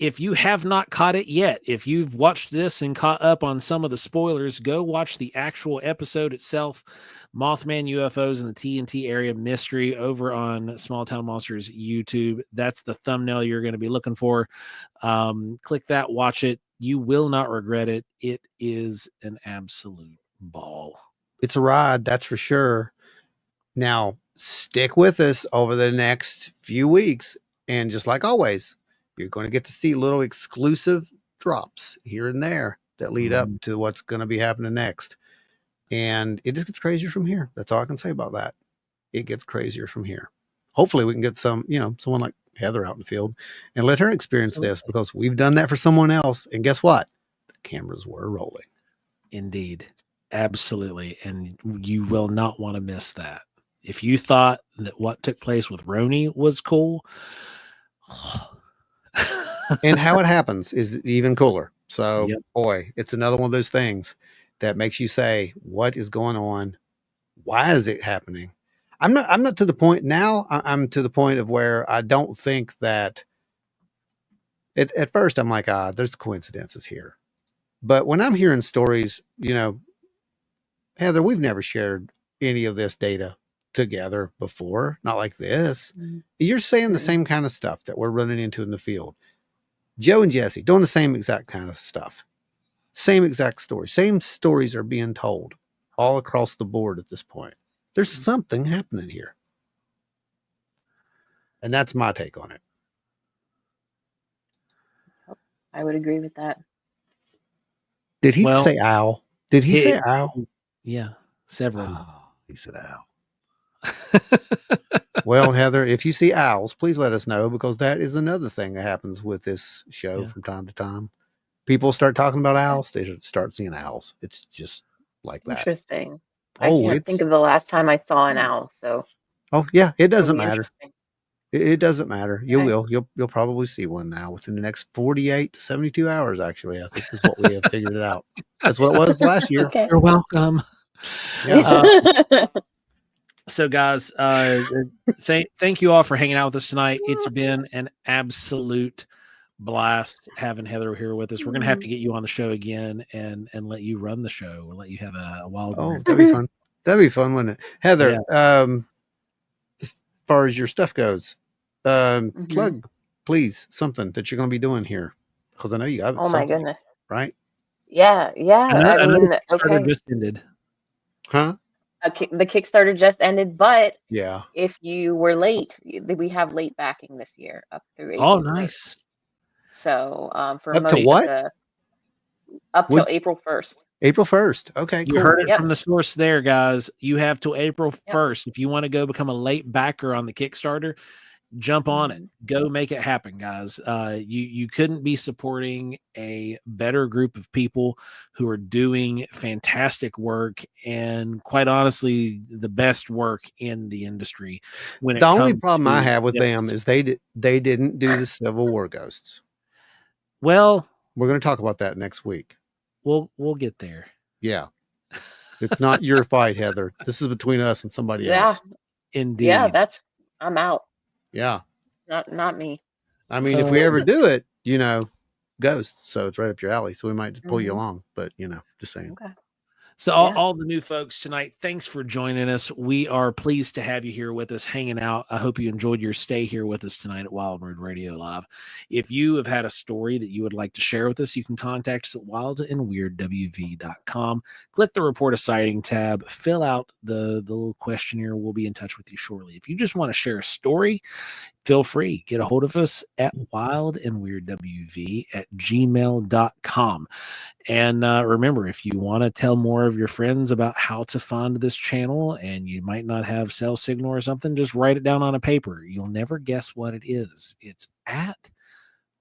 if you have not caught it yet, if you've watched this and caught up on some of the spoilers, go watch the actual episode itself, Mothman UFOs in the TNT Area Mystery, over on Small Town Monsters YouTube. That's the thumbnail you're going to be looking for. Click that, watch it. You will not regret it. It is an absolute ball. It's a ride, that's for sure. Now, stick with us over the next few weeks. And just like always, you're going to get to see little exclusive drops here and there that lead up to what's going to be happening next. And it just gets crazier from here. That's all I can say about that. It gets crazier from here. Hopefully we can get some, someone like Heather out in the field and let her experience this, because we've done that for someone else. And guess what? The cameras were rolling. Indeed. Absolutely. And you will not want to miss that. If you thought that what took place with Roni was cool. And how it happens is even cooler. So, boy, it's another one of those things that makes you say, what is going on? Why is it happening? I'm not to the point now. I'm to the point of where I don't think that at first I'm like, there's coincidences here. But when I'm hearing stories, Heather, we've never shared any of this data together before, not like this. You're saying the same kind of stuff that we're running into in the field. Joe and Jesse doing the same exact kind of stuff, same exact story, same stories are being told all across the board at this point. There's something happening here. And that's my take on it. I would agree with that. Did he say owl? Did he say owl? Yeah, several. He said owl. Well, Heather, if you see owls, please let us know, because that is another thing that happens with this show from time to time. People start talking about owls, they start seeing owls. It's just like that. Interesting. I can't think of the last time I saw an owl. So. Oh yeah, it doesn't matter. It doesn't matter. You will. You'll probably see one now within the next 48 to 72 hours. Actually, I think is what we have figured it out. That's what it was last year. Okay. You're welcome. Yeah. So guys, thank you all for hanging out with us tonight. It's been an absolute blast having Heather here with us. We're gonna have to get you on the show again and let you run the show. We'll let you have a wild. That'd be fun. That'd be fun, wouldn't it, Heather? As far as your stuff goes, plug, please, something that you're going to be doing here, because I know you have. Oh my goodness! Right? Yeah. I mean, the Kickstarter just ended. Huh? The Kickstarter just ended, but yeah, if you were late, we have late backing this year up through April. Oh, nice. 1st. So for up most to what? Up till April 1st. April 1st. Okay, cool. You heard it from the source there, guys. You have till April 1st. If you want to go become a late backer on the Kickstarter, jump on it. Go make it happen, guys. You couldn't be supporting a better group of people who are doing fantastic work, and quite honestly, the best work in the industry. The only problem I have with them is they didn't do the Civil War ghosts. Well, we're going to talk about that next week. We'll get there. Yeah. It's not your fight, Heather. This is between us and somebody else. Indeed. Yeah, I'm out. Yeah. Not me. I mean, if we ever do it, ghosts. So it's right up your alley. So we might pull you along, but just saying. Okay. So all the new folks tonight, thanks for joining us. We are pleased to have you here with us, hanging out. I hope you enjoyed your stay here with us tonight at Wild Word Radio Live. If you have had a story that you would like to share with us, you can contact us at wildandweirdwv.com. Click the Report a Sighting tab, fill out the little questionnaire. We'll be in touch with you shortly. If you just want to share a story, feel free. Get a hold of us at wildandweirdwv@gmail.com. And remember, if you want to tell more of your friends about how to fund this channel and you might not have cell signal or something, just write it down on a paper. You'll never guess what it is. It's at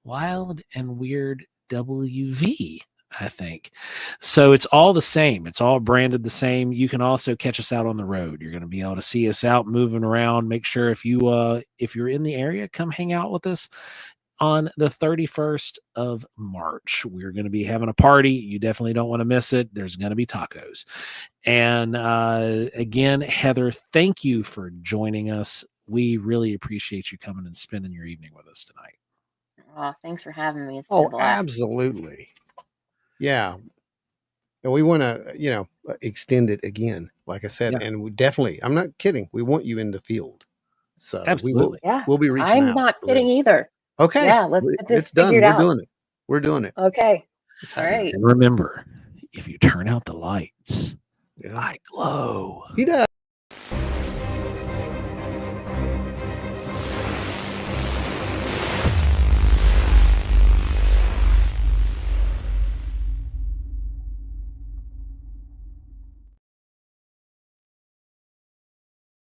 Wild and Weird WV, I think. So it's all the same. It's all branded the same. You can also catch us out on the road. You're going to be able to see us out moving around. Make sure if you're in the area, come hang out with us. On the 31st of March, we're going to be having a party. You definitely don't want to miss it. There's going to be tacos. And again, Heather, thank you for joining us. We really appreciate you coming and spending your evening with us tonight. Thanks for having me. It's been a blast. Absolutely. Yeah. And we want to, extend it again, like I said. And we definitely, I'm not kidding. We want you in the field. So absolutely. We'll be reaching out. I'm not kidding either. Okay. Yeah, let's get this done. figured out. We're doing it. Okay. All right. And remember, if you turn out the lights, I glow. He does.